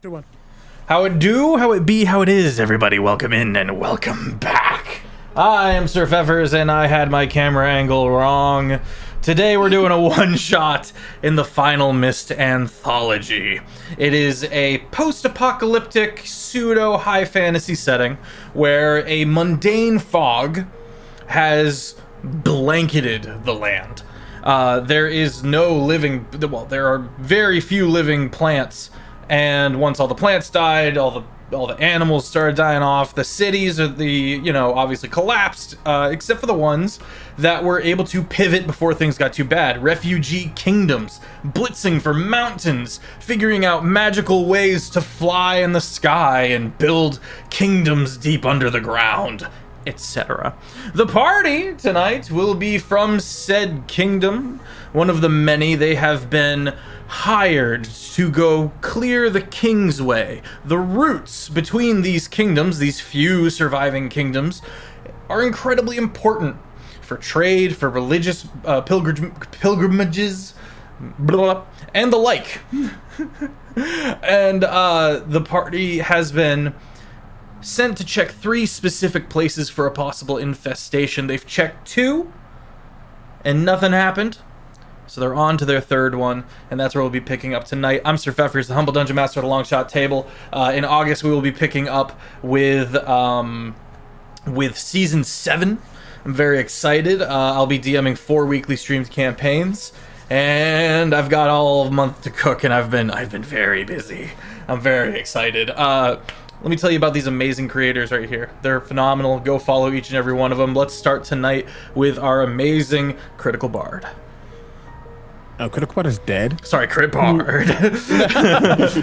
2-1. How it do, how it be, how it is, everybody. Welcome in and welcome back. I am Sir Feffers, and I had my camera angle wrong. Today we're doing a one-shot in the Final Mist Anthology. It is a post-apocalyptic, pseudo-high fantasy setting where a mundane fog has blanketed the land. There is no living, well, there are very few living plants. And once all the plants died, all the animals started dying off. The cities are obviously collapsed, except for the ones that were able to pivot before things got too bad. Refugee kingdoms, blitzing for mountains, figuring out magical ways to fly in the sky and build kingdoms deep under the ground, etc. The party tonight will be from said kingdom, one of the many they have been hired to go clear the King's Way. The routes between these kingdoms, these few surviving kingdoms, are incredibly important for trade, for religious pilgrimages, blah, blah, and the like. And the party has been sent to check 3 specific places for a possible infestation. They've checked 2, and nothing happened. So they're on to their 3rd one, and that's where we'll be picking up tonight. I'm Sir Feffers, the Humble Dungeon Master at a Long Shot Table. In August, we will be picking up with Season 7. I'm very excited. I'll be DMing 4 weekly streamed campaigns, and I've got all month to cook, and I've been very busy. I'm very excited. Let me tell you about these amazing creators right here. They're phenomenal. Go follow each and every one of them. Let's start tonight with our amazing Critical Bard. Oh, Critical Bard is dead? Sorry, CritBard.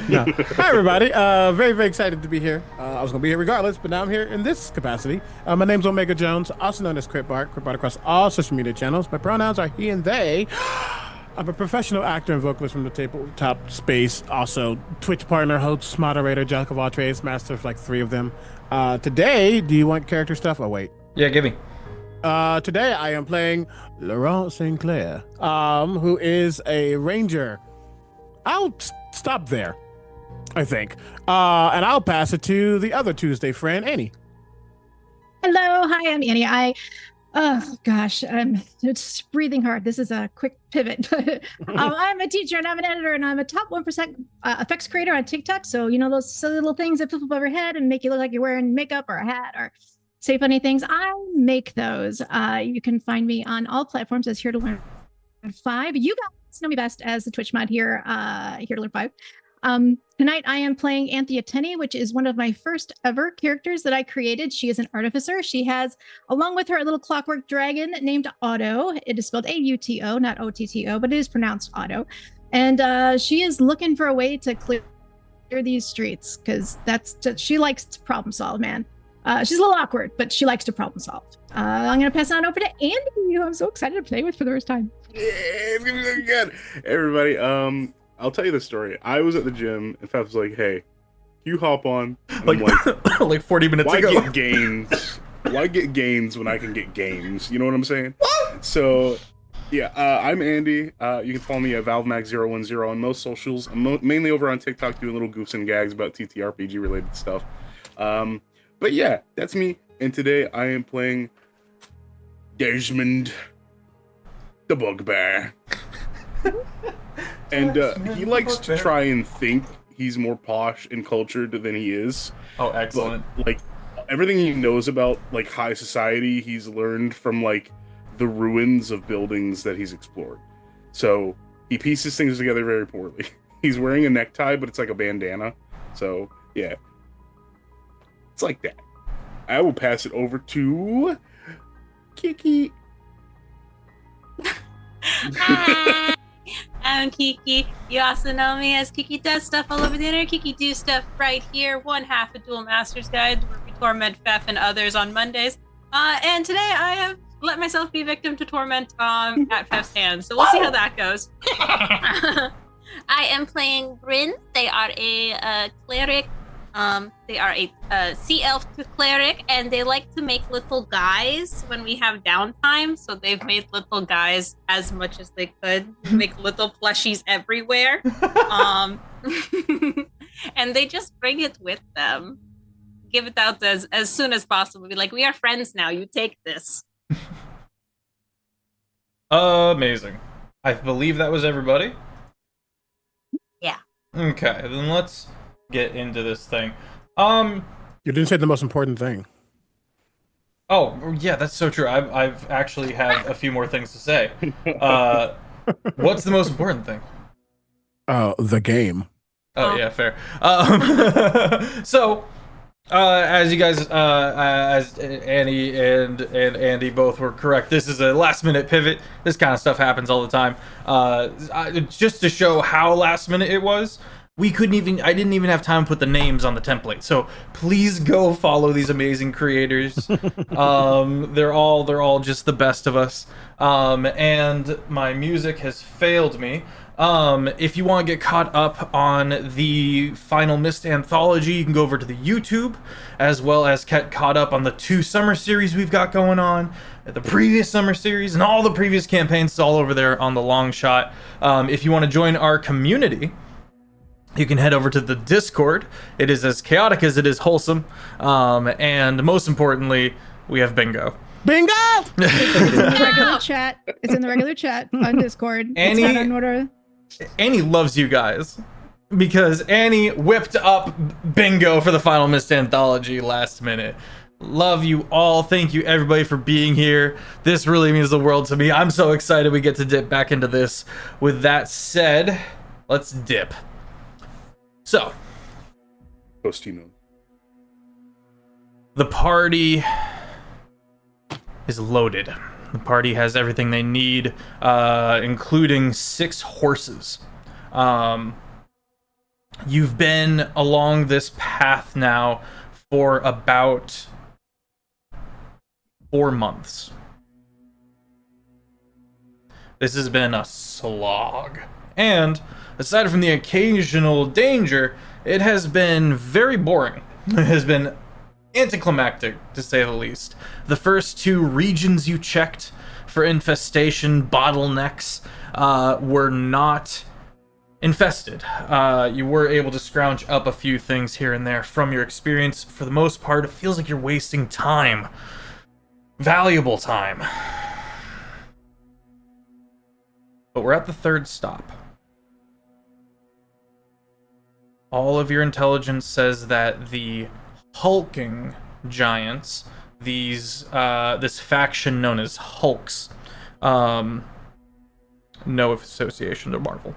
No. Hi, everybody. Very, very excited to be here. I was going to be here regardless, but now I'm here in this capacity. My name's Omega Jones, also known as CritBard. CritBard across all social media channels. My pronouns are he and they. I'm a professional actor and vocalist from the tabletop space. Also, Twitch partner, host, moderator, jack of all trades, master of like 3 of them. Today, do you want character stuff? Oh, wait. Yeah, give me. Today I am playing Laurent Sinclair, who is a ranger. I'll stop there, I think. And I'll pass it to the other Tuesday friend, Annie. Hello, hi, I'm Annie. I'm just breathing hard. This is a quick pivot. I'm a teacher and I'm an editor and I'm a top 1% effects creator on TikTok. So, those silly little things that flip above your head and make you look like you're wearing makeup or a hat or say funny things. I make those. You can find me on all platforms as Here to Learn 5. You guys know me best as the Twitch mod here, Here to Learn 5. Tonight I am playing Anthology, which is one of my first ever characters that I created. She is an artificer. She has, along with her, a little clockwork dragon named Otto. It is spelled A-U-T-O, not O-T-T-O, but it is pronounced Otto. And she is looking for a way to clear these streets because she likes to problem solve, man. She's a little awkward, but she likes to problem solve. I'm going to pass it on over to Andy, who I'm so excited to play with for the first time. Yeah, it's going to be so good. Hey, everybody, I'll tell you the story. I was at the gym, and Fef was like, hey, you hop on. And I'm like, like 40 minutes ago. Why get gains? Why get gains when I can get games? You know what I'm saying? So, yeah, I'm Andy. You can follow me at ValveMax010 on most socials. I'm mainly over on TikTok doing little goofs and gags about TTRPG-related stuff. But yeah, that's me. And today I am playing Desmond the Bugbear. And he likes to try and think he's more posh and cultured than he is. Oh, excellent. But, like, everything he knows about, like, high society, he's learned from, like, the ruins of buildings that he's explored. So he pieces things together very poorly. He's wearing a necktie, but it's like a bandana. So, yeah. It's like that. I will pass it over to Kiki. Hi, I'm Kiki. You also know me as KikiDoesStuff all over the internet. KikiDoesStuff right here. One half a Dual Master's Guide, where we torment Fef and others on Mondays. And today I have let myself be victim to torment at Fef's hands. So we'll see how that goes. I am playing Bryn. They are a cleric. They are a sea elf to cleric, and they like to make little guys when we have downtime. So they've made little guys as much as they could, make little plushies everywhere. and they just bring it with them, give it out as soon as possible. Be like, we are friends now. You take this. Amazing. I believe that was everybody. Yeah. Okay, then let's get into this thing. You didn't say the most important thing. Oh, yeah, that's so true. I've actually have a few more things to say. What's the most important thing? The game. Oh, yeah, fair. So, as you guys, as Annie and Andy both were correct, this is a last-minute pivot. This kind of stuff happens all the time. Just to show how last-minute it was, I didn't even have time to put the names on the template. So please go follow these amazing creators. They're all just the best of us. And my music has failed me. If you want to get caught up on the Final Mist Anthology, you can go over to the YouTube, as well as get caught up on the 2 summer series we've got going on, the previous summer series, and all the previous campaigns. It's all over there on the long shot. If you want to join our community, you can head over to the Discord. It is as chaotic as it is wholesome. And most importantly, we have bingo. Bingo! It's in the regular chat. It's in the regular chat on Discord. Annie- It's not in order. Annie loves you guys because Annie whipped up bingo for the Final Mist Anthology last minute. Love you all. Thank you everybody for being here. This really means the world to me. I'm so excited we get to dip back into this. With that said, let's dip. So, Postino. the party is loaded. The party has everything they need, including 6 horses. You've been along this path now for about 4 months. This has been a slog. And aside from the occasional danger, it has been very boring. It has been anticlimactic, to say the least. The first 2 regions you checked for infestation bottlenecks were not infested. You were able to scrounge up a few things here and there from your experience. For the most part, it feels like you're wasting time. Valuable time. But we're at the 3rd stop. All of your intelligence says that the hulking giants, this faction known as Hulks, no association to Marvel,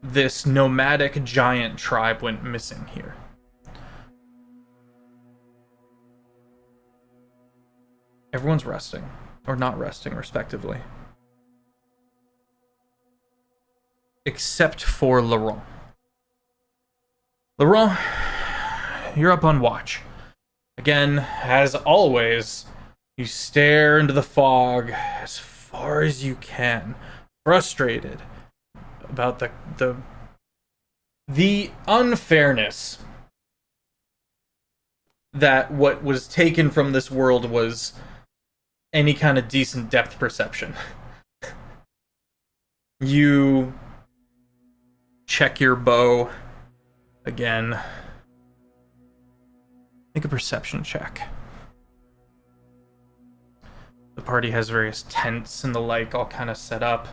this nomadic giant tribe went missing here. Everyone's resting, or not resting, respectively. Except for Laurent. Laurent, you're up on watch. Again, as always, you stare into the fog as far as you can, frustrated about the unfairness that what was taken from this world was any kind of decent depth perception. You check your bow again. Make a perception check. The party has various tents and the like all kind of set up.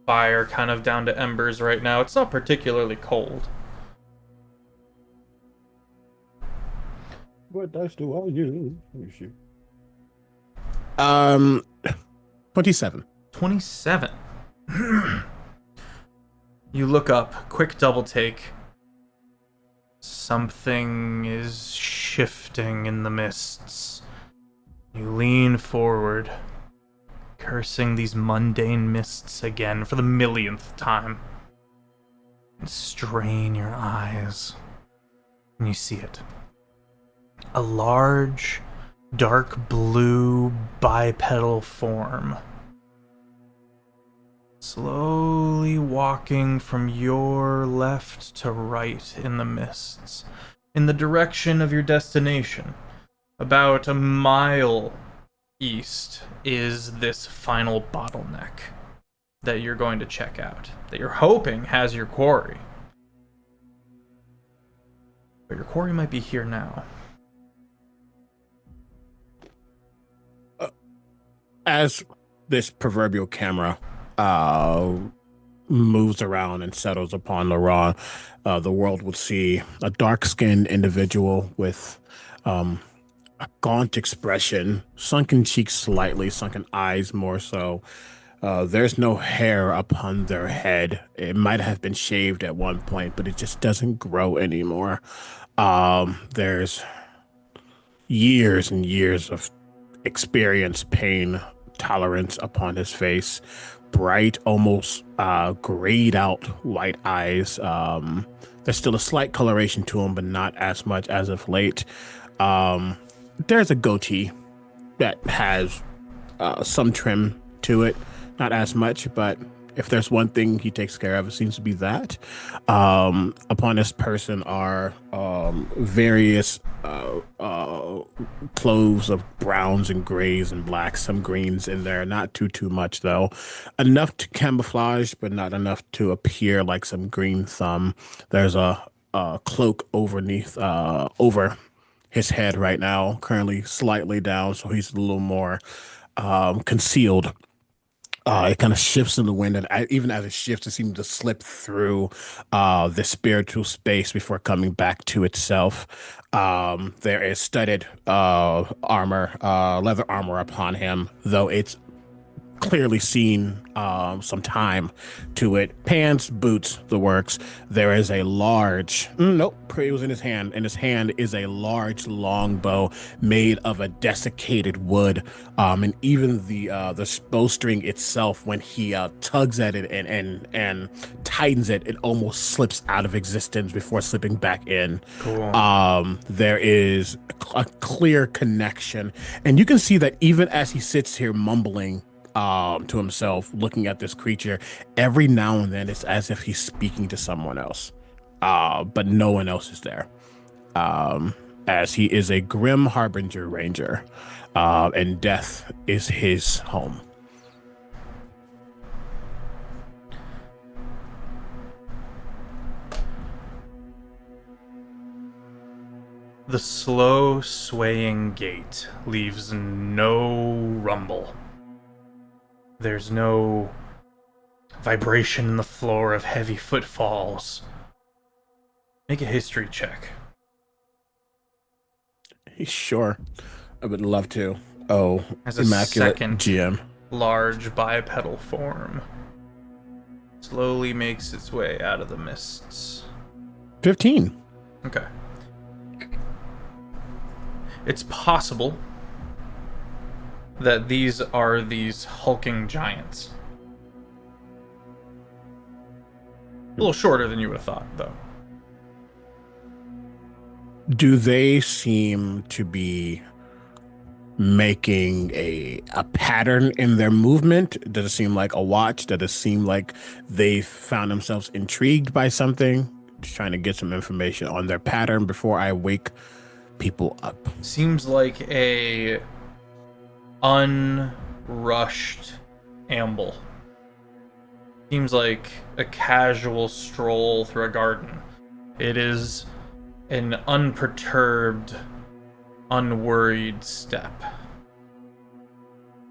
Fire kind of down to embers right now. It's not particularly cold. What dice do I use? Let me see. 27. 27. You look up, quick double take. Something is shifting in the mists. You lean forward, cursing these mundane mists again for the millionth time. And strain your eyes, and you see it. A large, dark blue bipedal form. Slowly walking from your left to right in the mists, in the direction of your destination. About a mile east is this final bottleneck. that you're going to check out, that you're hoping has your quarry. But your quarry might be here now. As this proverbial camera moves around and settles upon Laurent, the world would see a dark-skinned individual with a gaunt expression, sunken cheeks slightly, sunken eyes more so. There's no hair upon their head. It might have been shaved at one point, but it just doesn't grow anymore. There's years and years of experience, pain, tolerance upon his face. Bright, almost grayed out white eyes. There's still a slight coloration to him, but not as much as of late. There's a goatee that has some trim to it. Not as much, but if there's one thing he takes care of, it seems to be that. Upon this person are various clothes of browns and grays and blacks, some greens in there. Not too much though. Enough to camouflage, but not enough to appear like some green thumb. There's a cloak over his head right now, currently slightly down, so he's a little more concealed. It kind of shifts in the wind, and even as it shifts, it seems to slip through the spiritual space before coming back to itself. There is studded armor, leather armor upon him, though it's clearly seen some time to it. Pants, boots, the works. There is a large, nope, it was in his hand. In his hand is a large longbow made of a desiccated wood. And even the bowstring itself, when he tugs at it and tightens it, it almost slips out of existence before slipping back in. Cool. There is a clear connection. And you can see that even as he sits here mumbling to himself, looking at this creature, every now and then it's as if he's speaking to someone else, but no one else is there, as he is a grim harbinger ranger, and death is his home. The slow swaying gait leaves no rumble. There's no vibration in the floor of heavy footfalls. Make a history check. Sure, I would love to. Oh, As a immaculate second GM. large bipedal form slowly makes its way out of the mists. 15. Okay. It's possible that these are these hulking giants. A little shorter than you would have thought, though. Do they seem to be making a pattern in their movement? Does it seem like a watch? Does it seem like they found themselves intrigued by something? Just trying to get some information on their pattern before I wake people up. Seems like a unrushed amble. Seems like a casual stroll through a garden. It is an unperturbed, unworried step.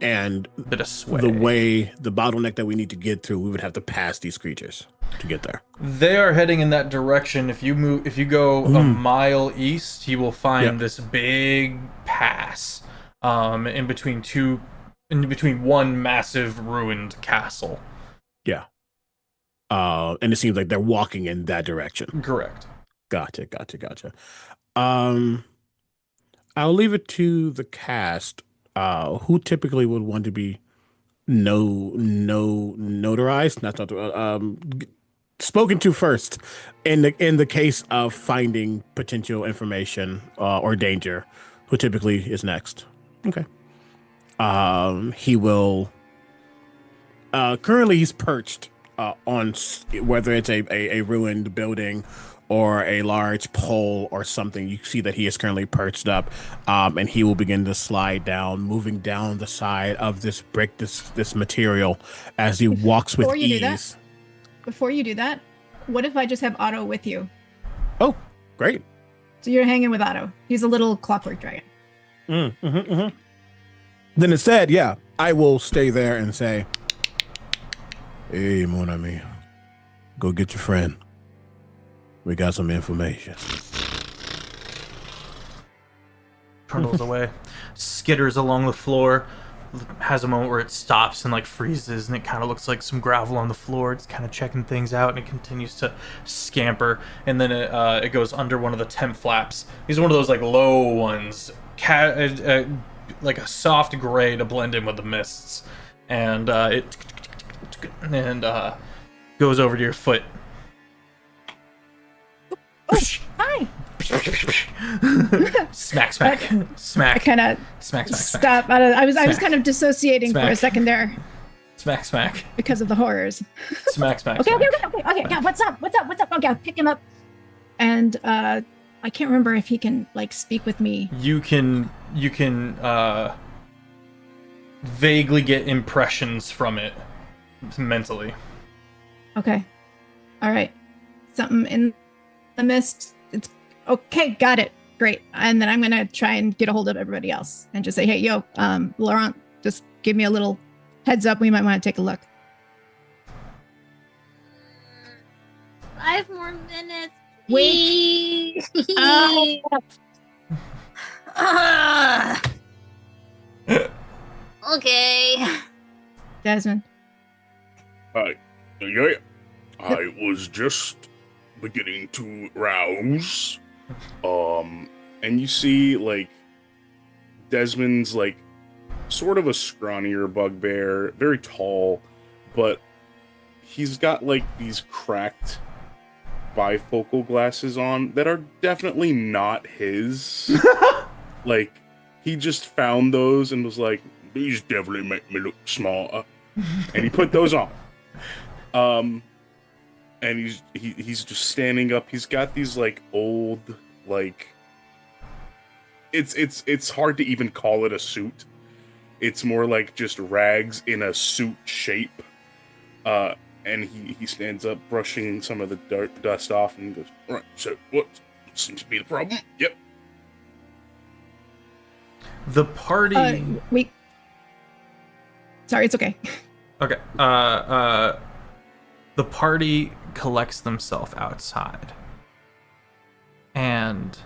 And Bit of sway. the bottleneck that we need to get through, we would have to pass these creatures to get there. They are heading in that direction. If you go a mile east, you will find this big pass in between one massive ruined castle. Yeah. And it seems like they're walking in that direction. Correct. Gotcha. I'll leave it to the cast. Who typically would want to be notarized, spoken to first in the case of finding potential information or danger. Who typically is next? Okay. He will. Currently, he's perched on whether it's a ruined building or a large pole or something. You see that he is currently perched up, and he will begin to slide down, moving down the side of this brick, this material, as he walks with ease. Before you do that, what if I just have Otto with you? Oh, great. So you're hanging with Otto. He's a little clockwork dragon. Then instead, yeah, I will stay there and say, "Hey, mon ami, go get your friend. We got some information." Trundles away, skitters along the floor, has a moment where it stops and like freezes, and it kind of looks like some gravel on the floor. It's kind of checking things out, and it continues to scamper, and then it goes under one of the tent flaps. These are one of those like low ones, like a soft gray to blend in with the mists, and it goes over to your foot. Oh, hi. Smack. I kind of stop. I was kind of dissociating for a second there. Smack. Because of the horrors. Smack. Okay. Yeah, what's up? Okay, I'll pick him up. And I can't remember if he can like speak with me. You can vaguely get impressions from it mentally. Okay. All right. Something in the mist. It's okay. Got it. Great. And then I'm gonna try and get a hold of everybody else and just say, "Hey, yo, Laurent, just give me a little heads up. We might want to take a look." 5 more minutes. Wait. Okay. Desmond. Hi. Yeah. I was just beginning to rouse. And you see, like, Desmond's, like, sort of a scrawnier bugbear, very tall, but he's got, like, these cracked bifocal glasses on that are definitely not his. Like, he just found those and was like, "These definitely make me look smarter." And he put those on. And he's just standing up. He's got these like old, like, it's hard to even call it a suit. It's more like just rags in a suit shape. And he stands up, brushing some of the dust off, and goes, "Right, so what seems to be the problem?" Yep. The party. Sorry, it's okay. Okay. The party collects themselves outside, and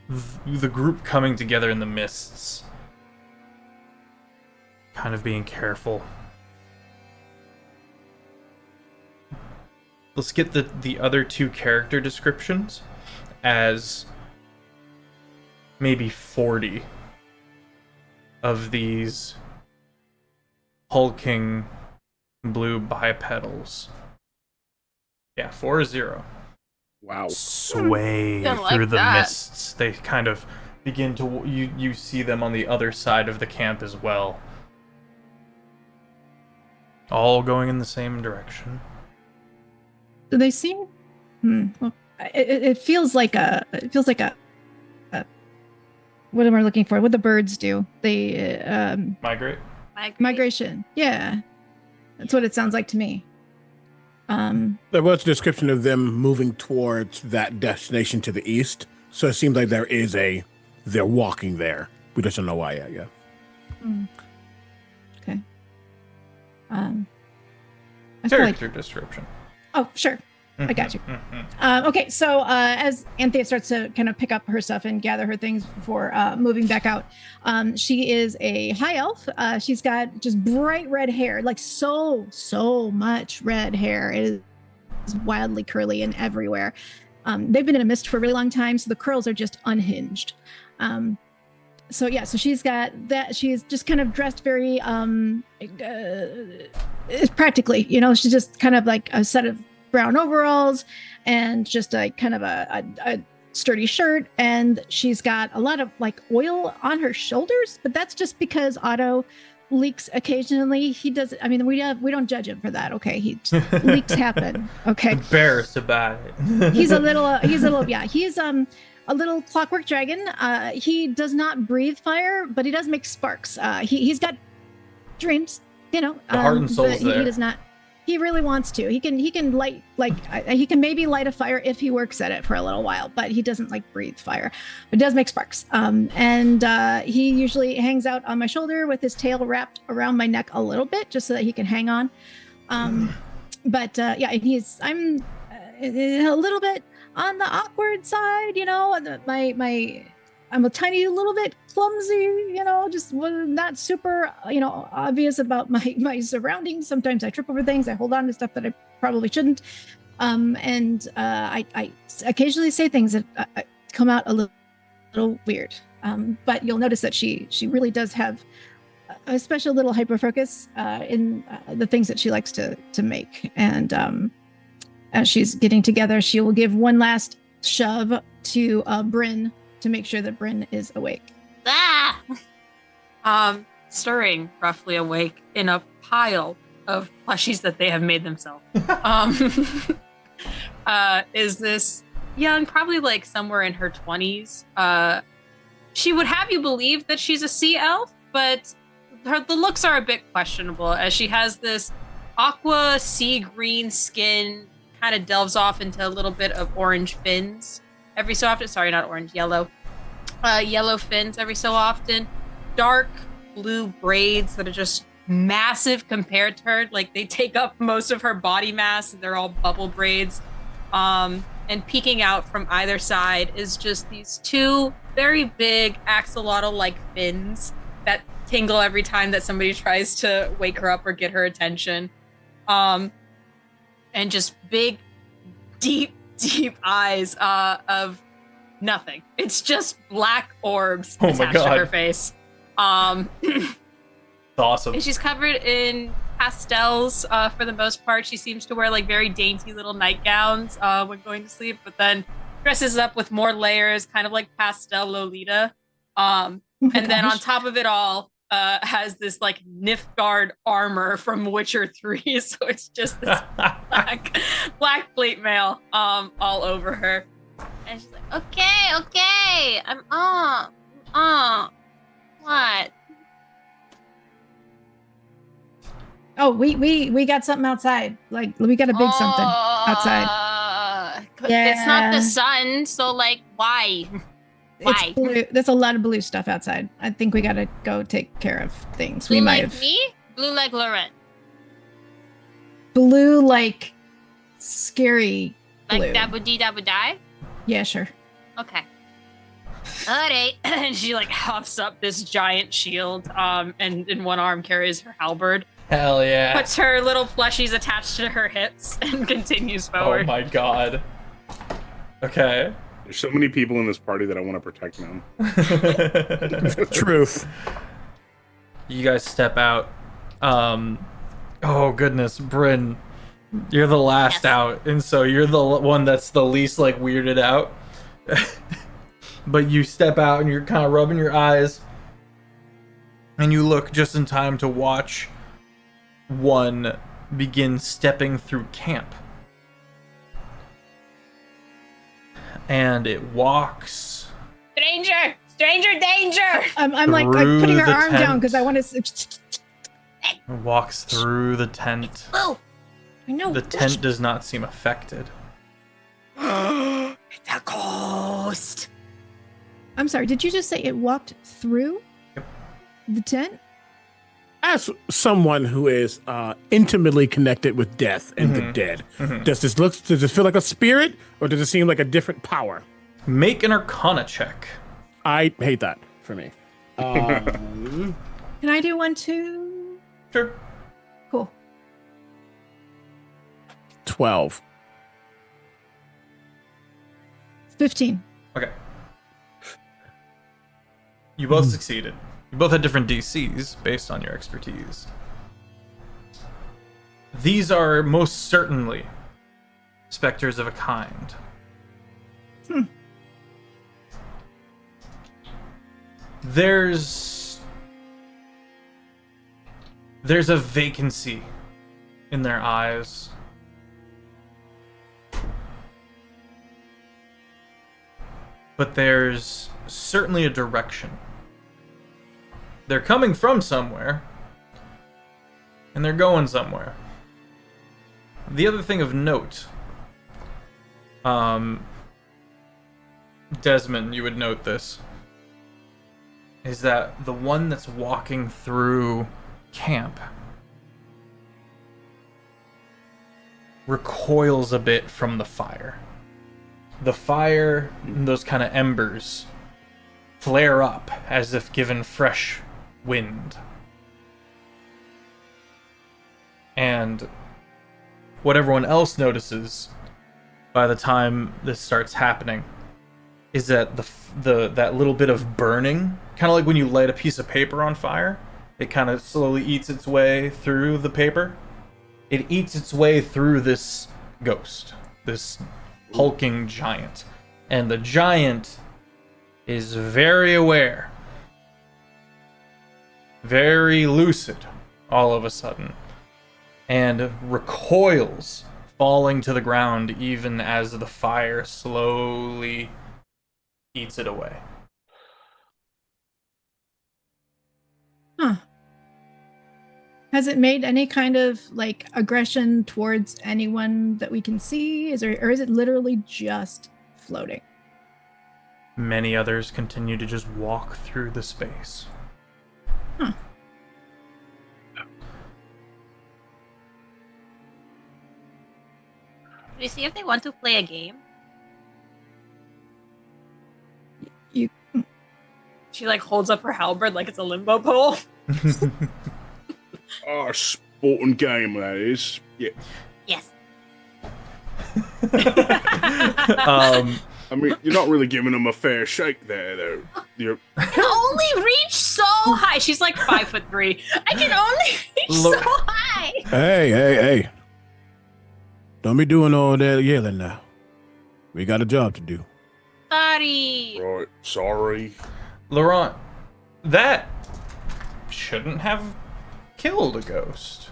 the group coming together in the mists, kind of being careful. Let's get the other 2 character descriptions as maybe 40 of these hulking blue bipedals. Yeah, 40. Wow. Sway Don't like through the that. mists. They kind of begin to... You see them on the other side of the camp as well. All going in the same direction. Do they seem? Well, it feels like a. It feels like a. What am I looking for? What the birds do? They Migrate? migration. Yeah, that's what it sounds like to me. There was a description of them moving towards that destination to the east, so it seems like they're walking there. We just don't know why yet. Yeah. Okay. I feel like, Character description. oh, sure. I got you. Okay, so as Anthea starts to kind of pick up her stuff and gather her things before moving back out, she is a high elf. She's got just bright red hair, like so much red hair. It is wildly curly and everywhere. They've been in a mist for a really long time, so the curls are just unhinged. So she's got that. She's just kind of dressed very practically, she's just kind of like a set of brown overalls and just a kind of a sturdy shirt, and she's got a lot of like oil on her shoulders, but that's just because Otto leaks occasionally. He does. I mean, we don't judge him for that. Okay, leaks happen. Okay, Embarrassed about it. he's a little. He's a little clockwork dragon. He does not breathe fire, but he does make sparks. He's got dreams. You know, The heart and soul's but there. He does not. He really wants to. He can light he can maybe light a fire if he works at it for a little while, but he doesn't like breathe fire. But he does make sparks. And he usually hangs out on my shoulder with his tail wrapped around my neck a little bit, just so that he can hang on. But yeah, I'm a little bit on the awkward side, you know. I'm a tiny little bit clumsy, you know, just not super, you know, obvious about my surroundings. Sometimes I trip over things. I hold on to stuff that I probably shouldn't. And I occasionally say things that come out a little weird. But you'll notice that she really does have a special little hyperfocus in the things that she likes to make. And as she's getting together, she will give one last shove to Bryn to make sure that Bryn is awake. Stirring roughly awake in a pile of plushies that they have made themselves. Is this young, probably like somewhere in her 20s. She would have you believe that she's a sea elf, but the looks are a bit questionable, as she has this aqua sea green skin, kind of delves off into a little bit of orange fins every so often. Sorry, not orange, yellow. Yellow fins every so often. Dark blue braids that are just massive compared to her. Like, they take up most of her body mass. They're all bubble braids. And peeking out from either side is just these two very big axolotl-like fins that tingle every time that somebody tries to wake her up or get her attention. And just big, deep eyes of nothing. It's just black orbs attached to her face. Awesome. And she's covered in pastels for the most part. She seems to wear like very dainty little nightgowns when going to sleep, but then dresses up with more layers, kind of like pastel Lolita. And then on top of it all, has this like Nilfgaard armor from Witcher 3. So it's just this black plate mail all over her. And she's like, okay, I'm on. What? Oh, we got something outside. Like, we got a big something outside. Yeah. It's not the sun, so like, why? It's blue. There's a lot of blue stuff outside. I think we gotta go take care of things. Blue We might like have me? Blue like Lauren? blue, like scary blue. Like dabba-dee-dabba-die? Yeah, sure. Okay. Alright. And she like huffs up this giant shield, and in one arm carries her halberd. Hell yeah. Puts her little plushies attached to her hips and continues forward. Oh my god. Okay. There's so many people in this party that I want to protect now. Truth. You guys step out. Oh goodness, Bryn, you're the last out, and so you're the one that's the least like weirded out. But you step out and you're kind of rubbing your eyes, and you look just in time to watch one begin stepping through camp. And it walks. Stranger! Stranger danger! I'm like putting her arm down because I want to. Walks through the tent. Oh! I know. The tent does not seem affected. It's a ghost! I'm sorry. Did you just say it walked through the tent? As someone who is intimately connected with death and the dead, does this feel like a spirit, or does it seem like a different power? Make an Arcana check. I hate that for me. Can I do one too? Sure. Cool. 12. 15. Okay. You both succeeded. You both had different DCs based on your expertise. These are most certainly specters of a kind. There's There's a vacancy in their eyes. But there's certainly a direction. They're coming from somewhere, and they're going somewhere. The other thing of note, Desmond, you would note this, is that the one that's walking through camp recoils a bit from the fire. The fire, those kind of embers, flare up as if given fresh wind. And what everyone else notices by the time this starts happening is that that little bit of burning, kind of like when you light a piece of paper on fire, it kind of slowly eats its way through the paper. It eats its way through this ghost, this hulking giant. And the giant is very aware, very lucid all of a sudden, and recoils, falling to the ground even as the fire slowly eats it away. Huh. Has it made any kind of like aggression towards anyone that we can see? Or is it literally just floating? Many others continue to just walk through the space. Huh. Do you see if they want to play a game? She like holds up her halberd like it's a limbo pole. Oh, sporting game that is. Yeah. Yes. I mean, you're not really giving them a fair shake there, though. You're... I can only reach so high. She's like 5'3". I can only reach so high. Hey. Don't be doing all that yelling now. We got a job to do. Sorry. Right, sorry. Laurent, that shouldn't have killed a ghost.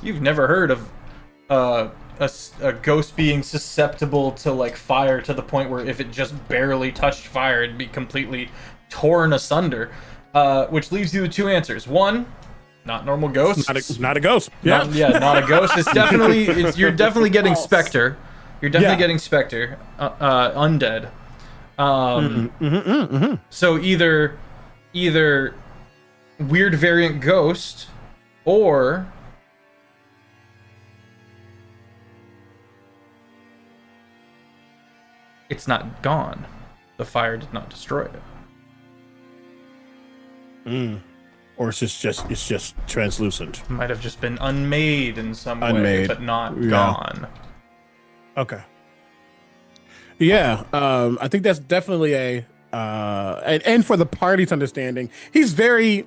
You've never heard of a ghost being susceptible to like fire to the point where if it just barely touched fire, it'd be completely torn asunder. Which leaves you with two answers. One, not normal ghosts. Not a ghost. Yeah. Not a ghost. It's definitely you're definitely getting False. Spectre. You're definitely getting Spectre. Undead. So either weird variant ghost or it's not gone. The fire did not destroy it. Or it's just translucent. Might have just been unmade in some way, Unmade. but not Yeah. gone. Okay. Yeah, I think that's definitely and for the party's understanding, he's very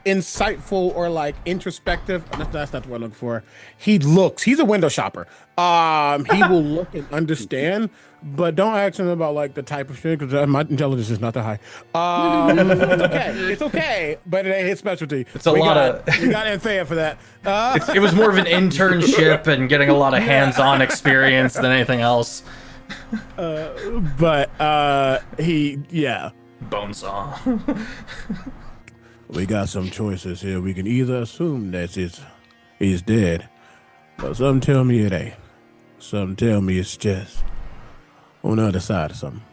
insightful or like introspective. That's not the word I'm looking for. He's a window shopper. He will look and understand, but don't ask him about like the type of shit because my intelligence is not that high. It's okay, but it ain't his specialty. It's a lot of. You got Anthea for that. It was more of an internship and getting a lot of hands-on experience than anything else. But Bonesaw. we got some choices here. We can either assume that he's dead, but some tell me it ain't. Some tell me it's just on the other side of something.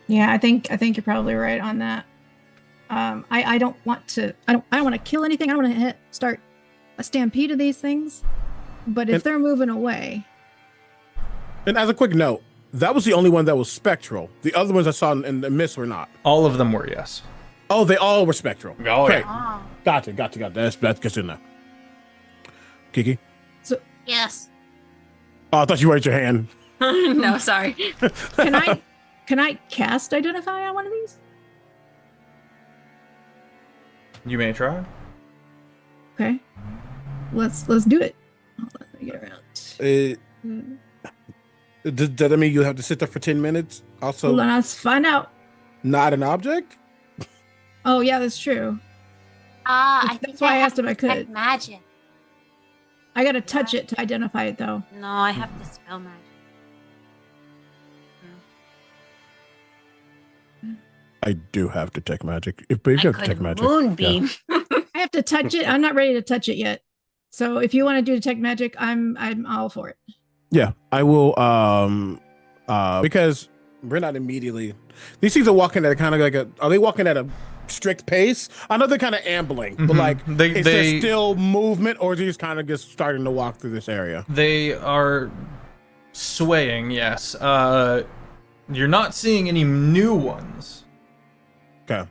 Yeah, I think you're probably right on that. I don't want to kill anything. I don't want to start a stampede of these things. But if they're moving away. And as a quick note, that was the only one that was spectral. The other ones I saw in the mist were not. All of them were, yes. Oh, they all were spectral. Oh, Great. Oh. Gotcha. That's good to know. Kiki? Yes. Oh, I thought you raised your hand. No, sorry. Can I cast Identify on one of these? You may try. Okay. Let's do it. Let me get around. Does that mean you have to sit there for 10 minutes? Also, Let's find out. not an object? Oh yeah, that's true. I think That's why I have asked if I to detect could. magic. I gotta touch it to identify it though. No, I have to spell magic. I do have detect magic. If you I have could detect magic, moonbeam. I have to touch it. I'm not ready to touch it yet. So if you want to do detect magic, I'm all for it. yeah, I will. Because we're not immediately. These things are walking at kind of like a. Are they walking at a strict pace? I know they're kind of ambling, but like, is there still movement, or is he just kind of just starting to walk through this area? They are swaying. Yes. You're not seeing any new ones. Okay.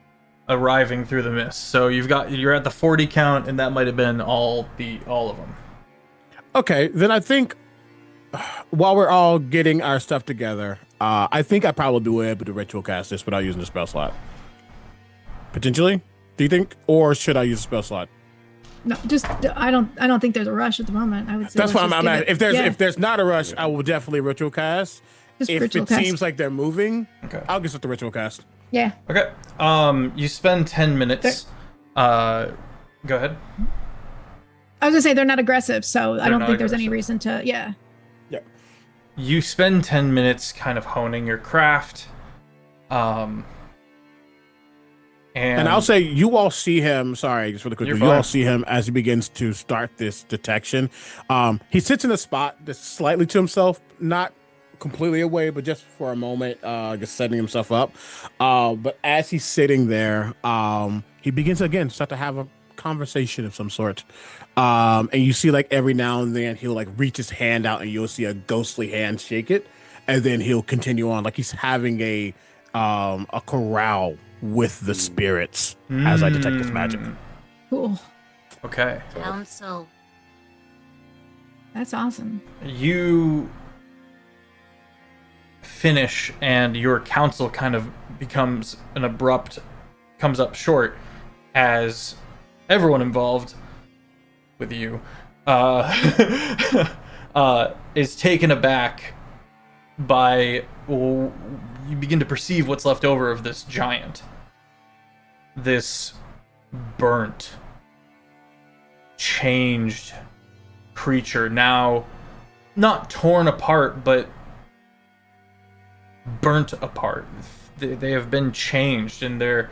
Arriving through the mist. So you're at the 40 count, and that might have been all of them. Okay, then I think while we're all getting our stuff together, I think I probably will be able to ritual cast this without using the spell slot. Potentially, do you think, or should I use a spell slot? No, just I don't think there's a rush at the moment. I would say That's why I'm at. If there's not a rush, I will definitely ritual cast. Just if ritual it cast. seems like they're moving, Okay. I'll get with the ritual cast. Yeah. Okay. You spend 10 minutes. Go ahead. I was gonna say they're not aggressive, so I don't not think there's any aggressive. reason to. Yeah. Yeah. You spend 10 minutes kind of honing your craft. And I'll say you all see him. Sorry, just really quickly. You're You all fine. see him as he begins to start this detection. He sits in a spot that's slightly to himself, not completely away, but just for a moment, just setting himself up. But as he's sitting there, he begins again start to have a conversation of some sort. And you see like every now and then he'll like reach his hand out, and you'll see a ghostly hand shake it, and then he'll continue on like he's having a corral with the spirits as I detect this magic. Cool. Okay. Council. That's awesome. You finish, and your council kind of comes up short as everyone involved with you is taken aback by you begin to perceive what's left over of this giant, this burnt, changed creature, now not torn apart but burnt apart. They have been changed, and the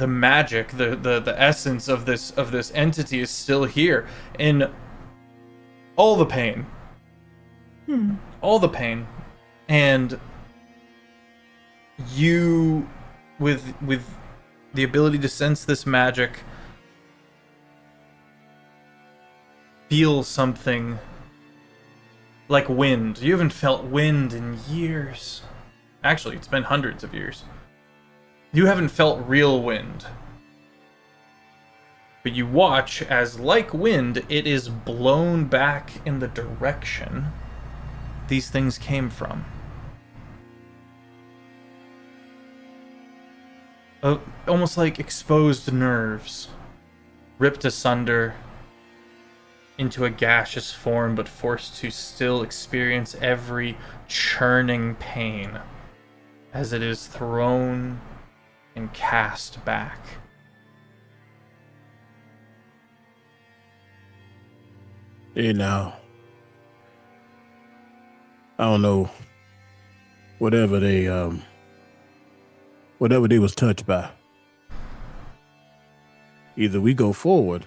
magic, the essence of this entity is still here in all the pain. All the pain. And you, with the ability to sense this magic, feel something like wind. You haven't felt wind in years. Actually, it's been hundreds of years. You haven't felt real wind. But you watch as, like wind, it is blown back in the direction these things came from. Almost like exposed nerves, ripped asunder into a gaseous form, but forced to still experience every churning pain as it is thrown and cast back. You know, I don't know, whatever they was touched by. Either we go forward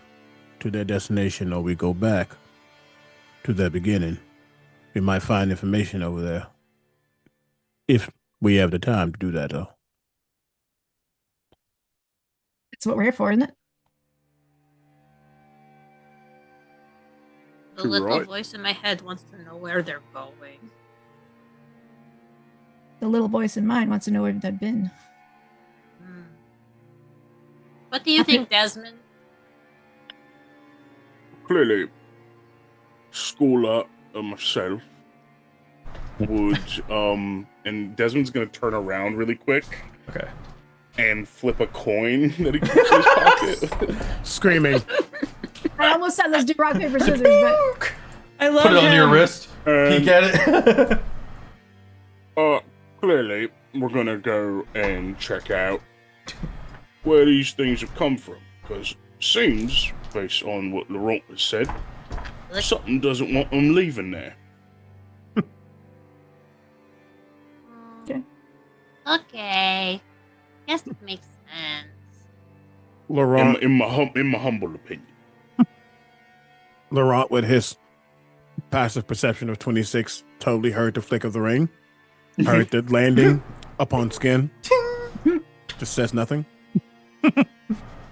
to their destination, or we go back to their beginning. We might find information over there, if we have the time to do that, though. That's what we're here for, isn't it? The You're little right. voice in my head wants to know where they're going. The little voice in mine wants to know where they've been. What do you think, Desmond? Clearly, Schooler and myself would and Desmond's gonna turn around really quick Okay. and flip a coin that he keeps in his pocket. Screaming. I almost said let's do rock, paper, scissors, but I love Put it on your wrist. And, Peek at it. clearly, we're gonna go and check out where these things have come from, because it seems, based on what Laurent has said, something doesn't want them leaving there. Okay. Guess that makes sense. Laurent, In my humble opinion. Laurent, with his passive perception of 26, totally heard the flick of the ring, heard the landing upon skin. Just says nothing.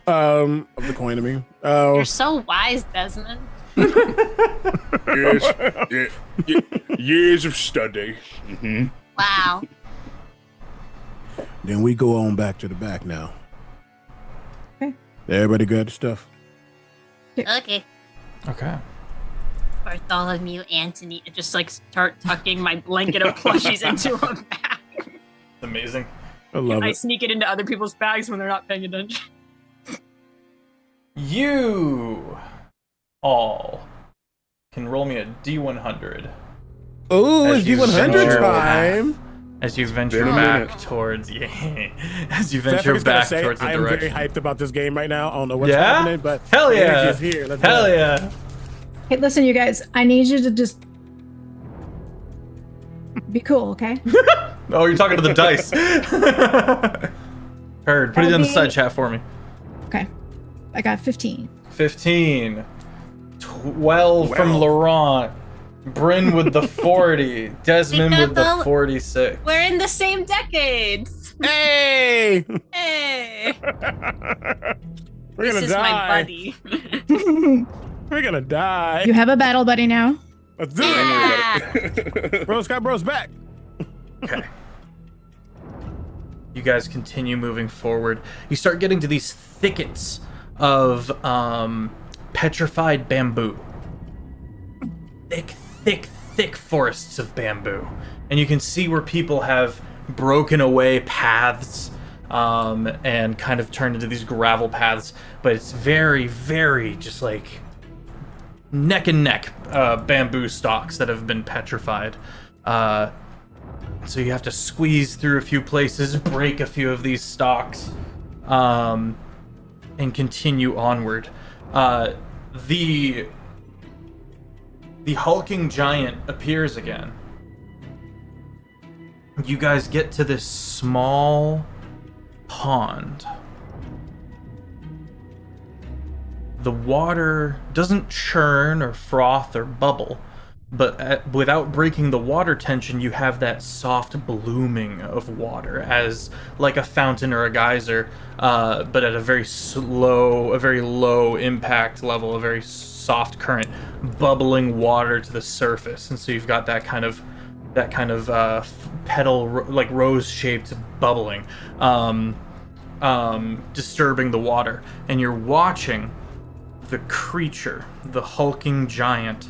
Of the coin, I mean. You're so wise, Desmond. Yes, years of study. Mm-hmm. Wow. Then we go on back to the back now. Okay. Everybody got the stuff? Okay. Okay. Bartholomew, Anthony, just like start tucking my blanket of plushies into a bag. Amazing. I love I it. sneak it into other people's bags when they're not paying attention. You all can roll me a D100 Oh, As it's you D100 venture time. as you venture Been a back minute. towards as you So I venture was gonna back say, towards the I am very direction. hyped about this game right now. I don't know what's Yeah? happening, but Hell the yeah! energy is here. Let's Hell go. yeah! Hey, listen, you guys. I need you to just be cool, okay? Oh, you're talking to the dice. Heard. Put it in the side chat for me. Okay. I got 15. 15. 12 from Well. Laurent. Bryn with the 40. Desmond with the 46. We're in the same decades. Hey! Hey. We're This gonna is my die. buddy. We're gonna die. You have a battle buddy now. Let's do Yeah. it. Bros got bros back. Okay. You guys continue moving forward. You start getting to these thickets of petrified bamboo. Thick forests of bamboo. And you can see where people have broken away paths and kind of turned into these gravel paths. But it's very, very just like neck and neck bamboo stalks that have been petrified. So you have to squeeze through a few places, break a few of these stalks, and continue onward. The hulking giant appears again. You guys get to this small pond. The water doesn't churn or froth or bubble, but without breaking the water tension, you have that soft blooming of water, as like a fountain or a geyser, but at a very low impact level, a very soft current, bubbling water to the surface. And so you've got that kind of petal, like rose-shaped bubbling, disturbing the water, and you're watching the creature, the hulking giant,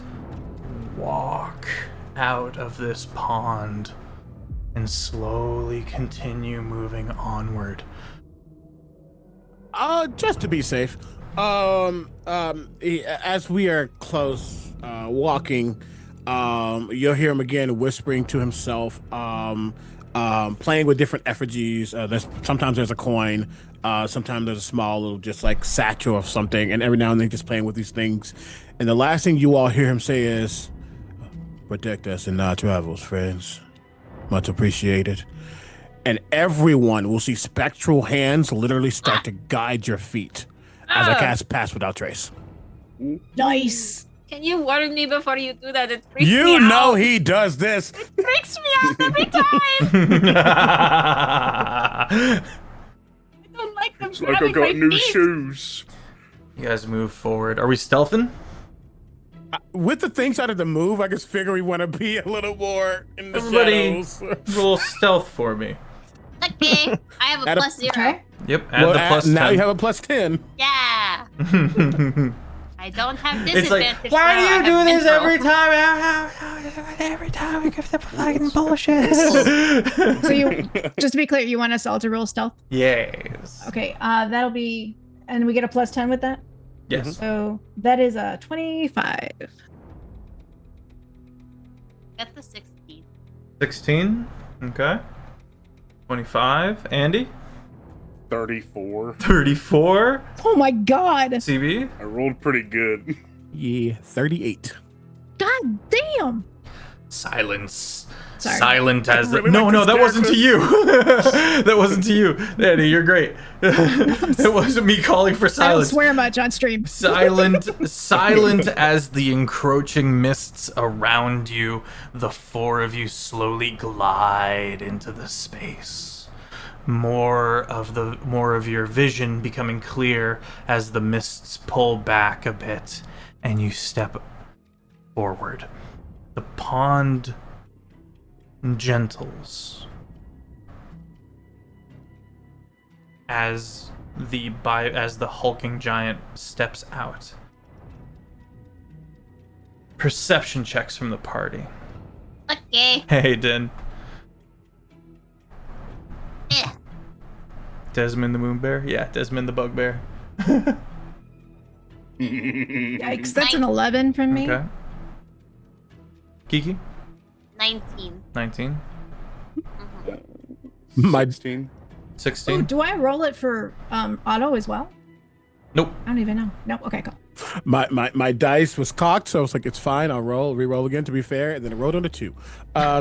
walk out of this pond and slowly continue moving onward. Just to be safe, as we are close, walking, you'll hear him again whispering to himself, playing with different effigies. Sometimes there's a coin, sometimes there's a small little just like satchel of something, and every now and then just playing with these things. And the last thing you all hear him say is, "Protect us in our travels, friends. Much appreciated." And everyone will see spectral hands literally start to guide your feet as I cast Pass Without Trace. Nice. Can you warn me before you do that? It freaks me You out. know he does this. It freaks me out every time. I don't like them It's like I grabbing my got new feet. shoes. You guys move forward. Are we stealthing? With the things out of the move, I just figure we want to be a little more in the Everybody, shadows. roll stealth for me. Okay, I have a Add a- +0. Okay. Yep, add Well, the plus now 10. you have a plus 10. Yeah. I don't have It's like, disadvantage. why now, do I you do have this Minthrow. every time? Every time we give the fucking bullshit. So you, just to be clear, you want us all to roll stealth? Yes. Okay. That'll be, and we get a plus 10 with that. Yes. So that is a 25. Get the 16. 16. Okay. 25. Andy? 34. 34. Oh my god. CB. I rolled pretty good. Yeah, 38. God damn. Silence. Sorry. Silent as the... really No, like no, this that wasn't to character. you. That wasn't to you. Andy, you're great. It wasn't me calling for I don't silence. swear much on stream. Silent as the encroaching mists around you, the four of you slowly glide into the space. More of your vision becoming clear as the mists pull back a bit, and you step forward. The pond gentles as the hulking giant steps out. Perception checks from the party. Okay. Hey, Din. Eh. Desmond the moon bear? Yeah, Desmond the bugbear. Yikes, that's an 11 from me. Okay. Kiki? 19. 19. My 16. 16. Ooh, do I roll it for auto as well? Nope. I don't even know. No, okay, cool. my dice was cocked, so I was like, it's fine. I'll re-roll again to be fair, and then I rolled on a 2.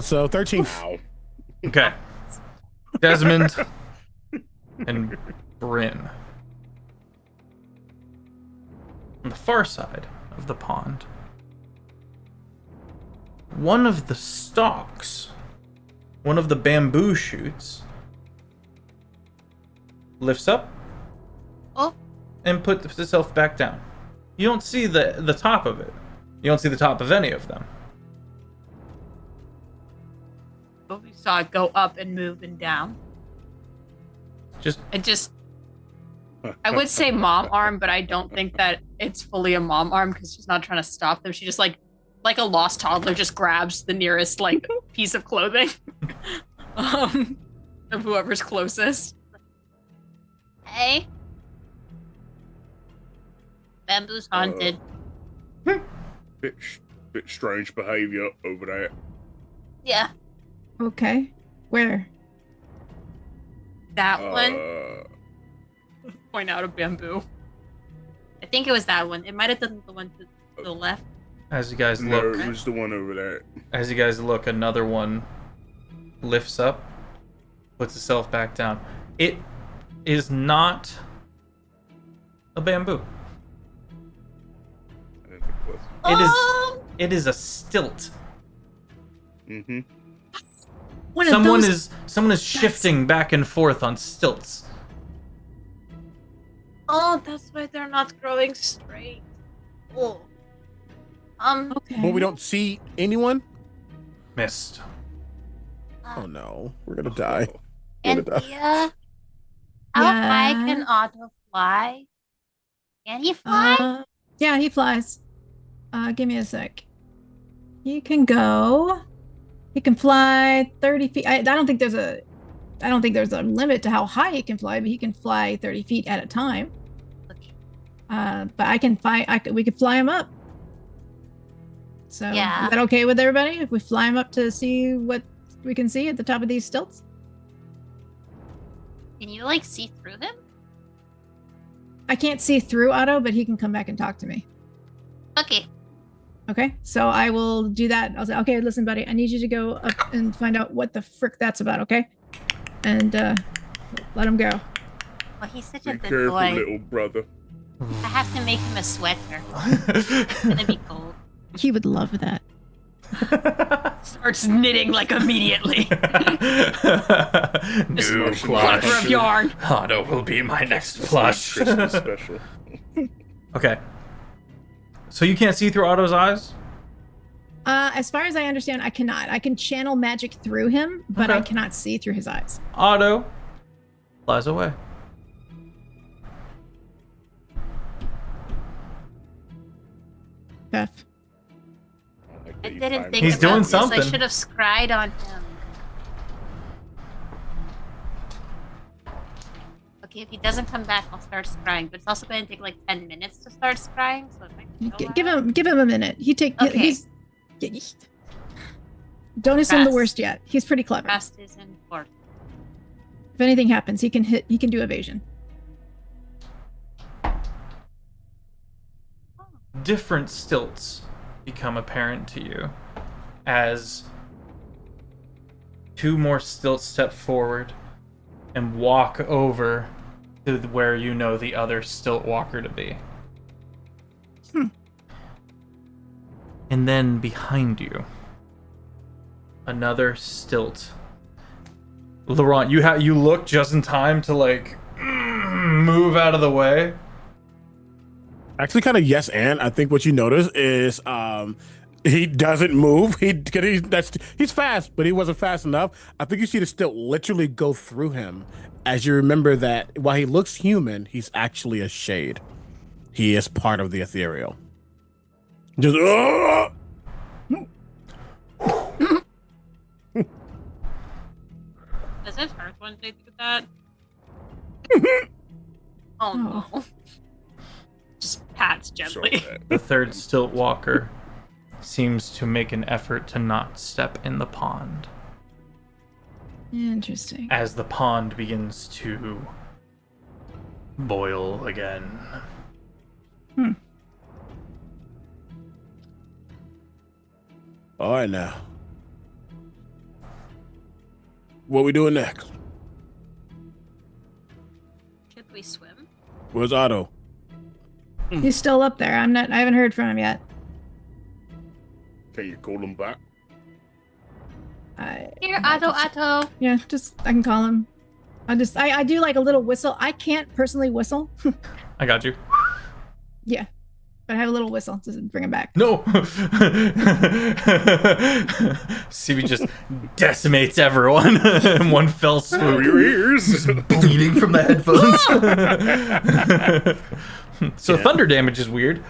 So 13. Wow. Okay. Desmond and Bryn. On the far side of the pond, one of the stalks, one of the bamboo shoots, lifts up Oh. and puts itself back down. You don't see the top of it. You don't see the top of any of them. But we saw it go up and move and down. I would say mom arm, but I don't think that it's fully a mom arm because she's not trying to stop them. She just like a lost toddler just grabs the nearest like piece of clothing of whoever's closest. Hey, bamboo's haunted. Bit strange behavior over there. Yeah, Okay. Where? that one. Uh, Point out a bamboo. I think it was that one. It might have been the one to the left. As you guys no, look, it was the one over there. another one lifts up, puts itself back down. It is not a bamboo. I didn't think it was. It is a stilt. Mm-hmm. One of those. Someone is shifting back and forth on stilts. Oh, that's why they're not growing straight. Oh. Okay. But we don't see anyone. Missed. Oh no, we're gonna die. We're gonna die. Anthea, how high can Otto fly? Can he fly? Yeah, he flies. Give me a sec. He can go. He can fly 30 feet. I don't think there's a limit to how high he can fly, but he can fly 30 feet at a time. Okay. But we could fly him up. So Yeah. is that okay with everybody? If we fly him up to see what we can see at the top of these stilts? Can you like see through him? I can't see through Otto, but he can come back and talk to me. Okay. Okay, so I will do that. I'll say, okay, listen, buddy, I need you to go up and find out what the frick that's about, okay? And let him go. Well, he's such a Be good careful, boy. little brother. I have to make him a sweater. It's gonna be cold. He would love that. Starts knitting like immediately. New Cluster plush. of yarn. Otto will be my next plush. Christmas special. Okay. So you can't see through Otto's eyes? As far as I understand, I cannot. I can channel magic through him, but I Okay. cannot see through his eyes. Otto flies away. Beth. Like I that you didn't timed think He's it. about doing this. something. I should have scried on him. Okay, if he doesn't come back, I'll start scrying. But it's also going to take like 10 minutes to start scrying, so it might be Give him a minute. Okay. He's don't assume the Trust. worst yet. He's pretty clever. Trust is important. If anything happens, he can do evasion. Different stilts become apparent to you as two more stilts step forward and walk over to where you know the other stilt walker to be. And then behind you, another stilt. Laurent, you look just in time to like move out of the way. Actually, kind of yes, and I think what you notice is he doesn't move. He's fast, but he wasn't fast enough. I think you see the stilt literally go through him as you remember that while he looks human, he's actually a shade. He is part of the ethereal. Just Does it hurt when they do that? Oh no. Just pats gently. The third stilt walker seems to make an effort to not step in the pond Interesting. as the pond begins to boil again. all right now. What we doing next? Should we swim? Where's Otto? He's still up there. I haven't heard from him yet. Can you call him back? Here, Otto. Yeah, I can call him. I do like a little whistle. I can't personally whistle. I got you. Yeah, but I have a little whistle to bring him back. No! CB just decimates everyone in one fell Over swoop. your ears. Bleeding from the headphones. So thunder damage is weird.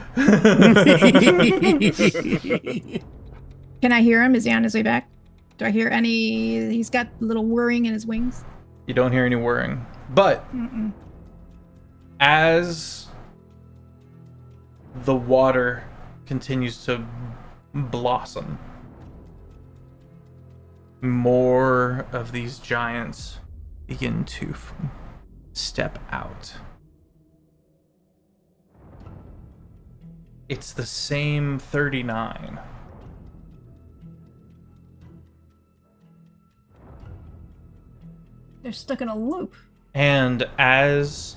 Can I hear him? Is he on his way back? Do I hear any? He's got a little whirring in his wings. You don't hear any whirring. But as the water continues to blossom, more of these giants begin to step out. It's the same 39. They're stuck in a loop. And as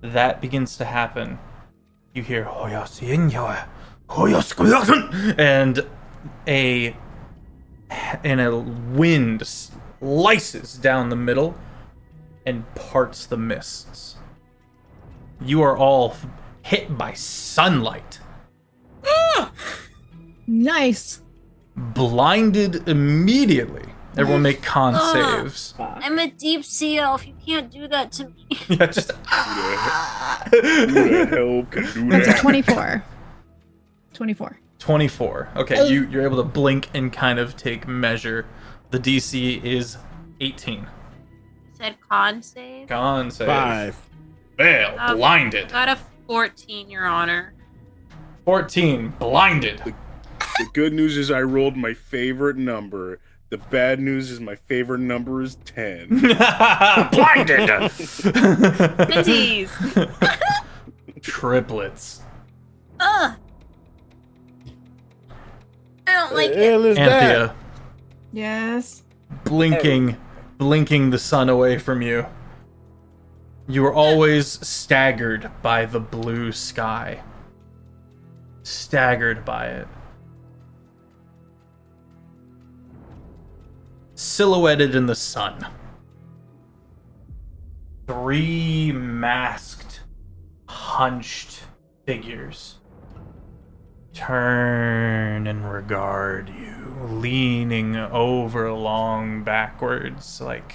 that begins to happen, you hear and a wind slices down the middle and parts the mists. You are all hit by sunlight. Nice. Blinded immediately. Everyone make con saves. I'm a deep sea elf. You can't do that to me. Yeah, just Who the hell can do That's a that? 24. 24. 24. Okay, you're able to blink and kind of take measure. The DC is 18. You said con save? Con save. 5. Fail. Blinded. Got a 14, Your Honor. 14. Blinded. The good news is I rolled my favorite number. The bad news is my favorite number is 10. Blinded. Minties. Triplets. Ugh. I don't like it. hell is that? Anthea, Yes. blinking the sun away from you. You are always staggered by the blue sky. Staggered by it. Silhouetted in the sun. 3 masked, hunched figures turn and regard you, leaning over long backwards like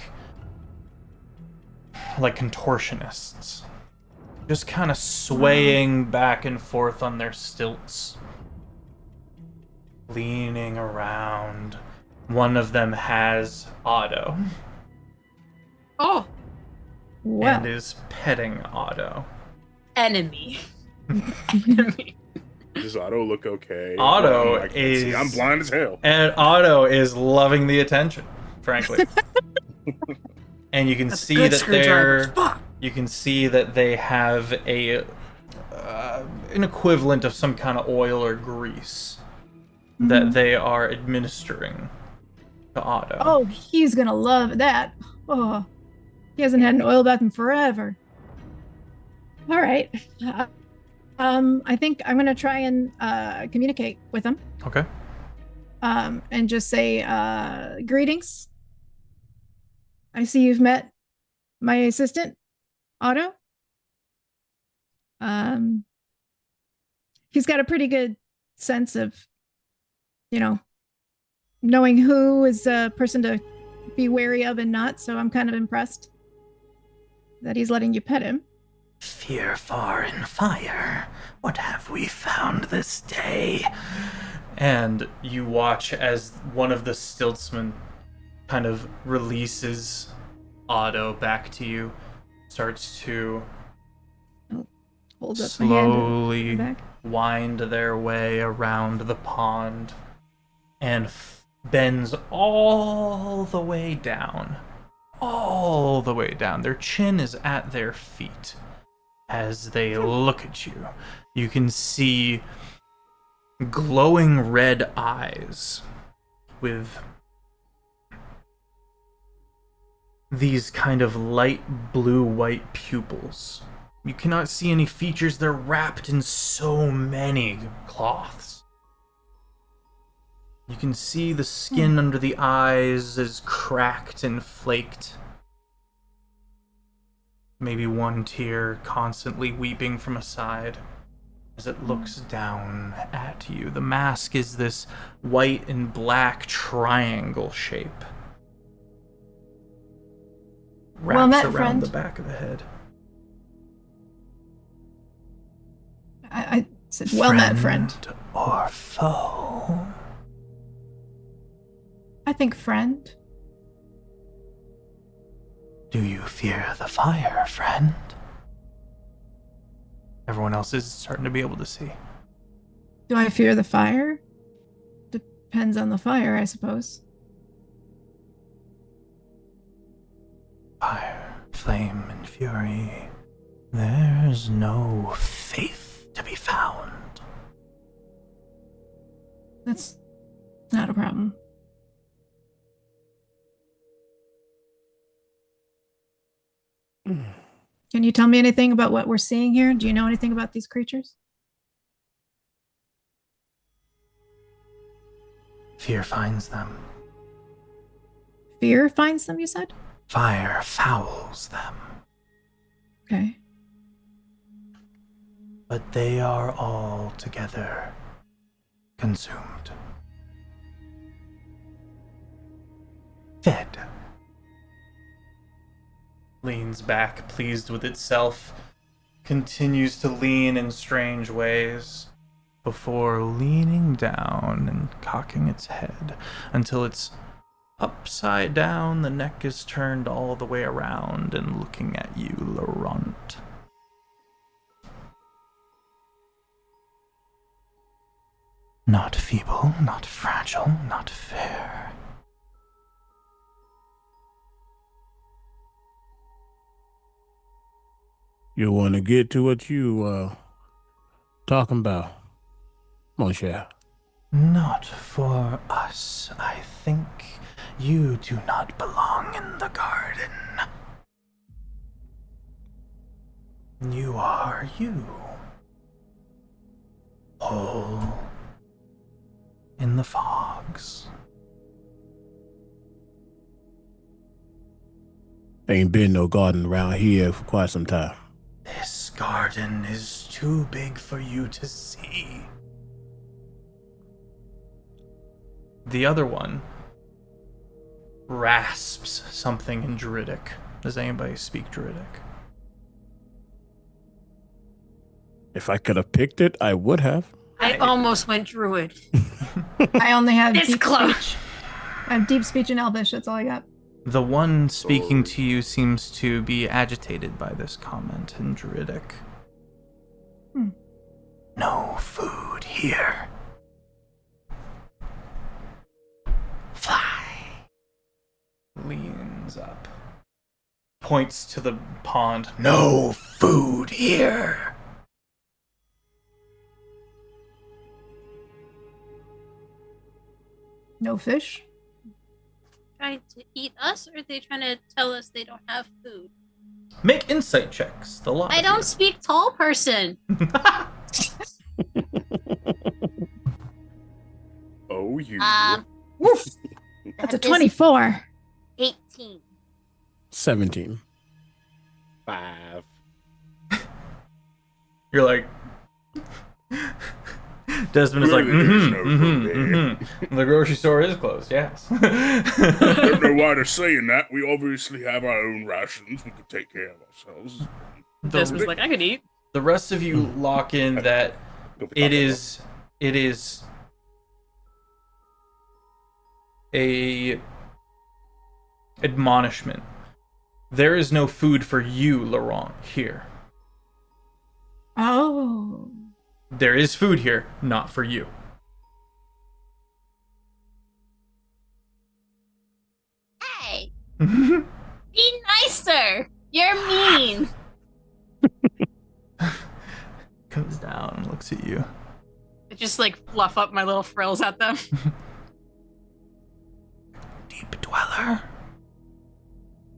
contortionists. Just kind of swaying back and forth on their stilts. Leaning around. One of them has Otto Oh, Well. and is petting Otto. enemy. Enemy. Does Otto look okay? Otto I can't see. is- I'm blind as hell. And Otto is loving the attention, frankly. And you can That's see good that screwdrivers. they're... Fuck. You can see that they have an equivalent of some kind of oil or grease that they are administering to Otto. Oh, he's gonna love that. Oh, he hasn't had an oil bath in forever. All right. I think I'm gonna try and communicate with him. Okay. And just say, greetings. I see you've met my assistant, Otto. He's got a pretty good sense of, knowing who is a person to be wary of and not. So I'm kind of impressed that he's letting you pet him. Fear, far, and fire. What have we found this day? And you watch as one of the stiltsmen kind of releases Otto back to you, starts to Hold up my hand slowly back. wind their way around the pond and bends all the way down. All the way down. Their chin is at their feet. As they look at you, you can see glowing red eyes with these kind of light blue-white pupils. You cannot see any features. They're wrapped in so many cloths. You can see the skin under the eyes is cracked and flaked. Maybe one tear constantly weeping from a side as it looks down at you. The mask is this white and black triangle shape. Well Wraps met, around friend. the back of the head. I said, well met, friend. Or foe? I think friend. Do you fear the fire, friend? Everyone else is starting to be able to see. Do I fear the fire? Depends on the fire, I suppose. Fire, flame, and fury. There's no faith to be found. That's not a problem. Can you tell me anything about what we're seeing here? Do you know anything about these creatures? Fear finds them. Fear finds them, you said? Fire fouls them. Okay. But they are all together consumed. Fed. Leans back, pleased with itself, continues to lean in strange ways, before leaning down and cocking its head until it's upside down, the neck is turned all the way around and looking at you, Laurent. Not feeble, not fragile, not fair. You want to get to what you talking about, mon cher? Not for us. I think you do not belong in the garden. You are you. Whole in the fogs. Ain't been no garden around here for quite some time. This garden is too big for you to see. The other one rasps something in Druidic. Does anybody speak Druidic? If I could have picked it, I would have. I almost went druid. I only have This deep close. speech. I have deep speech and Elvish. That's all I got. The one speaking to you seems to be agitated by this comment in Druidic. No food here. Fly. Leans up. points to the pond. No food here. No fish? Trying to eat us, or are they trying to tell us they don't have food? Make insight checks. The lot. I don't speak tall person. Oh, you. Woof. That's a 24. 18. 17. 5. You're like. Desmond is like, There's no food there. The grocery store is closed. Yes. Don't know why they're saying that. We obviously have our own rations. We can take care of ourselves. Desmond's like, I could eat. The rest of you lock in that it is a admonishment. There is no food for you, Laurent, here. Oh. There is food here, not for you. Hey, be nicer. You're mean. Comes down and looks at you. I just like fluff up my little frills at them. Deep dweller.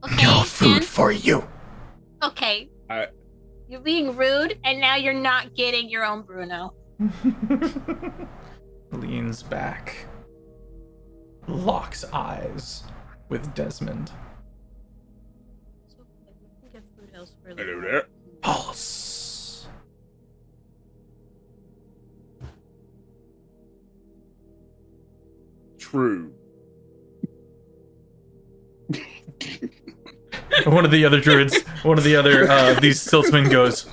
Okay, No food and- for you. Okay. I- You're being rude, and now you're not getting your own Bruno. Leans back. Locks eyes with Desmond. So, we can get food elsewhere. Hello there. Pulse. True. One of the other druids, these stiltsmen goes.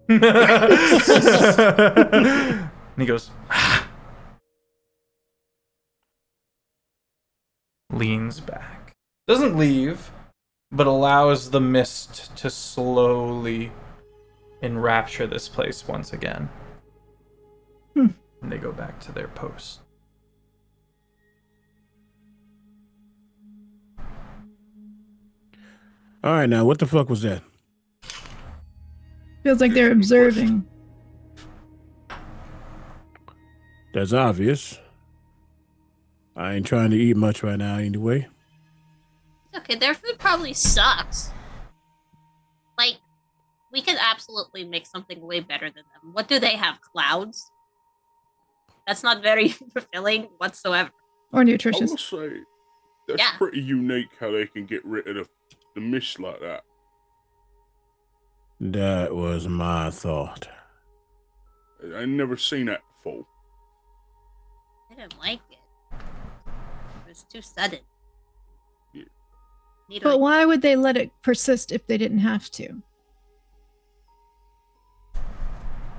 And he goes. Leans back. Doesn't leave, but allows the mist to slowly enrapture this place once again. And they go back to their post. All right, now what the fuck was that? Feels like they're observing. That's obvious. I ain't trying to eat much right now anyway. Okay, their food probably sucks. Like, we could absolutely make something way better than them. What do they have? Clouds? That's not very fulfilling whatsoever. Or I nutritious. must say, that's Yeah. pretty unique how they can get rid of the mist like that. That was my thought. I never seen that before. I didn't like it. It was too sudden. Yeah. Need to, But like, why would they let it persist if they didn't have to?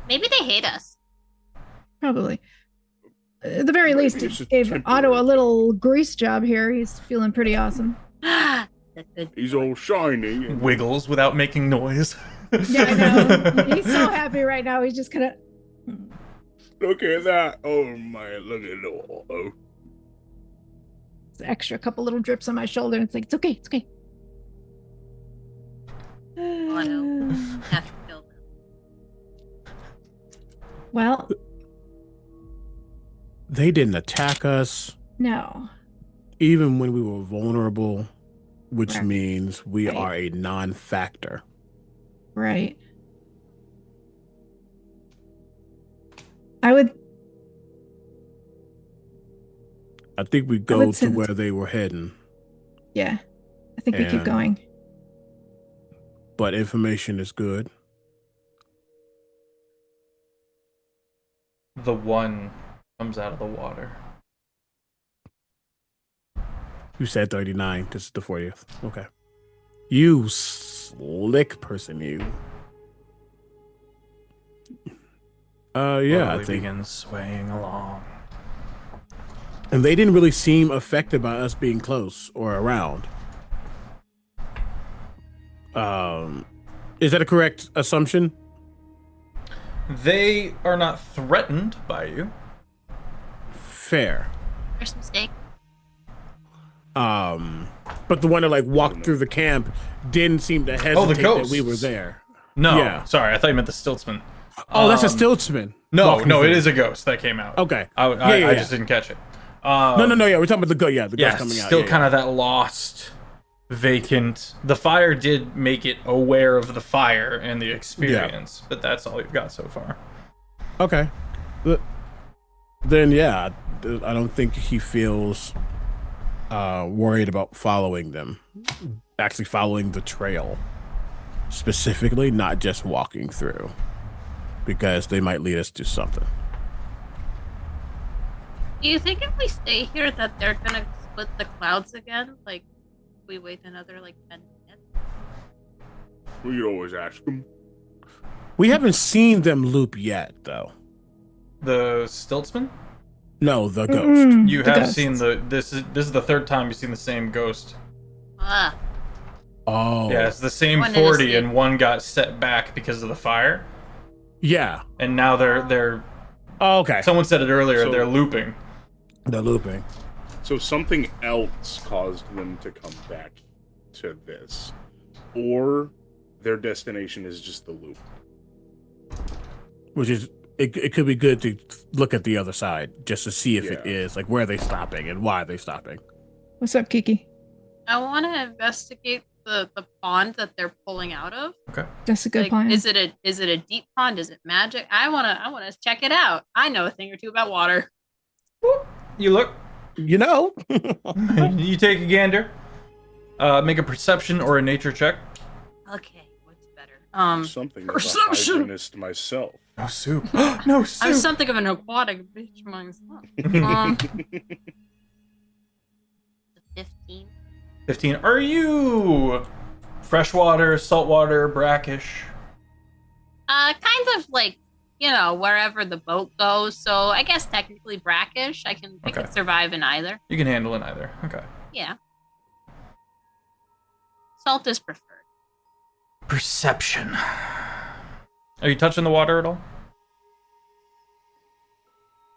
maybe they hate us. Probably. At the very Maybe least, it's it just gave temporary. Otto a little grease job here. He's feeling pretty awesome. That's good. He's all shiny. And Wiggles without making noise. Yeah, I know. He's so happy right now. He's just kind of. look at that. Oh man, look at it all. Oh. Extra couple little drips on my shoulder. And it's like, it's okay. It's okay. Otto. Have to kill them. Well, They didn't attack us no. even when we were vulnerable, which Right. means we Right. are a non-factor. Right. I would. I think we would go to send- where they were heading, Yeah. I think we keep And- going. but information is good. The one comes out of the water. You said 39. This is the 40th. Okay. You slick person, you. Yeah, I Slowly think. begins swaying along. And they didn't really seem affected by us being close or around. Is that a correct assumption? They are not threatened by you. Fair. First mistake. but the one that like walked through the camp didn't seem to hesitate that we were there. No, Yeah. sorry, I thought you meant the stiltsman. Oh, that's a stiltsman. No, it is a ghost that came out. Okay. I just didn't catch it. No, yeah, we're talking about the ghost. Yeah, the ghost coming out. Still kind of that lost, vacant. The fire did make it aware of the fire and the experience, but that's all we've got so far. Okay. Then yeah, I don't think he feels worried about following them. Actually following the trail. Specifically, not just walking through. Because they might lead us to something. Do you think if we stay here that they're gonna split the clouds again? Like, if we wait another, like, 10 minutes? We could always ask them. We haven't seen them loop yet, though. The stiltsman? No, the ghost. You have seen this is the third time you've seen the same ghost. Ah. Oh. Yeah, it's the same One 40 and one got set back because of the fire. Yeah. And now they're Oh, okay. someone said it earlier, So- they're looping. They're looping. So something else caused them to come back to this. Or their destination is just the loop. Which is it could be good to look at the other side just to see if it Yeah. is like where are they stopping and why are they stopping. What's up, Kiki? I want to investigate the pond that they're pulling out of. That's a good Like, plan. is it a deep pond? Is it magic? I wanna check it out. I know a thing or two about water. You look, You know? you take a gander. Make a perception or a nature check. Okay, what's better? Something of a Perception. hibernist myself. No soup. No soup. I'm something of an aquatic bitch myself. 15. 15. Are you freshwater, saltwater, brackish? Kind of like, wherever the boat goes. So I guess technically brackish. I can survive in either. You can handle it either. Okay. Yeah. Salt is preferred. Perception. Are you touching the water at all?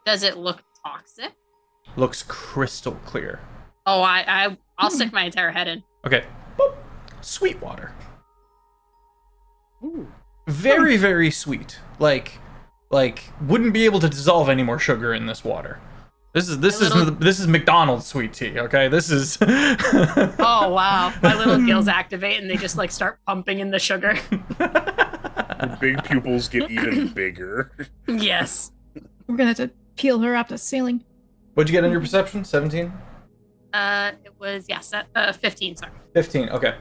Does it look toxic? Looks crystal clear. Oh, I'll stick my entire head in. Okay. Boop. Sweet water. Very, very sweet. Like wouldn't be able to dissolve any more sugar in this water. This is McDonald's sweet tea. Okay, this is. Oh wow, my little gills activate and they just like start pumping in the sugar. Her big pupils get even bigger. Yes. We're gonna have to peel her off the ceiling. What'd you get on your perception? 17? It was 15. Sorry. 15. Okay.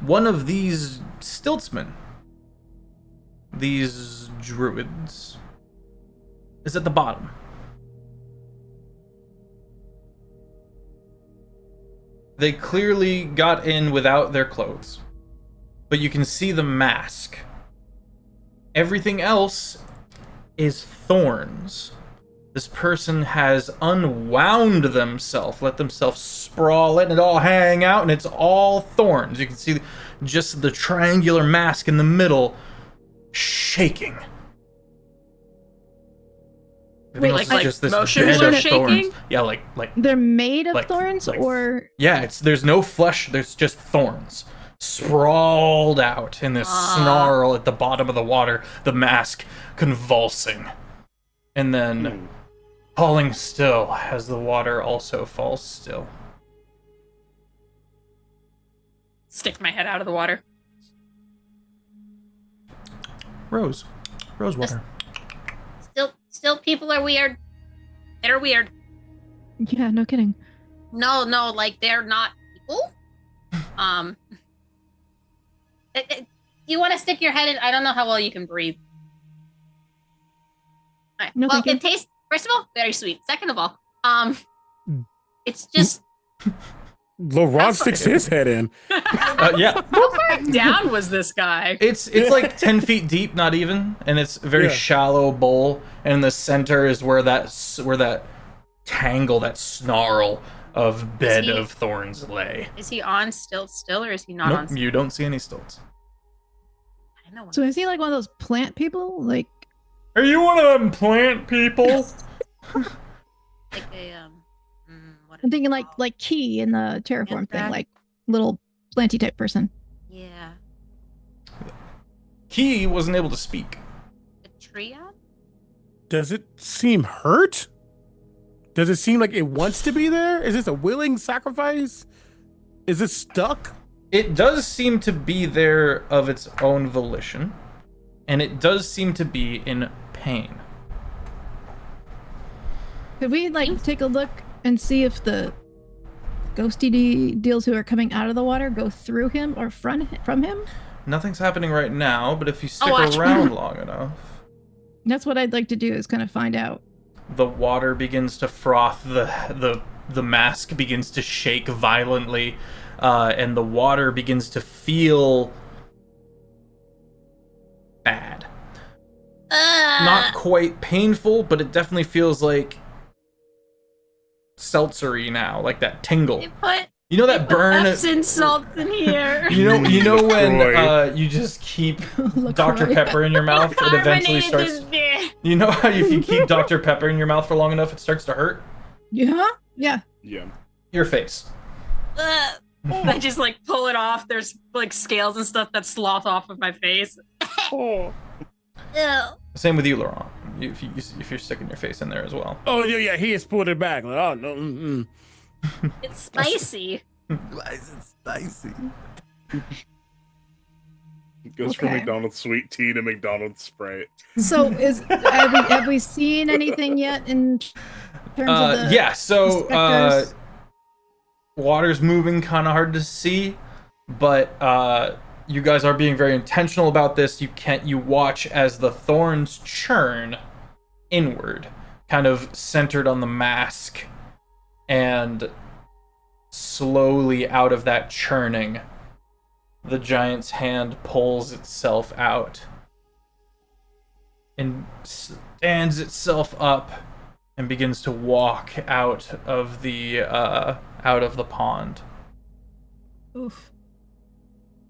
One of these stiltsmen, these druids, is at the bottom. They clearly got in without their clothes, but you can see the mask. Everything else is thorns. This person has unwound themselves, let themselves sprawl, letting it all hang out, and it's all thorns. You can see just the triangular mask in the middle shaking. Wait, Everything else like is just this motions bed are of shaking? thorns. Yeah, like They're made of Like- thorns, like- or yeah, there's no flesh, there's just thorns sprawled out in this snarl at the bottom of the water, the mask convulsing. And then falling still as the water also falls still. Stick my head out of the water. Rose water. Still, people are weird. They're weird. yeah, no kidding. No, like they're not people. You want to stick your head in? I don't know how well you can breathe. All right. No, Well, thank you. it tastes. First of all, very sweet. Second of all, it's just LeRon sticks his head in. Yeah, How far down was this guy? it's like 10 feet deep, not even, and it's a very Yeah. shallow bowl, and in the center is where that tangle, that snarl of bed he- of thorns lay. Is he on still, or is he not on? Nope, you don't see any stilts. I know. So is he like one of those plant people? Like, Are you one of them plant people? Like a what I'm thinking like Key in the terraform thing, that. like little planty type person. Yeah. Key wasn't able to speak. A triad? Does it seem hurt? Does it seem like it wants to be there? Is this a willing sacrifice? Is it stuck? It does seem to be there of its own volition, and it does seem to be in pain. Could we like take a look and see if the ghosty deals who are coming out of the water go through him or from him? Nothing's happening right now, but if you stick watch. around long enough, That's what I'd like to do, is kind of find out. the water begins to froth, the mask begins to shake violently, and the water begins to feel bad. Not quite painful, but it definitely feels like seltzery now, like that tingle. They put You know that burn? Epsom salts in here. You know when LaCroix. you just keep LaCroix. Dr. Pepper in your mouth, it eventually Carbonated starts. this beer. You know how if you keep Dr. Pepper in your mouth for long enough, it starts to hurt? Yeah? Yeah. Yeah. Your face. Ugh. I just like pull it off. There's like scales and stuff that sloth off of my face. Ew. Same with you, Laurent. If you're sticking your face in there as well. Oh yeah, he has pulled it back. Like, oh no. It's spicy. Why is it spicy? It goes from Okay. McDonald's sweet tea to McDonald's Sprite. So have we seen anything yet in terms of the Yeah, so specters? water's moving, kind of hard to see, but you guys are being very intentional about this. You watch as the thorns churn inward, kind of centered on the mask, and slowly out of that churning, the giant's hand pulls itself out and stands itself up and begins to walk out of the pond. Oof.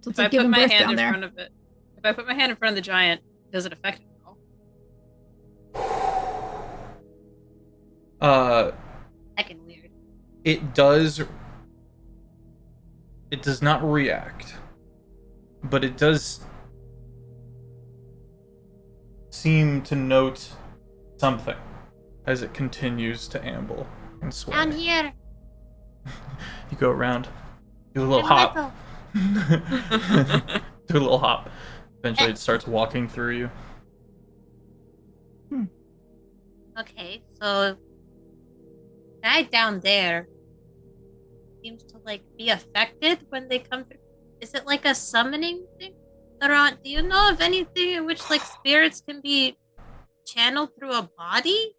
So it's If I like put giving my birth hand down in there. front of it, if I put my hand in front of the giant, does it affect it at all? Fucking weird. It does not react, but it does seem to note something as it continues to amble and sway. Down here. You go around, do a little I'm hop. Do a little hop. Eventually it starts walking through you. Okay, so guy down there seems to like be affected when they come through. Is it like a summoning thing? Laurent, do you know of anything in which like spirits can be channeled through a body?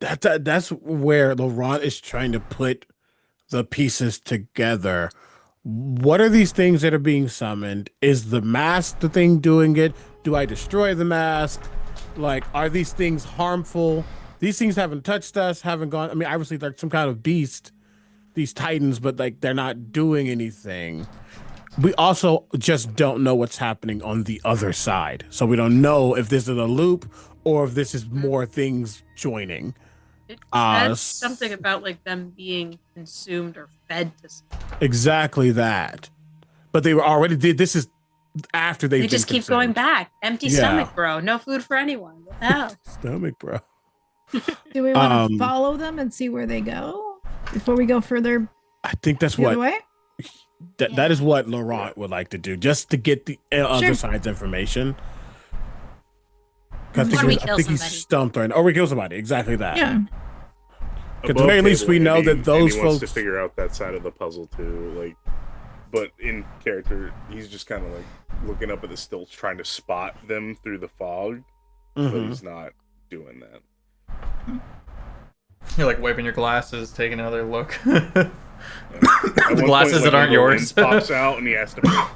That's where Laurent is trying to put the pieces together. What are these things that are being summoned? Is the mask the thing doing it? Do I destroy the mask? Like, are these things harmful? These things haven't touched us, haven't gone. I mean, obviously, they're some kind of beast, these titans, but like they're not doing anything. We also just don't know what's happening on the other side. So we don't know if this is a loop or if this is more things joining. It Ah, says something about like them being consumed or fed to something. Exactly that. But they were already did. This is after They they've just been keep going consumed. back. Empty Yeah. stomach, bro. No food for anyone. What the hell? Stomach, bro. Do we want to Um, follow them and see where they go before we go further I think that's the other what way? that is what Laurent would like to do, just to get the other Sure. side's information. 'Cause Or we I kill think he's somebody. stumped right now. Or we kill somebody. Exactly that. Yeah. At the Above very least, table, we know Andy- that those Andy wants to folks. figure out that side of the puzzle too. Like, but in character, he's just kind of like looking up at the stilts, trying to spot them through the fog, but Mhm. he's not doing that. You're like wiping your glasses, taking another look. At one glasses that aren't one of the yours. lens pops out, and he has to.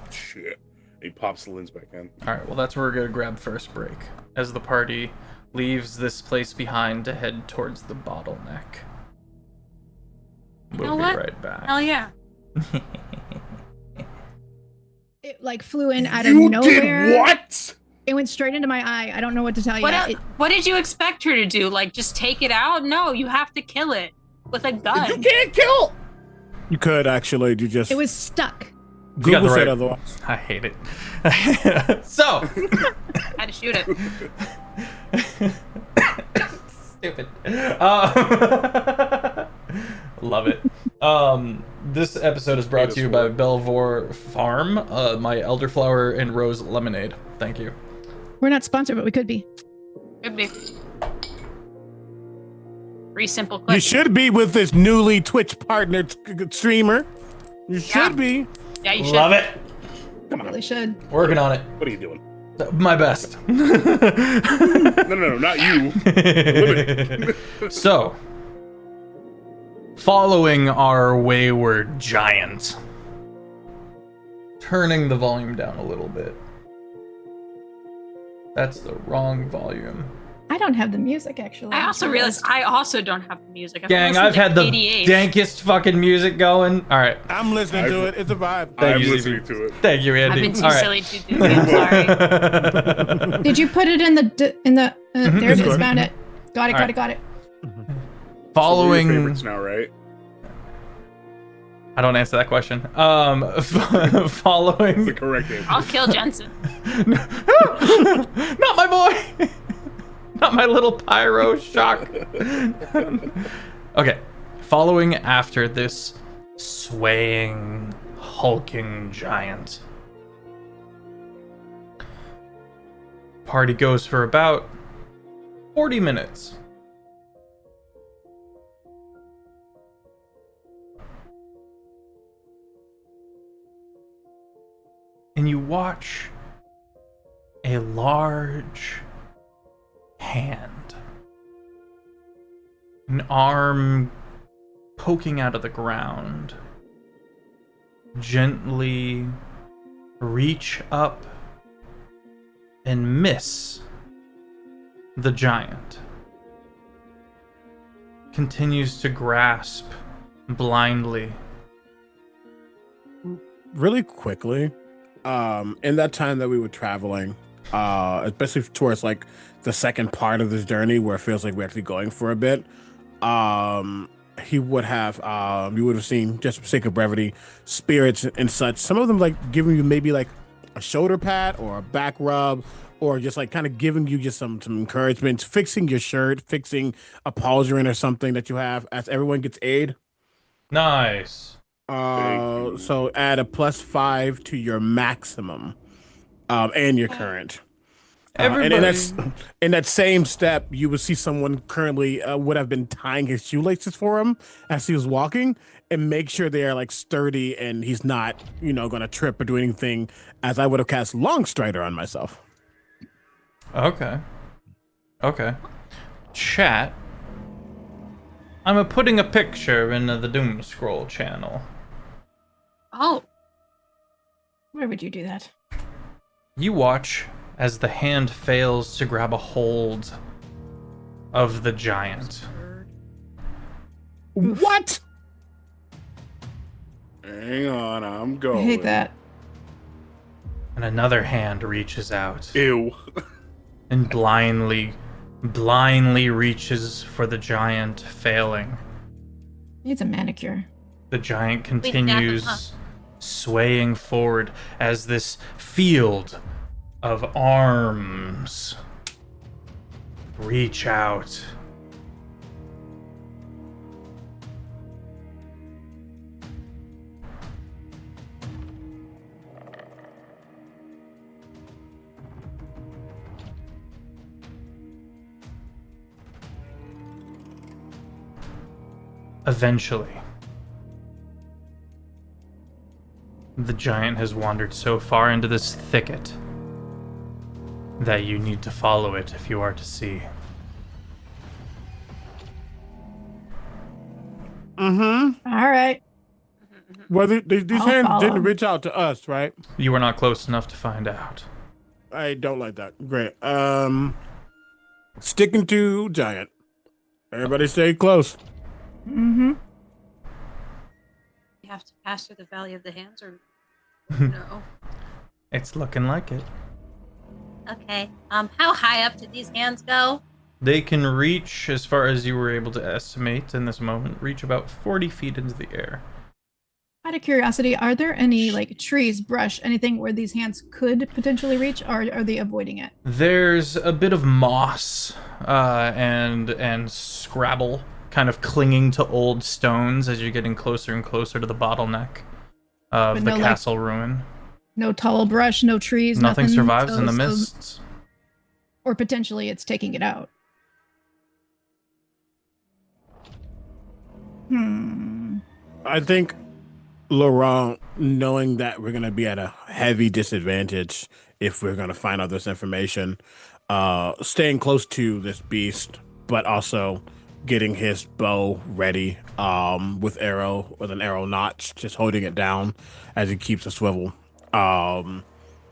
Shit. He pops the lens back in. Alright, well that's where we're gonna grab first break, as the party leaves this place behind to head towards the bottleneck. We'll know be what? right back. Hell yeah. It like flew in out of You nowhere. did what? It went straight into my eye. I don't know what to tell you. What did you expect her to do? Like just take it out? No, you have to kill it. with a gun. You can't kill. You could actually. You just It was stuck. You got Google the said right- otherwise. I hate it. So Had to shoot it. stupid. Love it. This episode is brought to you by Belvoir Farm, my elderflower and rose lemonade. Thank you. We're not sponsored, but we could be. Could be. 3 simple You clicks. should be with this newly Twitch partner streamer. You should be. Yeah, you should. Love it. Really should. Working on it. What are you doing? My best. No, not you. So, following our wayward giant, turning the volume down a little bit. That's the wrong volume. I don't have the music, actually. I also realized I also don't have the music. Gang, I've had the dankest fucking music going. All right. I'm listening to it. It's a vibe. Thank I'm you, listening ZB. to it. Thank you, Andy. I've been too All right. silly to do it. I'm sorry. Did you put it in the there it is, Discord. found it. Got it, All got it. Following. So they're your favorites now, right? I don't answer that question. That's the Following. correct answer. I'll kill Jensen. Not my boy. Not my little pyro shock. Okay. Following after this swaying, hulking giant. Party goes for about 40 minutes. And you watch a large hand, an arm poking out of the ground, gently reach up and miss the giant. Continues to grasp blindly. Really quickly, in that time that we were traveling, especially towards like the second part of this journey where it feels like we're actually going for a bit, he would have you would have seen, just for sake of brevity, spirits and such, some of them like giving you maybe like a shoulder pat or a back rub, or just like kind of giving you just some encouragement, fixing your shirt, fixing a pauldron or something that you have, as everyone gets aid. Nice. So add a +5 to your maximum, and your current. And in that same step, you would see someone currently would have been tying his shoelaces for him as he was walking, and make sure they are like sturdy and he's not, going to trip or do anything. As I would have cast Longstrider on myself. Okay. Chat. I'm putting a picture in the Doom Scroll channel. Oh, Where would you do that? You watch as the hand fails to grab a hold of the giant. What? Hang on, I'm I going. hate that. And another hand reaches out Ew. and blindly reaches for the giant, failing. Needs a manicure. The giant snap him continues up. swaying forward as this field of arms reach out. Eventually, the giant has wandered so far into this thicket that you need to follow it if you are to see. All right. Well, these I'll hands follow. didn't reach out to us, right? You were not close enough to find out. I don't like that. Great. Sticking to giant. Everybody stay close. Mm-hmm. you have to pass through the Valley of the Hands, or no? It's looking like it. Okay. How high up did these hands go? They can reach, as far as you were able to estimate in this moment, reach about 40 feet into the air. Out of curiosity, are there any like trees, brush, anything where these hands could potentially reach, or are they avoiding it? There's a bit of moss and scrabble kind of clinging to old stones as you're getting closer and closer to the bottleneck of the castle ruin. No tall brush, no trees, Nothing survives in the mists. Or potentially it's taking it out. I think Laurent, knowing that we're going to be at a heavy disadvantage if we're going to find out this information, staying close to this beast, but also getting his bow ready with an arrow notch, just holding it down as he keeps a swivel.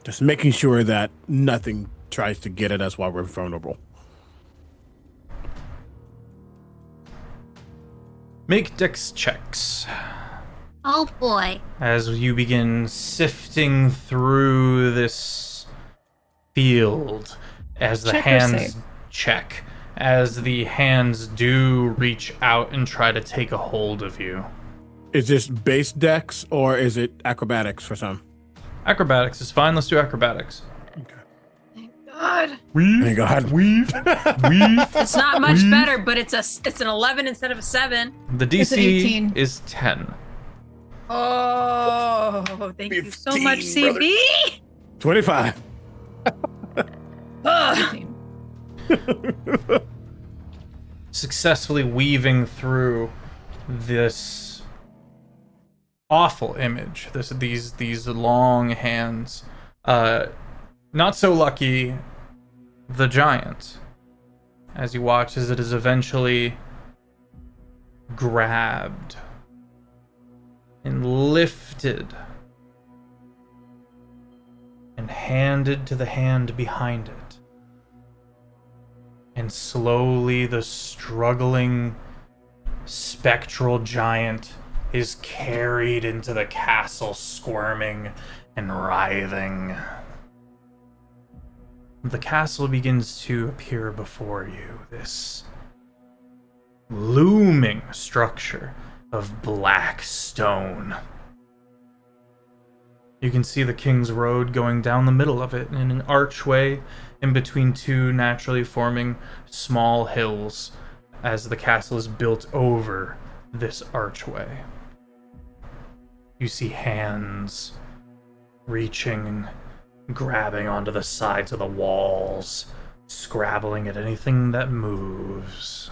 Just making sure that nothing tries to get at us while we're vulnerable. Make dex checks. Oh boy. As you begin sifting through this field, as the hands check, as the hands do reach out and try to take a hold of you. Is this base dex or is it acrobatics for some? Acrobatics is fine. Let's do acrobatics. God. Thank God. Weave. It's not much better, but it's an 11 instead of a 7. The DC is 10. Oh, thank you so 15, much, CB. 25. Successfully weaving through this awful image. These long hands. Not so lucky, the giant, as you watch as it is eventually grabbed and lifted and handed to the hand behind it. And slowly the struggling spectral giant is carried into the castle, squirming and writhing. The castle begins to appear before you, this looming structure of black stone. You can see the King's Road going down the middle of it in an archway in between two naturally forming small hills as the castle is built over this archway. You see hands reaching, grabbing onto the sides of the walls, scrabbling at anything that moves.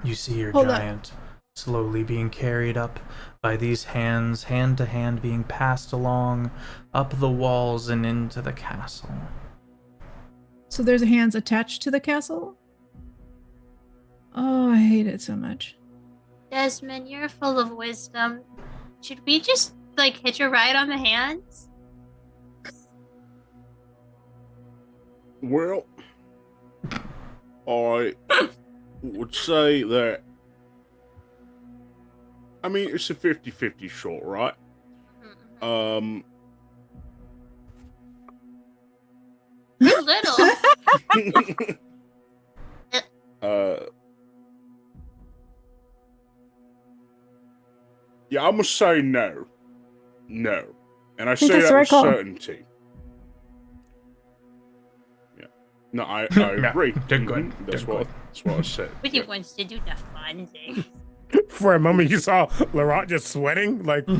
You see your giant slowly being carried up by these hands, hand to hand being passed along, up the walls and into the castle. So there's hands attached to the castle? Oh, I hate it so much. Desmond, you're full of wisdom. Should we just, hitch a ride on the hands? Well, I would say that, it's a 50-50 shot, right? A little. Yeah, I'm gonna say no. No. And I say that's that the right with call. certainty. Yeah. No, I agree. Did good. That's what I said. But wants to do the fun thing. For a moment, you saw Laurent just sweating. Like, don't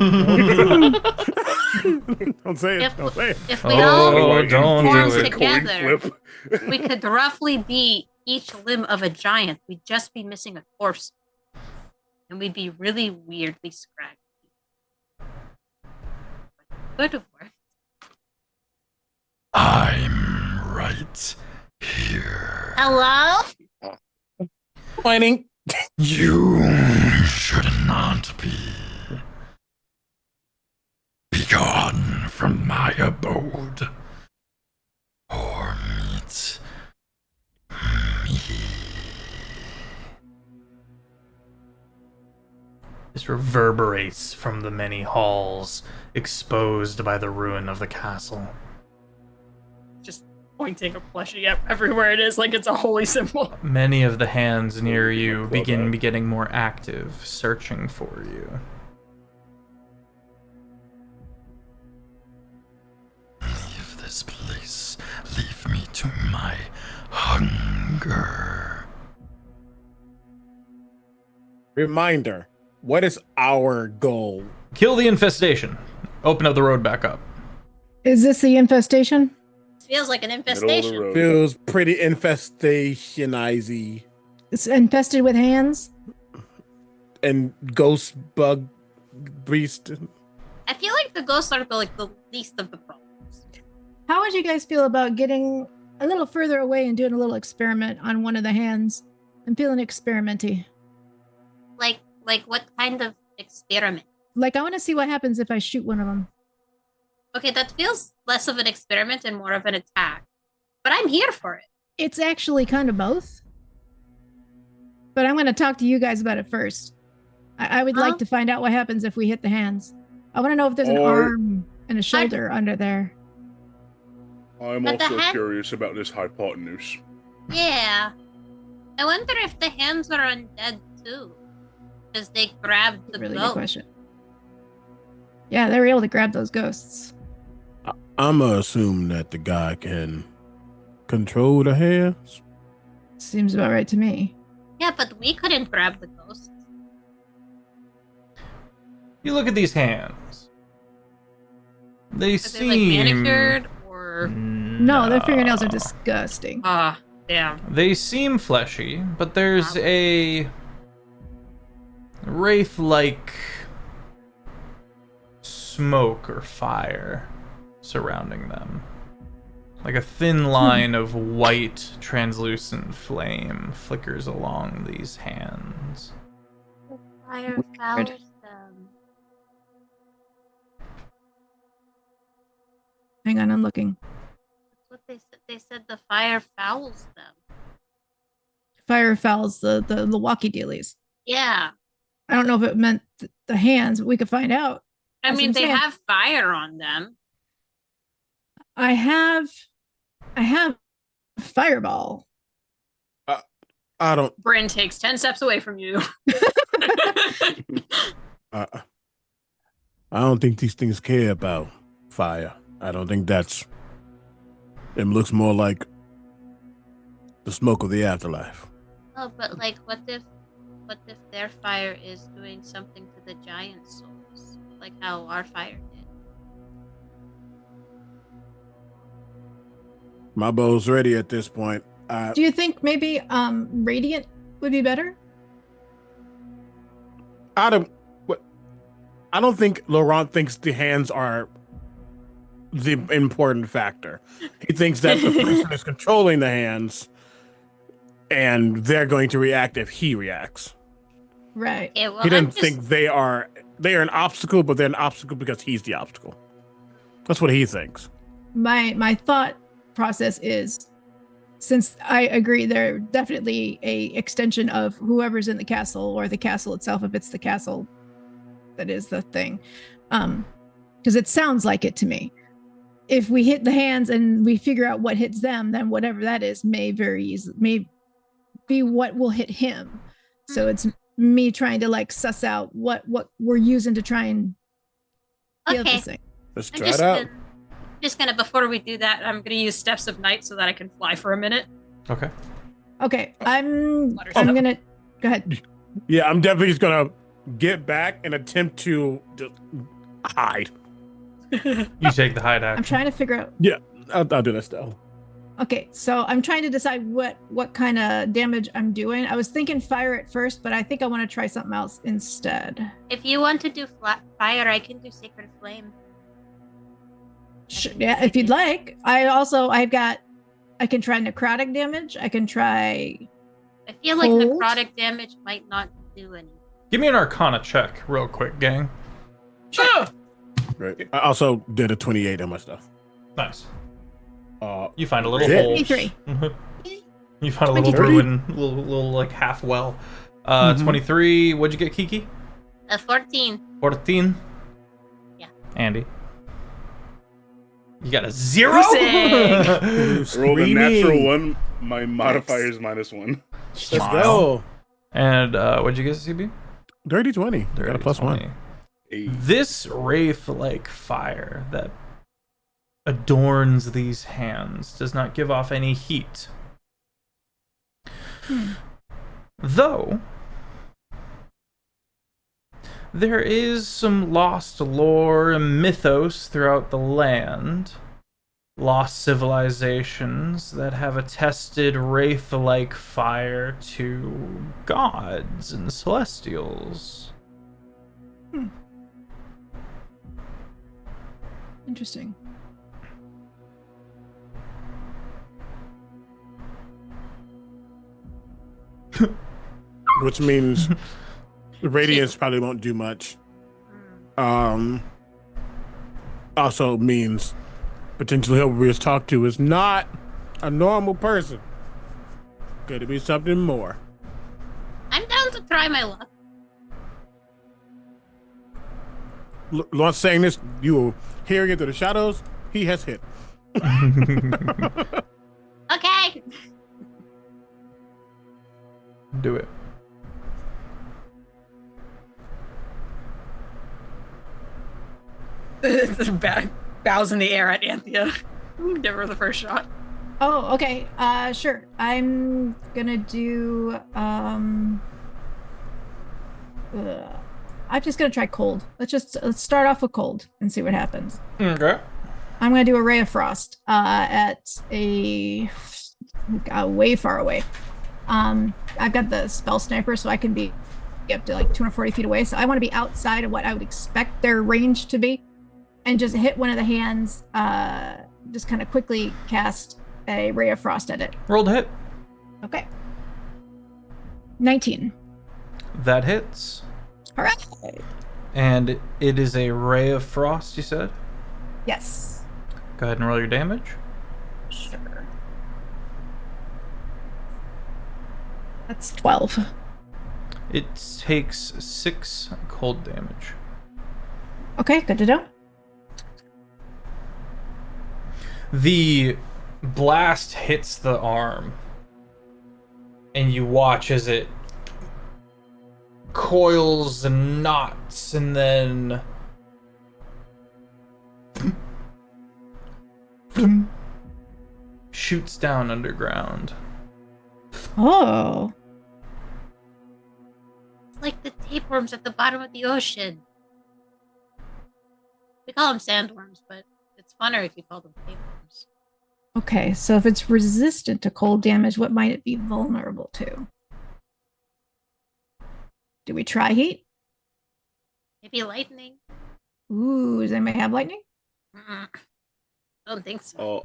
say it. Don't say it. If we all don't form do it. together, we could roughly be each limb of a giant. We'd just be missing a torso. And we'd be really weirdly scraggly. Could have worked. I'm right here. Hello? Pointing. You should not be. Begone from my abode, or meet me. This reverberates from the many halls exposed by the ruin of the castle. Just pointing a plushie everywhere it is, like it's a holy symbol. Many of the hands near you begin getting more active, searching for you. Leave this place. Leave me to my hunger. Reminder, what is our goal? Kill the infestation. Open up the road back up. Is this the infestation? Feels like an Middle of the infestation. road. Feels pretty infestation-izy. It's infested with hands? And ghost bug beast. I feel like the ghosts are the least of the problems. How would you guys feel about getting a little further away and doing a little experiment on one of the hands? I'm feeling experimenty. Like what kind of experiment? Like, I want to see what happens if I shoot one of them. Okay, that feels less of an experiment and more of an attack. But I'm here for it. It's actually kind of both. But I'm going to talk to you guys about it first. I would like to find out what happens if we hit the hands. I want to know if there's an arm and a shoulder under there. I'm But the also hand- curious about this hypotenuse. Yeah. I wonder if the hands are undead too. Because they grabbed the Really good goat. question. Yeah, they were able to grab those ghosts. I'm gonna assume that the guy can control the hands. Seems about right to me. Yeah, but we couldn't grab the ghosts. You look at these hands. They Are seem... they like manicured or No, their fingernails are disgusting. Damn. They seem fleshy, but there's a wraith-like smoke or fire surrounding them. Like a thin line of white, translucent flame flickers along these hands. fire fouls them? Hang on, I'm looking. That's what they said. They said the fire fouls them. Fire fouls the walkie dealies. Yeah. I don't know if it meant the hands, but we could find out. I That's mean, what I'm they saying. have fire on them. I have fireball. I don't. Bryn takes 10 steps away from you. I don't think these things care about fire. I don't think that's. It looks more like the smoke of the afterlife. Oh, but like, what if their fire is doing something to the giant souls, like how our fire did? My bow's ready at this point. Do you think maybe radiant would be better? I don't think Laurent thinks the hands are the important factor. He thinks that the person is controlling the hands, and they're going to react if he reacts. Right. Yeah, well, He I'm doesn't just, think they are an obstacle, but they're an obstacle because he's the obstacle. That's what he thinks. My thought process is, since I agree they're definitely a extension of whoever's in the castle or the castle itself, if it's the castle that is the thing. Because it sounds like it to me. If we hit the hands and we figure out what hits them, then whatever that is may be what will hit him. So it's me trying to like suss out what we're using to try and kill okay. this thing. Let's I'm try just it out. gonna before we do that, I'm gonna use Steps of Night so that I can fly for a minute. Okay. Okay, I'm Water I'm step. gonna go ahead. Yeah, I'm definitely just gonna get back and attempt to just hide. You take the hide I'm action. trying to figure out. I'll do that still. Okay, so I'm trying to decide what kind of damage I'm doing. I was thinking fire at first, but I think I want to try something else instead. If you want to do fire, I can do Sacred Flame. Yeah, if you'd like. I can try necrotic damage. I can try. I feel like Hold. necrotic damage might not do any. Give me an Arcana check, real quick, gang. Right. I also did a 28 on my stuff. Nice. Uh, You find a little Shit. hole. 23. You find a little 23. ruin, little like half well. 23. What'd you get, Kiki? 14. 14. Yeah. Andy. You got a 0? Rolled a natural Screaming. 1. My modifier is -1. Let's Smile. go. And what'd you get, CB? Dirty 20. Got a plus 1. Hey. This wraith-like fire that adorns these hands does not give off any heat. Though, there is some lost lore and mythos throughout the land. Lost civilizations that have attested wraith-like fire to gods and celestials. Interesting. Which means the radiance probably won't do much. Also means potentially whoever we just talked to is not a normal person. Could it be something more? I'm down to try my luck. Lawrence saying this, you will hearing it through the shadows. He has hit. Okay. Do it. Bows in the air at Anthea. Give her the first shot. Oh, okay. Sure. I'm gonna do. I'm just gonna try cold. Let's start off with cold and see what happens. Okay. I'm gonna do a ray of frost at a way far away. I've got the spell sniper, so I can be up to like 240 feet away. So I want to be outside of what I would expect their range to be, and just hit one of the hands. Just kind of quickly cast a ray of frost at it. Roll to hit. Okay. 19. That hits. All right. And it is a ray of frost, you said? Yes. Go ahead and roll your damage. Sure. That's 12. It takes 6 cold damage. Okay, good to know. The blast hits the arm, and you watch as it coils and knots, and then shoots down underground. Oh. Like the tapeworms at the bottom of the ocean. We call them sandworms, but it's funner if you call them tapeworms. Okay, so if it's resistant to cold damage, what might it be vulnerable to? Do we try heat? Maybe lightning. Ooh, does anybody have lightning? Don't think so.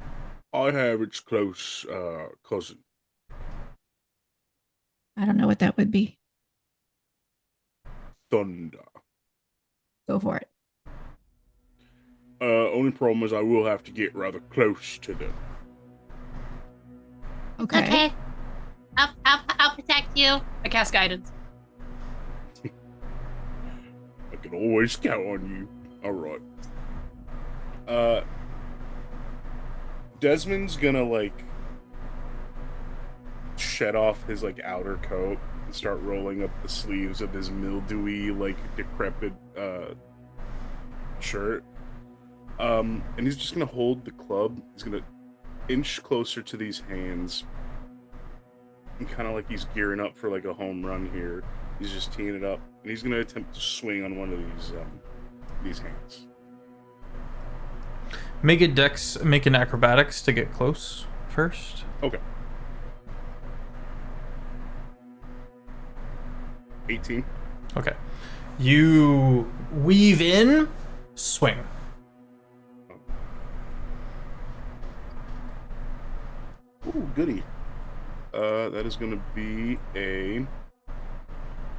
I have its close cousin. I don't know what that would be. Thunder. Go for it. Only problem is I will have to get rather close to them. Okay. Okay. I'll protect you. I cast guidance. I can always count on you. Alright. Desmond's gonna, like, shed off his, like, outer coat and start rolling up the sleeves of his mildewy, like, decrepit, shirt. And he's just gonna hold the club. He's gonna inch closer to these hands. And kind of like he's gearing up for, like, a home run here. He's just teeing it up. And he's gonna attempt to swing on one of these hands. Make an acrobatics to get close first. Okay. 18. Okay. You weave in, swing. Ooh, goody. That is going to be a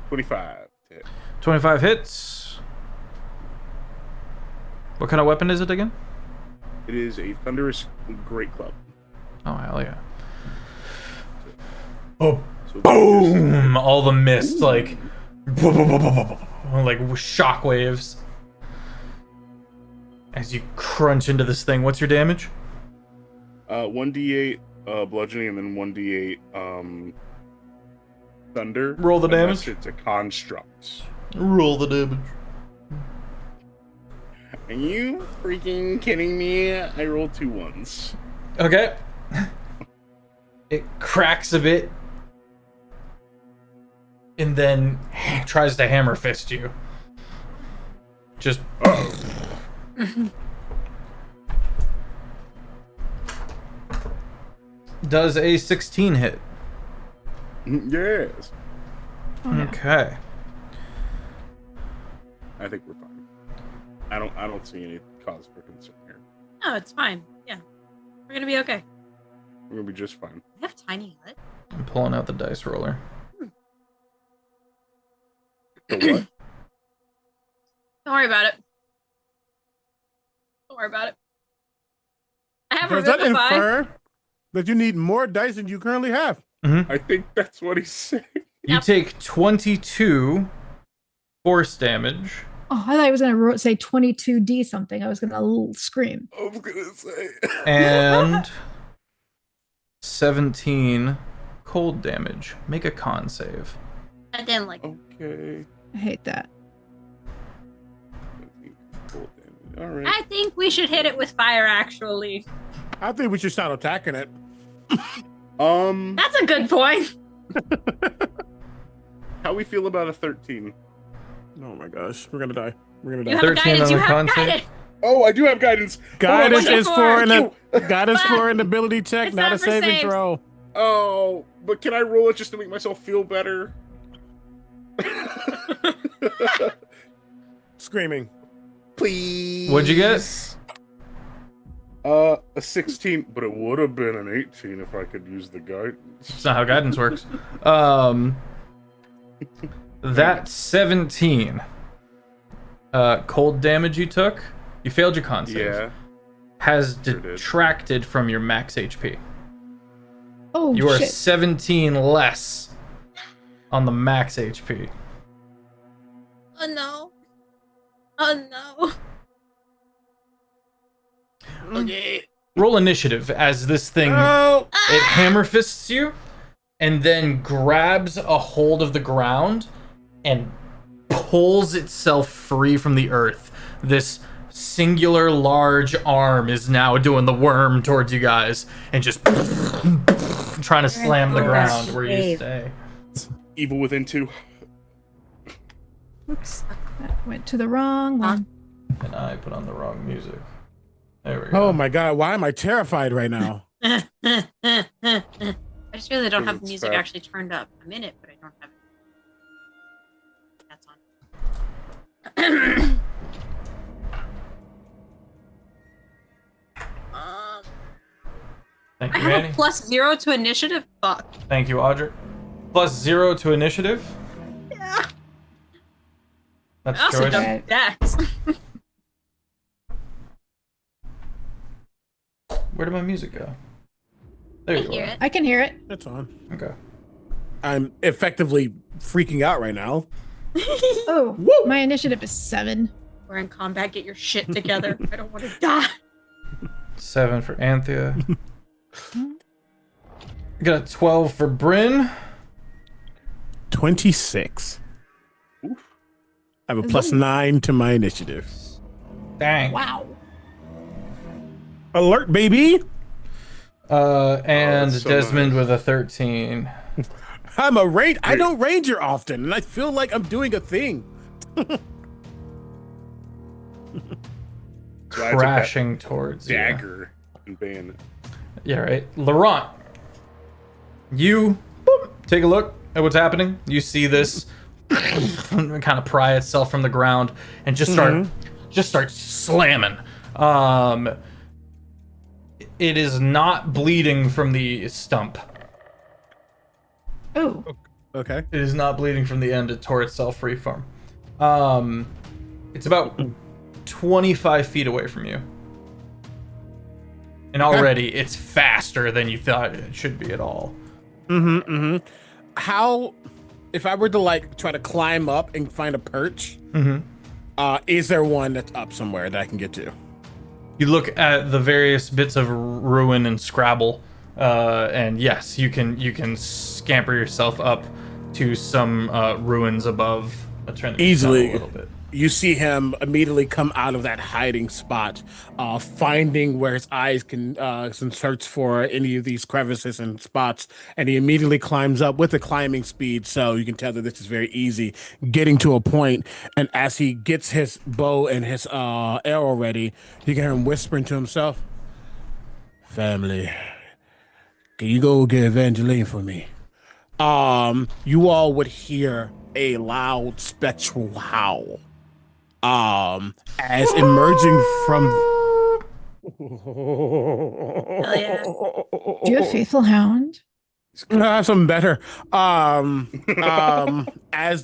25 to hit. 25 hits. What kind of weapon is it again? It is a thunderous great club. Oh, hell yeah. Oh, So boom! All the mist, like shockwaves. as you crunch into this thing. What's your damage? 1d8 bludgeoning and then 1d8 thunder. Roll the unless damage. It's a construct. Roll the damage. Are you freaking kidding me? I rolled 2 1s. Okay. It cracks a bit. And then tries to hammer fist you. Just... Does a 16 hit? Yes. Okay. I think we're fine. I don't see any cause for concern here. No, it's fine. Yeah. We're gonna be okay. We're gonna be just fine. I have tiny hut. I'm pulling out the dice roller. So what? Don't worry about it. Don't worry about it. I have a Does that Revivify. infer that you need more dice than you currently have? I think that's what he's saying. You take 22 force damage. Oh, I thought he was going to say 22D something. I was going to scream. I was gonna say. And 17 cold damage. Make a con save. I didn't like. Okay. I hate that. All right. I think we should hit it with fire. Actually, I think we should start attacking it. that's a good point. How we feel about a 13? Oh my gosh, we're gonna die. We're gonna You die. have 13 guidance. on You the have con save? guidance. Oh, I do have guidance. Guidance Hold on, is what's for it guidance for an ability check, It's not a not for saving saves. throw. Oh, but can I roll it just to make myself feel better? Screaming. Please. What'd you get? A 16, but it would have been an 18 if I could use the guidance. That's not how guidance works. That 17 cold damage you took, you failed your con save, Yeah. has Sure did. detracted from your max HP. Oh, You are shit. 17 less on the max HP. Oh no. Oh no. Okay. Roll initiative as this thing, Oh, it hammer fists you and then grabs a hold of the ground and pulls itself free from the earth. This singular large arm is now doing the worm towards you guys and just trying to slam the ground where you stay. Evil Within 2. Oops. That went to the wrong one. And I put on the wrong music. There we go. oh my god, why am I terrified right now? I just really don't have the It's music bad. actually turned up. I'm in it, but I don't have it. That's on. Thank I you, have Manny. a +0 to initiative. Fuck. Thank you, Audrey. +0 to initiative. Yeah. That's I also choice. don't dex. Where did my music go? There I you hear are. it. I can hear it. It's on. Okay. I'm effectively freaking out right now. Oh, my initiative is 7. We're in combat. Get your shit together. I don't want to die. 7 for Anthea. I got a 12 for Bryn. 26. I have a +9 to my initiative. Dang. Wow. Alert, baby! And that's so Desmond nice. with a 13. I'm a ranger. I don't ranger often, and I feel like I'm doing a thing. So I took that Crashing towards you. dagger and bayonet. Yeah, right. Laurent, you boop, take a look at what's happening. You see this kind of pry itself from the ground and just start slamming. It is not bleeding from the stump. Oh, Okay. It is not bleeding from the end it tore itself free from. It's about 25 feet away from you. And already it's faster than you thought it should be at all. How, if I were to like try to climb up and find a perch, is there one that's up somewhere that I can get to? You look at the various bits of ruin and scrabble, and yes, you can scamper yourself up to some ruins above. Trying to Easily. a little bit. You see him immediately come out of that hiding spot, finding where his eyes can search for any of these crevices and spots, and he immediately climbs up with a climbing speed, so you can tell that this is very easy, getting to a point, and as he gets his bow and his arrow ready, you can hear him whispering to himself, "Family, can you go get Evangeline for me?" You all would hear a loud spectral howl. As emerging from Hell yeah. Do you have Faithful Hound? I have something better. As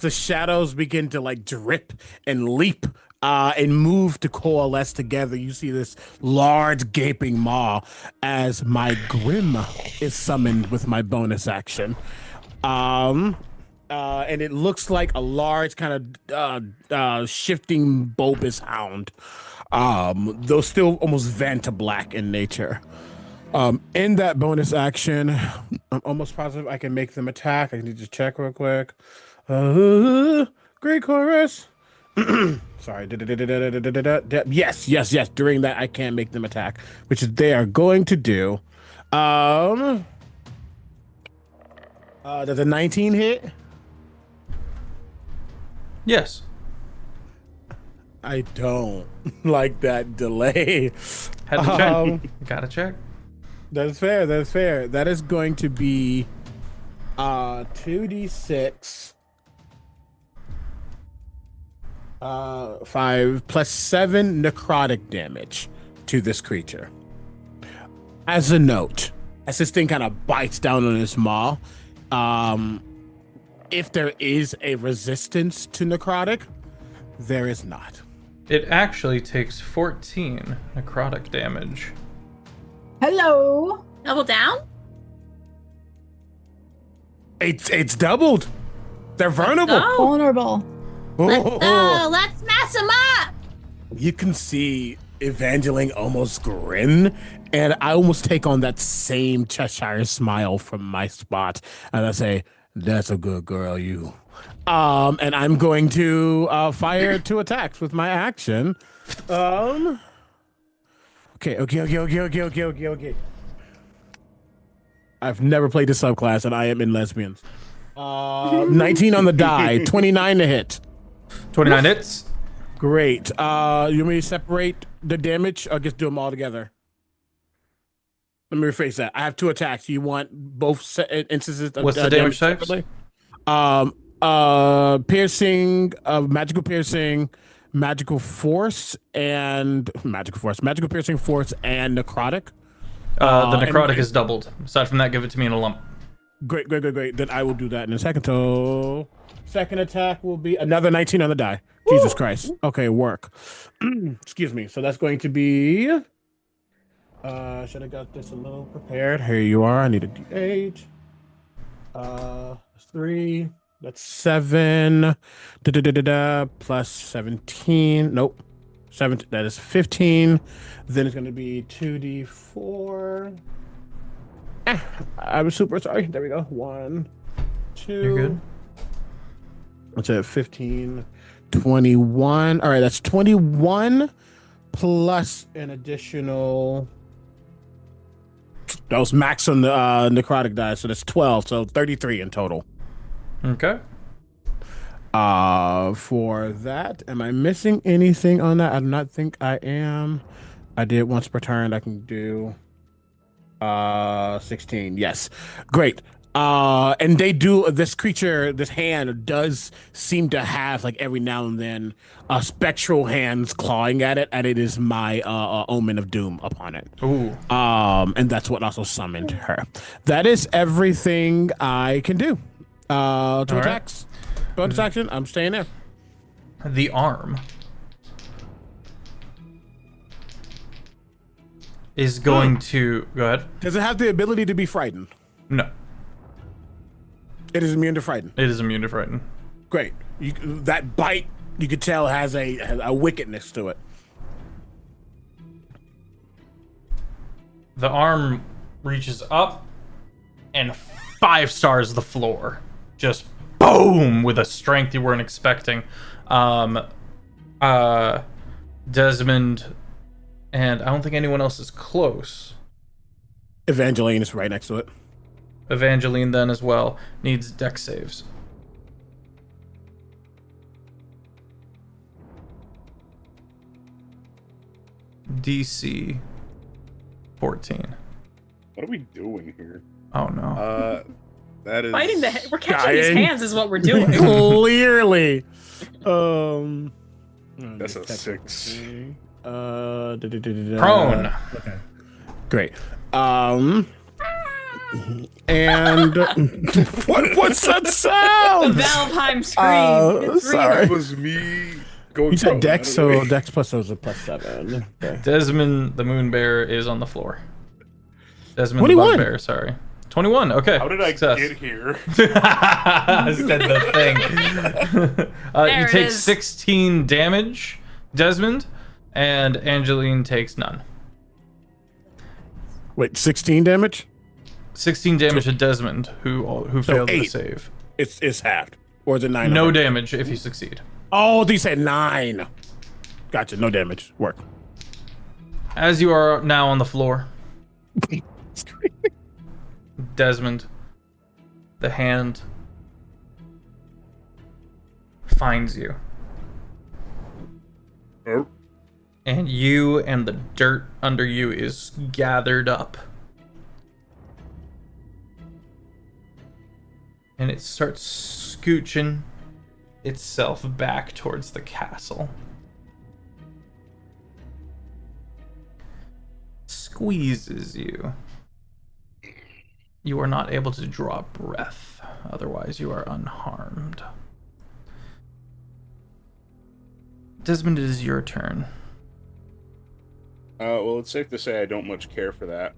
the shadows begin to like drip and leap and move to coalesce together, you see this large gaping maw as my Grim is summoned with my bonus action. And it looks like a large kind of shifting bulbous hound, though still almost Vanta black in nature. In that bonus action, I'm almost positive I can make them attack. I need to check real quick. Great chorus. Sorry. Yes. During that, I can make them attack, which they are going to do. Does a 19 hit? Yes. I don't like that delay. Had to check. Gotta check. That's fair. That is going to be 2d6 5 plus 7 necrotic damage to this creature. As a note, as this thing kind of bites down on his maw, if there is a resistance to necrotic, there is not. It actually takes 14 necrotic damage. Hello. Double down? It's doubled. They're vulnerable. Go. Vulnerable. Let's go. Let's mess him up. You can see Evangeline almost grin, and I almost take on that same Cheshire smile from my spot, and I say, "That's a good girl, you." And I'm going to fire 2 attacks with my action. Okay. I've never played this subclass, and I am in lesbians. 19 on the die, 29 to hit. 29 hits. Great. You want me to separate the damage, or just do them all together? Let me rephrase that. I have 2 attacks. You want both instances of What's the damage types? separately? Piercing, magical piercing, magical piercing force, and necrotic. The necrotic is doubled. Aside from that, give it to me in a lump. Great. Then I will do that in a second. So, second attack will be another 19 on the die. Woo! Jesus Christ. Okay, work. Excuse me. So that's going to be. Should have got this a little prepared. Here you are. I need a D8. That's 3. That's 7. Plus 17. Nope. 7. That is 15. Then it's going to be 2d4. I'm super sorry. There we go. 1, 2. You're good. What's that? 15, 21. All right, that's 21 plus an additional. That was max on the necrotic die, so that's 12. So 33 in total. Okay. For that, am I missing anything on that? I do not think I am. I did once per turn. I can do 16. Yes. Great. And they do, this creature, this hand does seem to have, like, every now and then spectral hands clawing at it, and it is my omen of doom upon it. Ooh. And that's what also summoned her. That is everything I can do. 2 attacks. Bonus action, I'm staying there. The arm is going to... Go ahead. Does it have the ability to be frightened? No. It is immune to frighten. It is immune to frighten. Great. That bite, you could tell, has a wickedness to it. The arm reaches up and 5 stars the floor. Just boom with a strength you weren't expecting. Desmond, and I don't think anyone else is close. Evangeline is right next to it. Evangeline then as well needs dex saves. DC 14. What are we doing here? Oh no. That is Fighting we're catching Dying. his hands is what we're doing. Clearly. That's a 6. Prone. Okay. Great. And what's that sound? Valheim scream. Sorry. That was me going. You said prone, Dex, by the way. so Dex plus those are +7. Okay. Desmond the Moon Bear is on the floor. Desmond 21. the Bugbear, sorry. 21, okay. How did I Success. get here? I said the thing. There You it take is. 16 damage, Desmond, and Angeline takes none. Wait, 16 damage? 16 damage to Desmond, who failed the 8. save. It's halved. Or is it 9? No over? damage if you succeed. Oh, they said 9. Gotcha. No damage. Work. As you are now on the floor, Desmond, the hand finds you. Oh, And you and the dirt under you is gathered up. And it starts scooching itself back towards the castle. Squeezes you. You are not able to draw breath, otherwise you are unharmed. Desmond, it is your turn. well, it's safe to say I don't much care for that.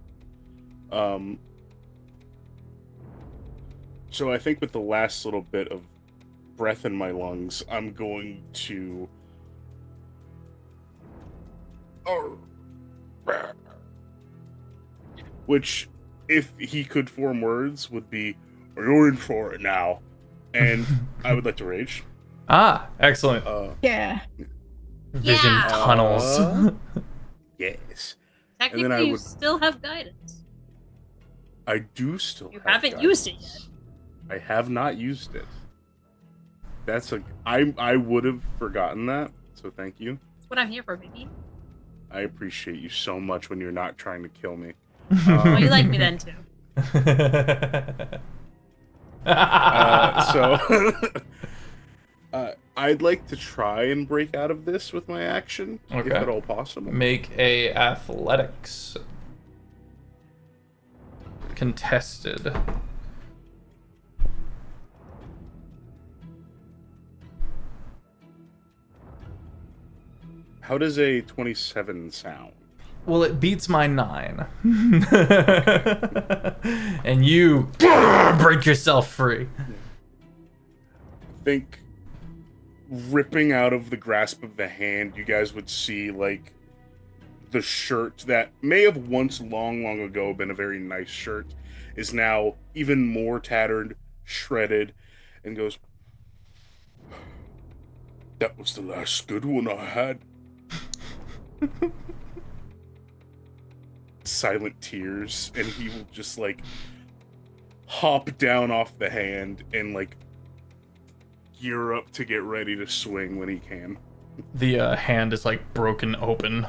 So I think with the last little bit of breath in my lungs, I'm going to. Which, if he could form words, would be, "You're in for it now," and I would like to rage. Ah, excellent. Yeah. Vision Yeah. tunnels. Yes, Technically, I you would- still have guidance. I do still. You have haven't used it guidance. I have not used it. That's I would have forgotten that, so thank you. That's what I'm here for, baby. I appreciate you so much when you're not trying to kill me. Well, you like me then too. I'd like to try and break out of this with my action, if Okay. at all possible. Make a athletics. Contested. How does a 27 sound? Well, it beats my 9. And you break yourself free. I think ripping out of the grasp of the hand, you guys would see like the shirt that may have once long ago been a very nice shirt is now even more tattered, shredded, and goes, "That was the last good one I had." Silent tears, and he will just like hop down off the hand and like gear up to get ready to swing when he can. The hand is like broken open.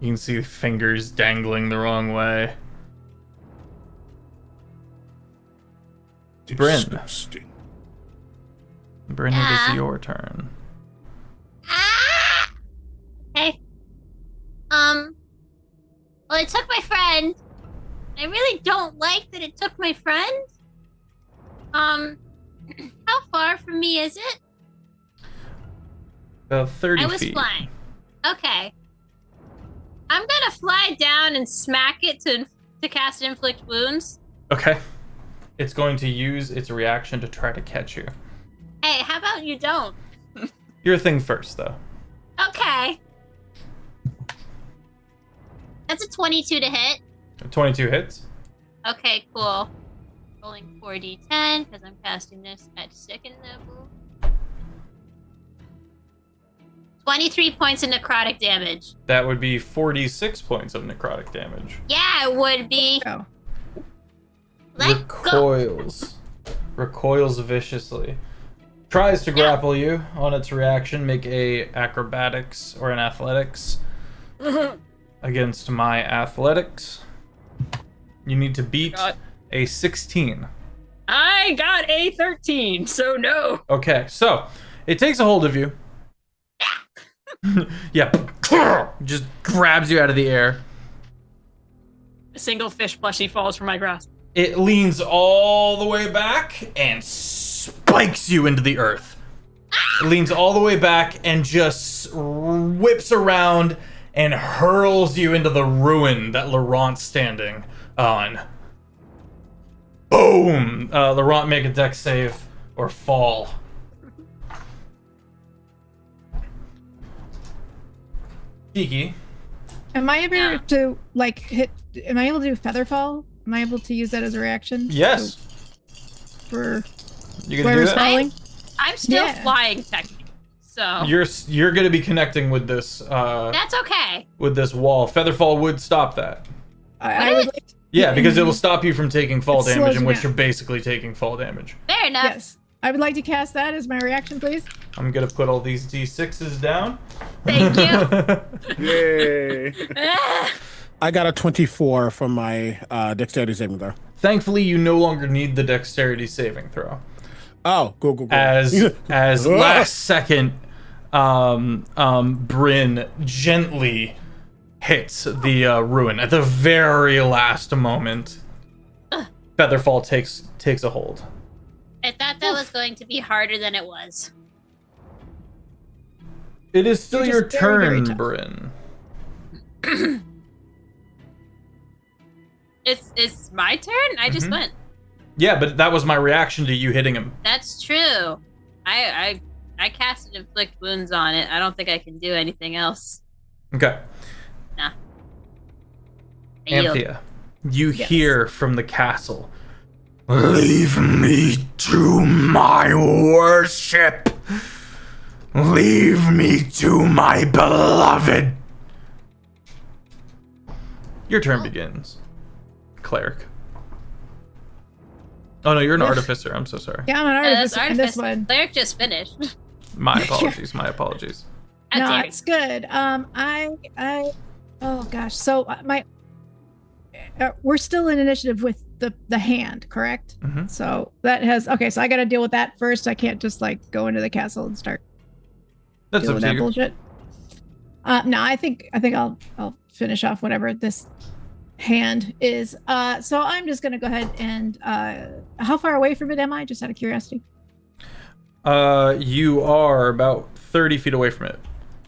You can see fingers dangling the wrong way. Bryn. Disgusting. Bryn, it Yeah. is your turn. Ah! Okay. Well, it took my friend. I really don't like that it took my friend. How far from me is it? About 30 I was feet. flying. Okay. I'm gonna fly down and smack it to cast inflict wounds. Okay. It's going to use its reaction to try to catch you. Hey, how about you don't? Your thing first, though. Okay. That's a 22 to hit. 22 hits. Okay, cool. Rolling 4d10 because I'm casting this at second level. 23 points of necrotic damage. That would be 46 points of necrotic damage. Yeah, it would be. Oh. Let's go. Recoils viciously. Tries to grapple you. On its reaction, make a acrobatics or an athletics against my athletics. You need to beat a 16. I got a 13, so no. Okay, so it takes a hold of you. Yeah, just grabs you out of the air. A single fish plushie falls from my grasp. It leans all the way back and spikes you into the earth. It leans all the way back and just whips around and hurls you into the ruin that Laurent's standing on. Boom! Laurent, make a dex save or fall. Kiki. Am I able to like hit? Am I able to do feather fall? Am I able to use that as a reaction? Yes. For You gonna do that? falling? I'm still Yeah. flying technically, so You're gonna be connecting with this that's okay. with this wall. Featherfall would stop that. I would like. Yeah, because it'll stop you from taking fall It slows damage, in you which down. you're basically taking fall damage. Fair enough. Yes, I would like to cast that as my reaction, please. I'm gonna put all these d6s down. Thank you. Yay! I got a 24 from my dexterity saving throw. Thankfully, you no longer need the dexterity saving throw. Oh, cool. As last second, Bryn gently hits the ruin at the very last moment. Featherfall takes a hold. I thought that was going to be harder than it was. It is still You're your just very, very turn, tough. Bryn. It's my turn? I just went. Yeah, but that was my reaction to you hitting him. That's true. I casted inflict wounds on it. I don't think I can do anything else. Okay. Nah. I yield. Anthea, you hear from the castle. Leave me to my worship. Leave me to my beloved. Your turn begins. Cleric. Oh no, you're an artificer. I'm so sorry. Yeah, I'm an That's artificer in this artifice. one. Cleric just finished. My apologies. My apologies. How No, dare you. it's good. Oh gosh. So we're still in initiative with the hand, correct? Mhm. So that has okay. So I got to deal with that first. I can't just like go into the castle and start That's dealing up with to that you. bullshit. No, I think I'll finish off whatever this hand is. So I'm just gonna go ahead and how far away from it am I? Just out of curiosity. You are about 30 feet away from it.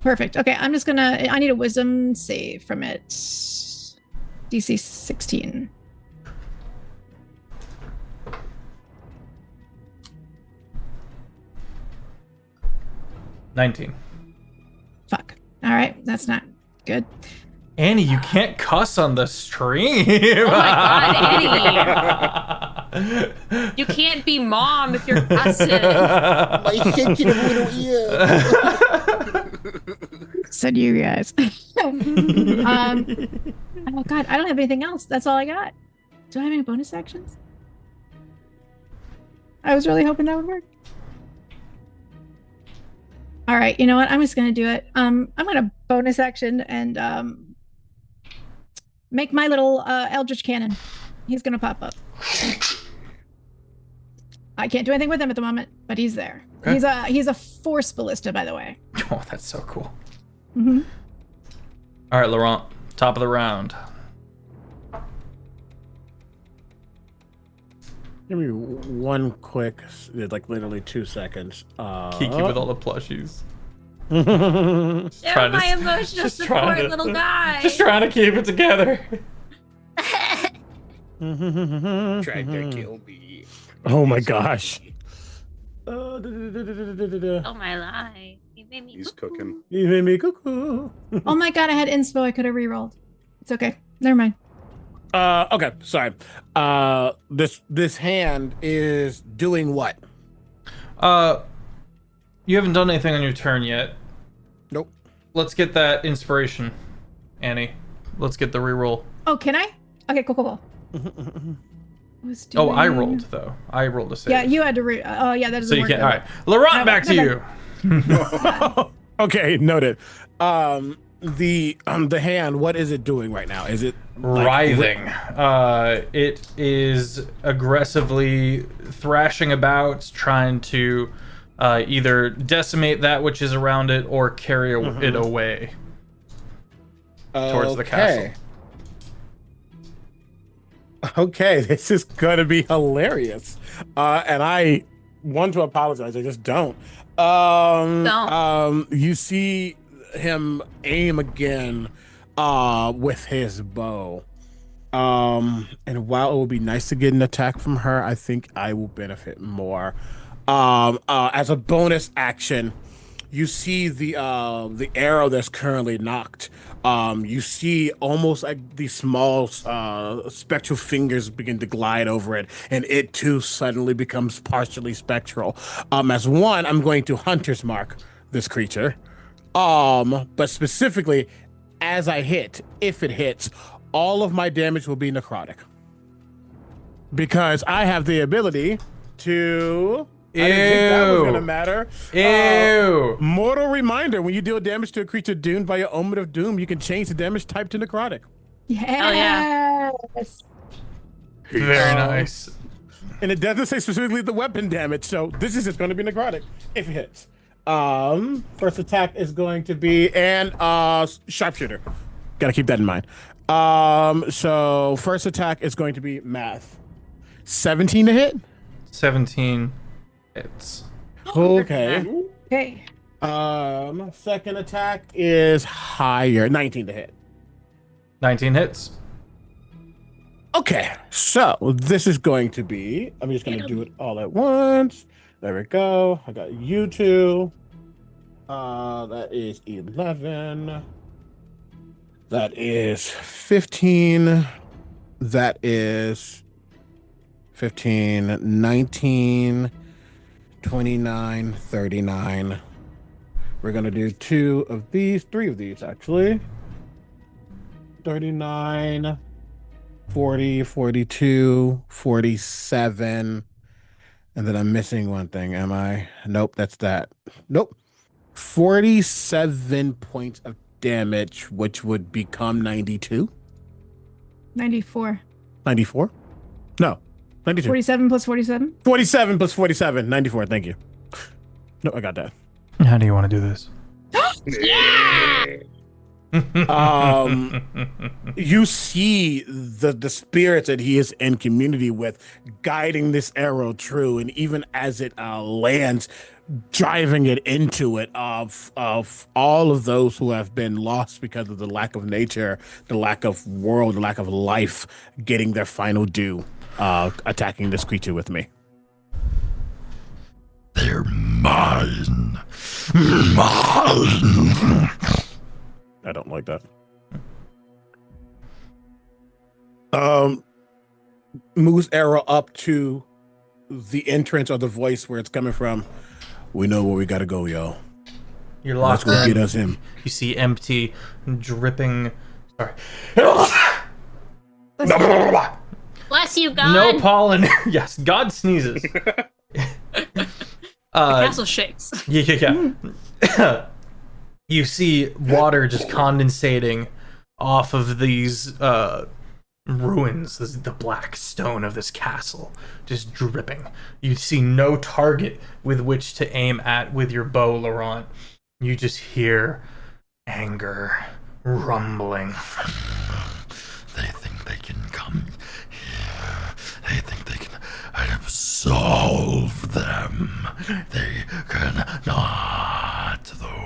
Perfect. Okay, I need a wisdom save from it. DC 16. $19. Fuck. All right, that's not good. Annie, you can't cuss on the stream. Oh my god, Annie. You can't be mom if you're cussing. My sensitive little ear. Said you guys. Oh god, I don't have anything else. That's all I got. Do I have any bonus actions? I was really hoping that would work. All right, you know what? I'm just gonna do it. I'm gonna bonus action and make my little Eldritch Cannon. He's gonna pop up. I can't do anything with him at the moment, but he's there. Okay. He's a force ballista, by the way. Oh, that's so cool. Mm-hmm. All right, Laurent, top of the round. Give me one quick, like literally 2 seconds. Kiki with all the plushies. Just They're my emotional just trying support to- little guy. Just trying to keep it together. Tried to kill me. Oh my gosh. Oh my life. You made me He's cuckoo. cooking. You made me cuckoo. Oh my god, I had inspo I could have rerolled. It's okay. Never mind. Okay, sorry. This hand is doing what? You haven't done anything on your turn yet. Nope. Let's get that inspiration, Annie. Let's get the reroll. Oh, can I? Okay, cool. Was Oh, I doing- rolled though. I rolled a save. Yeah, you had to. Oh, yeah, that doesn't So you work. can't. though. All right, Laurent, back to Okay. you. Okay, noted. The hand, what is it doing right now? Is it like, Writhing. It is aggressively thrashing about, trying to either decimate that which is around it or carry it away towards the castle. Okay, this is gonna be hilarious. And I want to apologize. I just don't. You see him aim again with his bow. And while it would be nice to get an attack from her, I think I will benefit more. As a bonus action, you see the arrow that's currently knocked. You see almost like these small spectral fingers begin to glide over it, and it too suddenly becomes partially spectral. As one, I'm going to hunter's mark this creature. But specifically, as I hit, if it hits, all of my damage will be necrotic. Because I have the ability to... I didn't think that was gonna matter. Ew. Mortal reminder: when you deal damage to a creature doomed by your omen of doom, you can change the damage type to necrotic. Yes. Very nice. And it doesn't say specifically the weapon damage, so this is just going to be necrotic if it hits. First attack is going to be sharpshooter. Got to keep that in mind. So first attack is going to be math. 17 to hit. 17 hits. Okay. Okay. Second attack is higher. 19 to hit. 19 hits. Okay, so this is going to be, I'm just going to do it all at once. There we go. I got you two. That is 11. That is 15. That is 15, 19, 29, 39. We're going to do three of these actually. 39. 40, 42, 47. And then I'm missing one thing, am I? Nope, that's that. Nope. 47 points of damage, which would become 92. 94. 94? No, 92. 47 plus 47? 47 plus 47, 94, thank you. No, I got that. How do you want to do this? You see the spirits that he is in community with guiding this arrow true, and even as it lands, driving it into it of all of those who have been lost because of the lack of nature, the lack of world, the lack of life, getting their final due, attacking this creature with me. They're mine. Mine. I don't like that. Moves arrow up to the entrance or the voice where it's coming from. We know where we gotta go, yo. You're Let's locked go in. get us him. You see empty, dripping. Sorry. Bless you, God. No pollen. Yes, God sneezes. The castle shakes. Yeah. You see water just condensating off of these ruins, the black stone of this castle, just dripping. You see no target with which to aim at with your bow, Laurent. You just hear anger rumbling. They think they can come here. They think they can absolve them. They cannot, though.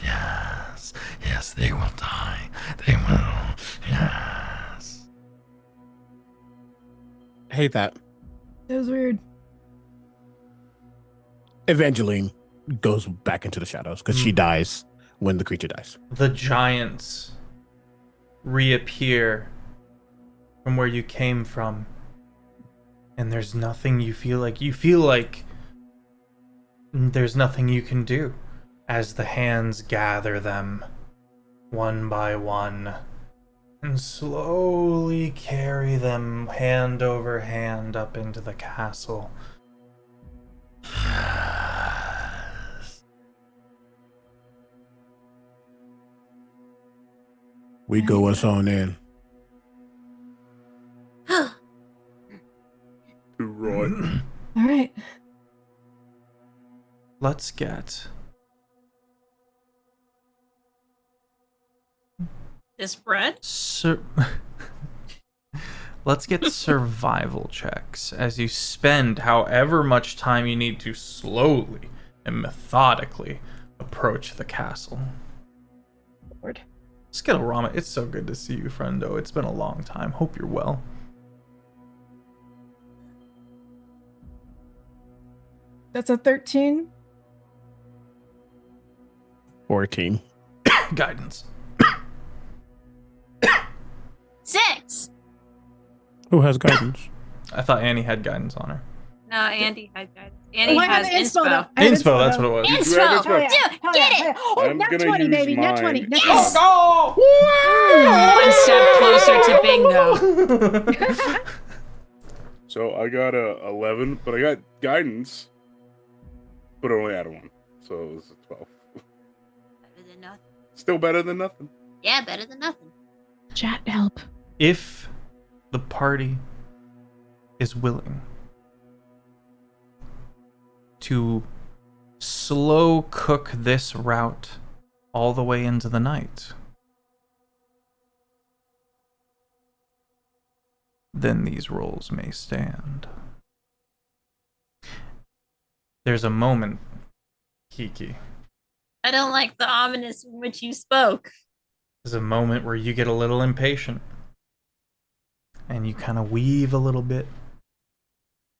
Yes. Yes, they will die. They will. Yes. Hate that. That was weird. Evangeline goes back into the shadows because she dies when the creature dies. The giants reappear from where you came from. And there's nothing you feel like there's nothing you can do as the hands gather them one by one and slowly carry them hand over hand up into the castle. We go us on in. Right. All right. Let's get This bread? Let's get survival checks as you spend however much time you need to slowly and methodically approach the castle. Lord. Skittle-Rama, it's so good to see you, friendo. It's been a long time. Hope you're well. That's a 13. 14. Guidance. 6. Who has guidance? I thought Annie had guidance on her. No, Andy had guidance. Andy Oh, I has have inspo, inspo. though. I have Inspo, that's though. what it was. You grab Inspo! this Dude, one. get it! Oh, I'm nat gonna 20, use baby. Nat 20. mine. Nat 20. Yes. One step closer to bingo. So I got a 11, but I got guidance, but I only had 1, so it was a 12. Better than nothing. Still better than nothing. Yeah, better than nothing. Chat help. If the party is willing to slow cook this route all the way into the night, then these rolls may stand. There's a moment, Kiki. I don't like the ominous in which you spoke. There's a moment where you get a little impatient and you kind of weave a little bit.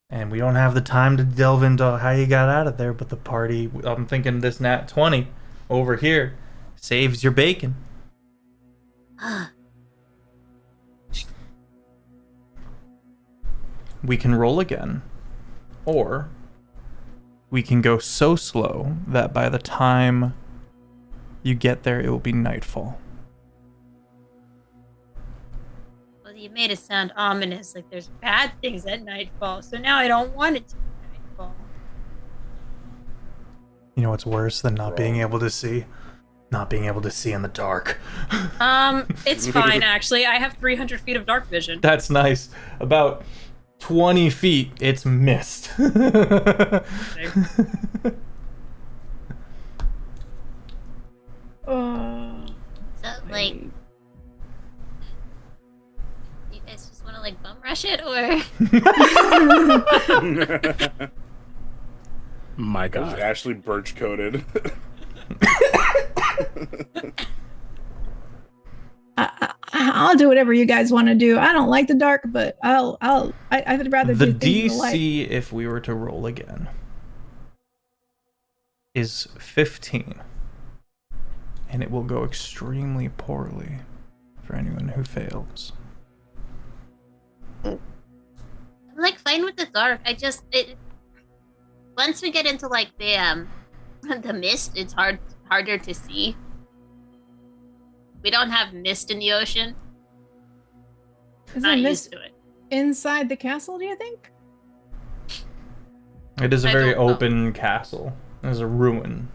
And we don't have the time to delve into how you got out of there, but the party, I'm thinking this nat 20 over here saves your bacon. We can roll again, or we can go so slow that by the time you get there, it will be nightfall. Well, you made it sound ominous, like there's bad things at nightfall, so now I don't want it to be nightfall. You know what's worse than not being able to see? Not being able to see in the dark. It's fine, actually. I have 300 feet of dark vision. That's nice. About 20 feet, it's mist. So, like, you guys just want to, like, bum rush it, or? My That was God. Ashley birch coated. I'll do whatever you guys want to do. I don't like the dark, but I'd rather The do things in the light. DC, if we were to roll again, is 15. And it will go extremely poorly for anyone who fails. I'm, like, fine with the dark. Once we get into, like, the mist, it's harder to see. We don't have mist in the ocean. Is Not there used mist to it. inside the castle, do you think? It is a I very don't know. open castle. There's a ruin.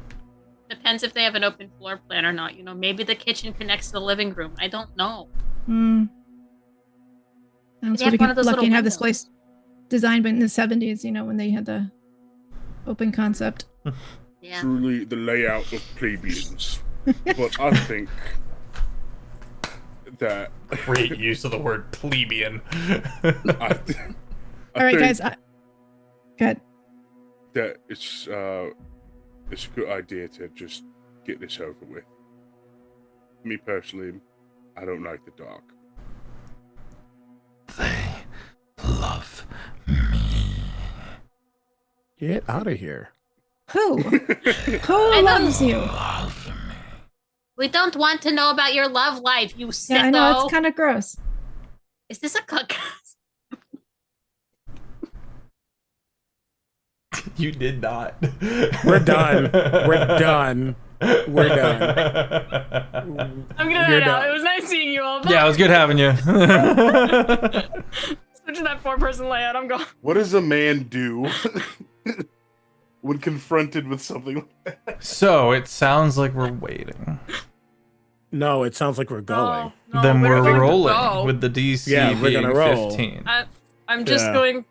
Depends if they have an open floor plan or not. You know, maybe the kitchen connects to the living room. I don't know. Hmm. I'm They so have one of those lucky little and have this windows. place designed in the 70s, you know, when they had the open concept. Yeah. Truly the layout of plebeians. But I think that Great use of the word plebeian. I All right, think guys. Good. that it's a good idea to just get this over with. Me personally, I don't like the dark. They love me. Get out of here. Who? Who don't- loves you? Love me. We don't want to know about your love life, you sicko. Yeah, I know it's kind of gross. Is this a cook? You did not. We're done. We're done. We're done. I'm gonna You're head out. done. It was nice seeing you all. Yeah, it was good having you. Switching that 4-person layout. I'm going. What does a man do when confronted with something like that? So it sounds like we're waiting. No, it sounds like we're going. No, Then we're we're going to rolling go. with the DC Yeah, we're being gonna roll. 15. I'm just Yeah. going.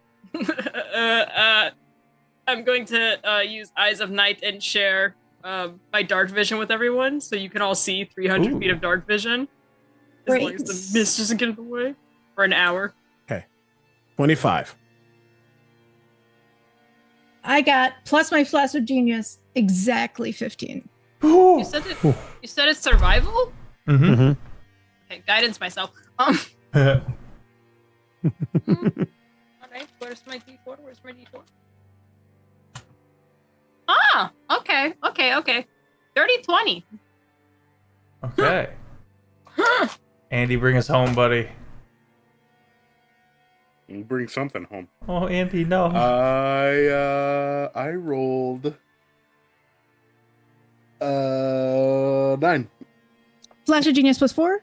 I'm going to use Eyes of Night and share my dark vision with everyone, so you can all see 300 Ooh. feet of dark vision. As long as the mist doesn't get in the way for an hour. 25. I got plus my flash of genius exactly 15. You said it. You said it's survival. Mm-hmm. Okay, guidance myself. All right, where's my D4? Where's my D4? Ah, okay. 30-20. Okay. Andy, bring us home, buddy. You bring something home. Oh, Andy, no. I rolled 9. Flash of genius plus 4?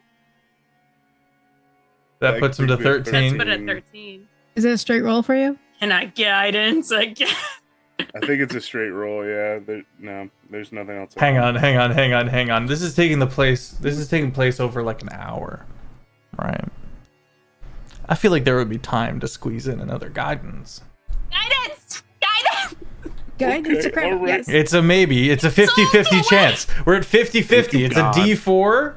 That puts him to That's 13. Let's put it at 13. Is it a straight roll for you? Can I guidance again? I think it's a straight roll. Yeah. There's nothing else. Hang on. This is taking place over like an hour. Right. I feel like there would be time to squeeze in another guidance. Guidance! Guidance to crap. alright. Yes. It's a maybe. It's a 50-50 chance. We're at 50-50. It's a God. D4.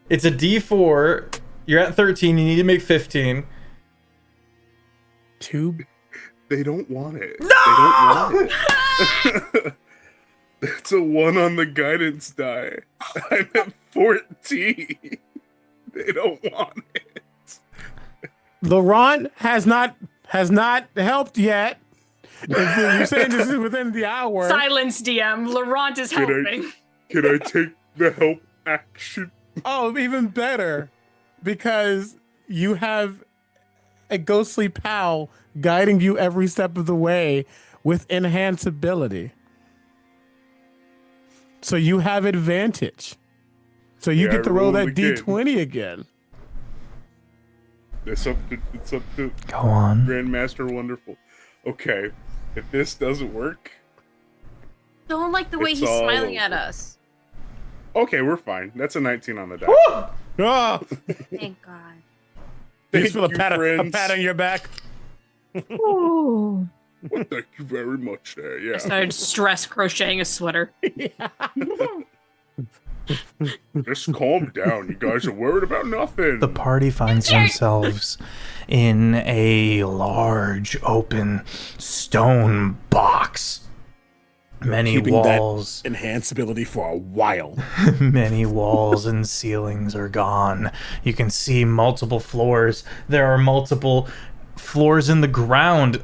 It's a D4. You're at 13. You need to make 15. They don't want it. No! They don't want it. It's a 1 on the guidance die. I'm at 14. They don't want it. Laurent has not helped yet. If you're saying this is within the hour. Silence, DM. Laurent is Can I- helping. Can I take the help action? Oh, even better, because you have a ghostly pal guiding you every step of the way with enhanced ability. So you have advantage. So you Yeah, get to I roll rolled that again. D20 again. It's up to Go on. Grandmaster Wonderful. Okay, if this doesn't work, Don't like the way It's he's all smiling at over. us. okay, we're fine. That's a 19 on the die. Oh, Thank God. you just feel a you, pat friends. on your back. Ooh. Well, thank you very much there. I Yeah. started stress crocheting a sweater. Just calm down. You guys are worried about nothing. The party finds themselves in a large open stone box. Many Keeping walls. that enhanced ability for a while. Many walls and ceilings are gone. You can see multiple floors. There are multiple floors in the ground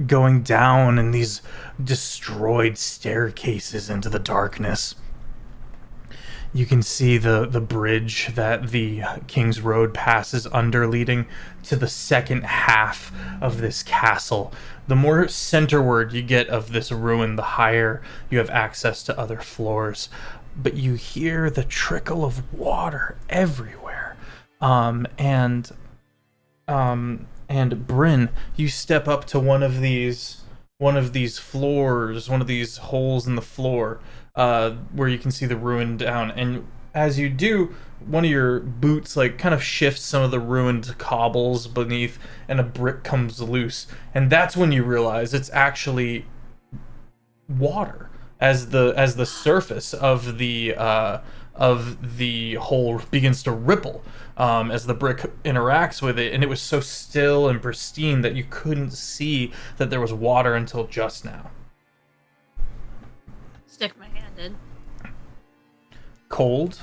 going down in these destroyed staircases into the darkness. You can see the bridge that the King's Road passes under, leading to the second half of this castle. The more centerward you get of this ruin, the higher you have access to other floors. But you hear the trickle of water everywhere. And Bryn, you step up to one of these floors, one of these holes in the floor, where you can see the ruin down. And as you do, one of your boots like kind of shifts some of the ruined cobbles beneath, and a brick comes loose. And that's when you realize it's actually water, as the surface of the hole begins to ripple as the brick interacts with it. And it was so still and pristine that you couldn't see that there was water until just now. Stick my hand in. Cold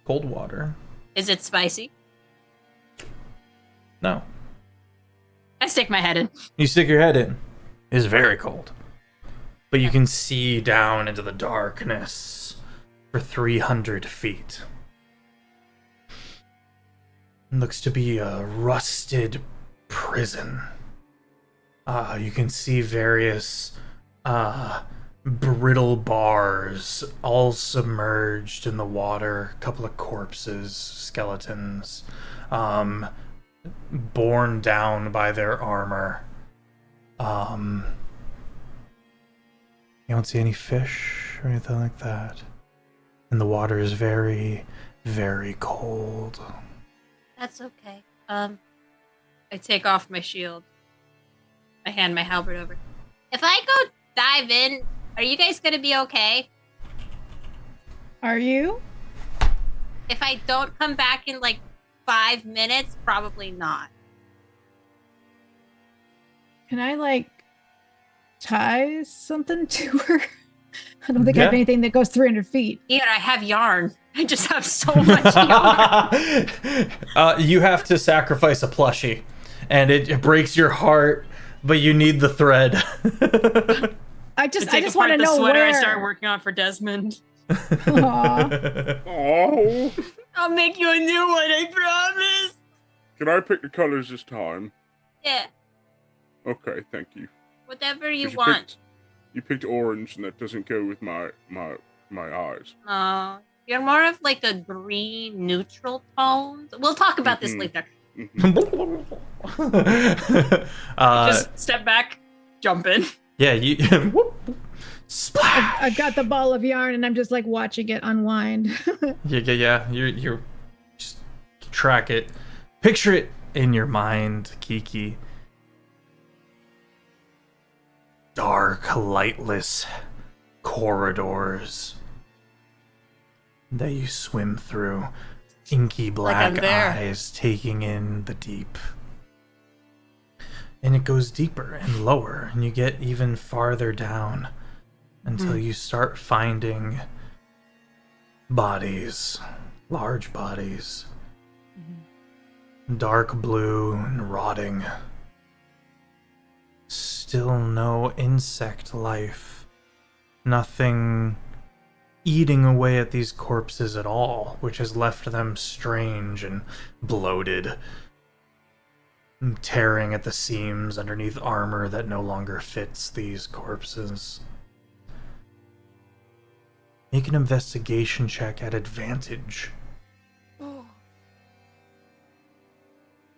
water. Is it spicy? No. I stick my head in. You stick your head in. It's very cold. But you can see down into the darkness for 300 feet. Looks to be a rusted prison. You can see various brittle bars all submerged in the water. A couple of corpses, skeletons, borne down by their armor. You don't see any fish or anything like that. And the water is very, very cold. That's okay. I take off my shield. I hand my halberd over. If I go dive in, are you guys gonna be okay? Are you? If I don't come back in like 5 minutes, probably not. Can I like tie something to her? I don't think I have anything that goes 300 feet. Here, I have yarn. I just have so much yarn. You have to sacrifice a plushie, and it breaks your heart, but you need the thread. I just apart want to the know sweater where. I started working on for Desmond. Aw. Oh, I'll make you a new one, I promise. can I pick the colors this time? Yeah, Okay, thank you. whatever you 'Cause want. You picked orange, and that doesn't go with my eyes. You're more of like a green neutral tones. We'll talk about this Mhm. later. Mhm. Just step back, jump in. Yeah, you whoop, splash. I've got the ball of yarn and I'm just like watching it unwind. Yeah. You're just track it. Picture it in your mind, Kiki. Dark, lightless corridors that you swim through. Inky black eyes taking in the deep. And it goes deeper and lower, and you get even farther down until you start finding bodies, large bodies, dark blue and rotting. Still no insect life. Nothing eating away at these corpses at all, which has left them strange and bloated, tearing at the seams underneath armor that no longer fits these corpses. Make an investigation check at advantage. Oh.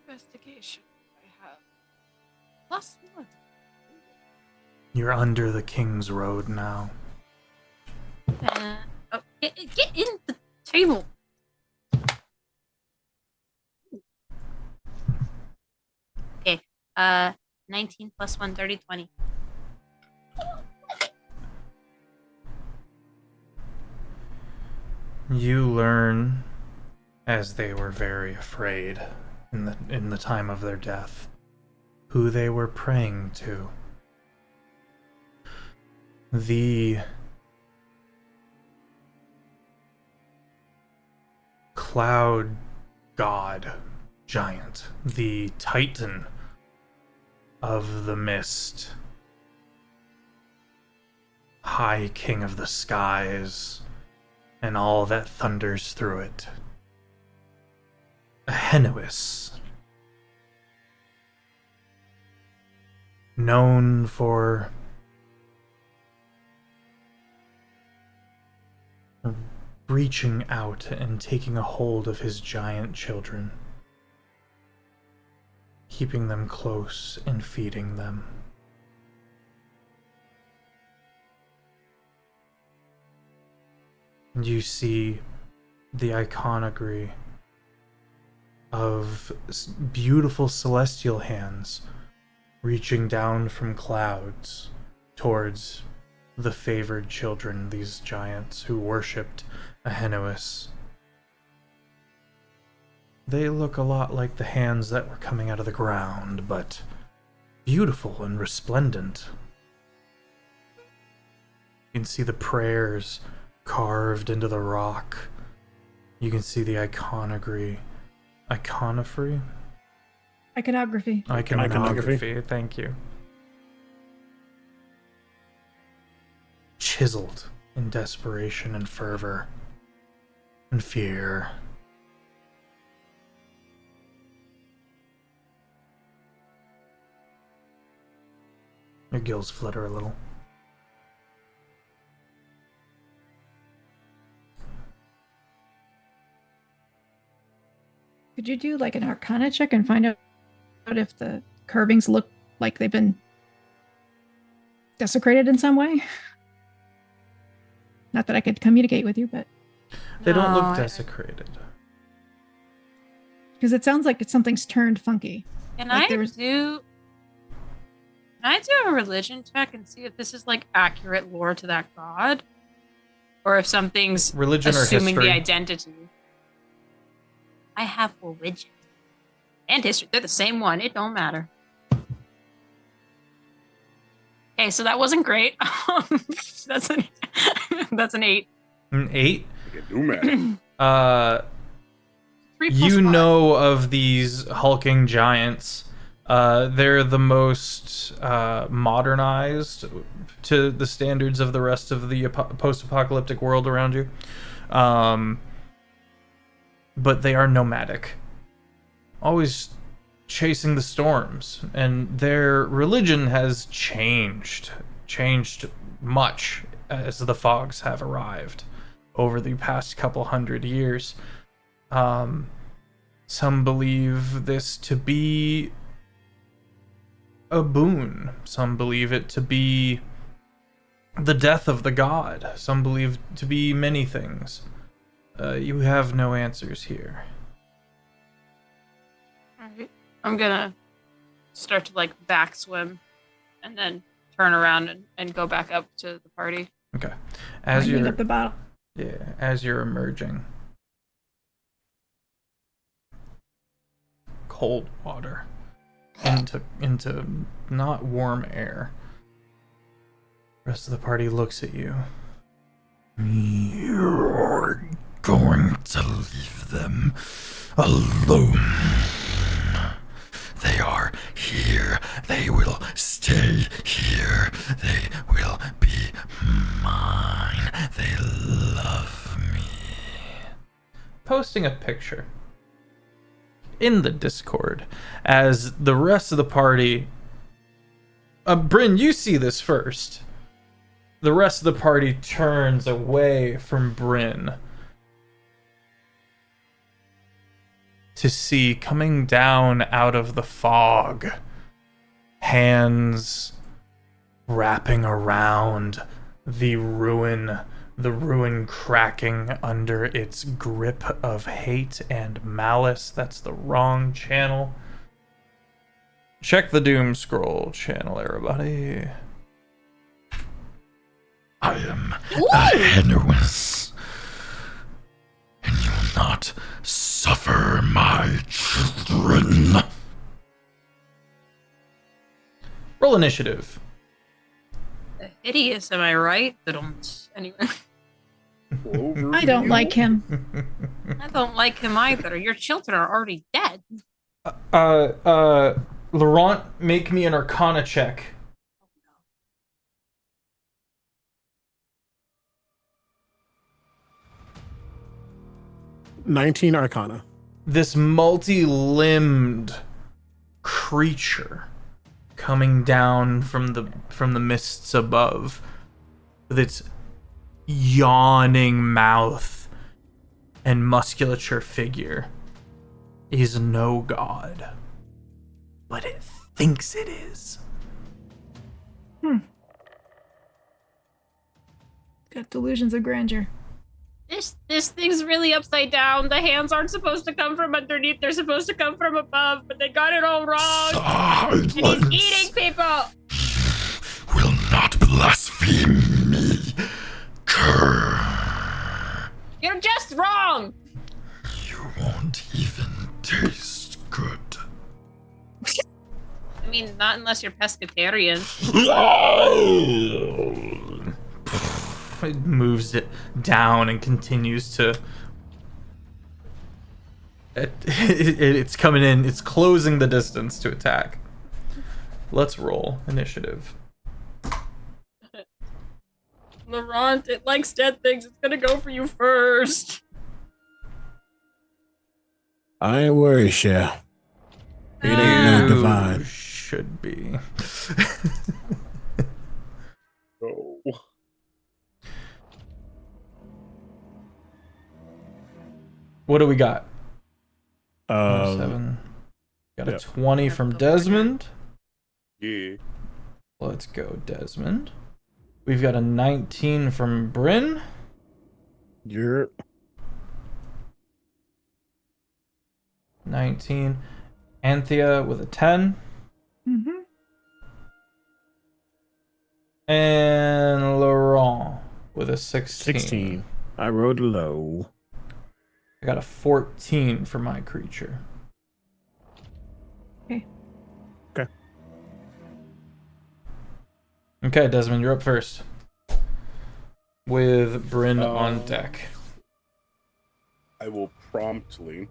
Investigation. I have +1. You're under the King's Road now. Get in the table. Okay. 19 + 1, 30, 20. You learn, as they were very afraid in the time of their death, who they were praying to. The cloud god giant, the titan of the mist, high king of the skies, and all that thunders through it. Ahenuis, known for reaching out and taking a hold of his giant children, keeping them close and feeding them. And you see the iconography of beautiful celestial hands reaching down from clouds towards the favored children, these giants who worshipped Ahenuis. They look a lot like the hands that were coming out of the ground, but beautiful and resplendent. You can see the prayers carved into the rock. You can see the iconography. Iconography? Iconography, thank you. Chiseled in desperation and fervor and fear. Your gills flutter a little. Could you do like an Arcana check and find out if the carvings look like they've been desecrated in some way? Not that I could communicate with you, but They don't look desecrated. because it sounds like something's turned funky. Can Like I do a religion check and see if this is like accurate lore to that god? Or if something's Religion assuming or the history? identity. I have religion. And history. They're the same one. It don't matter. Okay, so that wasn't great. That's an 8. An 8? I can do math. 3 plus You 5. know of these hulking giants. They're the most modernized to the standards of the rest of the post-apocalyptic world around you. But they are nomadic. Always chasing the storms. And their religion has changed much as the fogs have arrived over the past couple hundred years. Some believe this to be a boon. Some believe it to be the death of the god. Some believe to be many things. You have no answers here. Alright. I'm gonna start to like back swim and then turn around and go back up to the party. Okay. As Winding you're up the bottle. as you're emerging, cold water into not warm air. The rest of the party looks at you. You're going to leave them alone. They are here. They will stay here. They will be mine. They love me. Posting a picture in the Discord as the rest of the party. Bryn, you see this first. The rest of the party turns away from Bryn to see coming down out of the fog, hands wrapping around the ruin cracking under its grip of hate and malice. That's the wrong channel. Check the Doom Scroll channel, everybody. I am Henowis, and you will not suffer my children. Roll initiative. Hideous, am I right? Anyway. I don't like him. I don't like him either. Your children are already dead. Laurent, make me an Arcana check. $19 Arcana. This multi-limbed creature coming down from the mists above with its yawning mouth and musculature figure is no god, but it thinks it is. Got delusions of grandeur. This thing's really upside down. The hands aren't supposed to come from underneath. They're supposed to come from above, but they got it all wrong. Silence. And he's eating people. Will not blaspheme me. Cur. You're just wrong. You won't even taste good. I mean, not unless you're pescatarian. It moves it down and continues to. It's coming in. It's closing the distance to attack. Let's roll initiative. Laurent, it likes dead things. It's gonna go for you first. I ain't worried, Cher. It ain't no divine. Should be. What do we got? 7. Got a 20 from Desmond. Yeah. Let's go, Desmond. We've got a 19 from Bryn. You're 19. Anthea with a 10. Mm-hmm. And Laurent with a 16. 16. I rolled low. I got a 14 for my creature. Okay. Okay. Okay, Desmond, you're up first. With Bryn on deck. I will promptly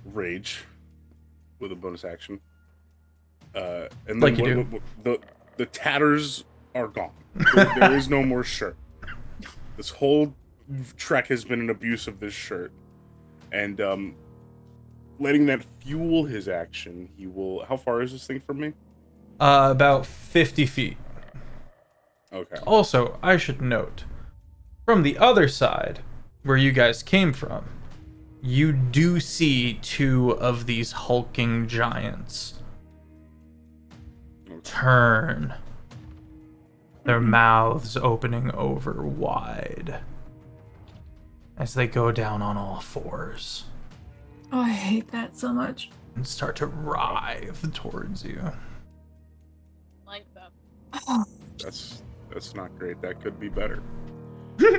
rage with a bonus action. And then Like you do. The tatters are gone. There is no more shirt. This whole trek has been an abuse of this shirt. And letting that fuel his action, he will... How far is this thing from me? About 50 feet. Okay. Also, I should note, from the other side, where you guys came from, you do see 2 of these hulking giants turn, their mouths opening over wide as they go down on all 4s Oh, I hate that so much. and start to writhe towards you. Like that. Oh, That's not great. That could be better. Be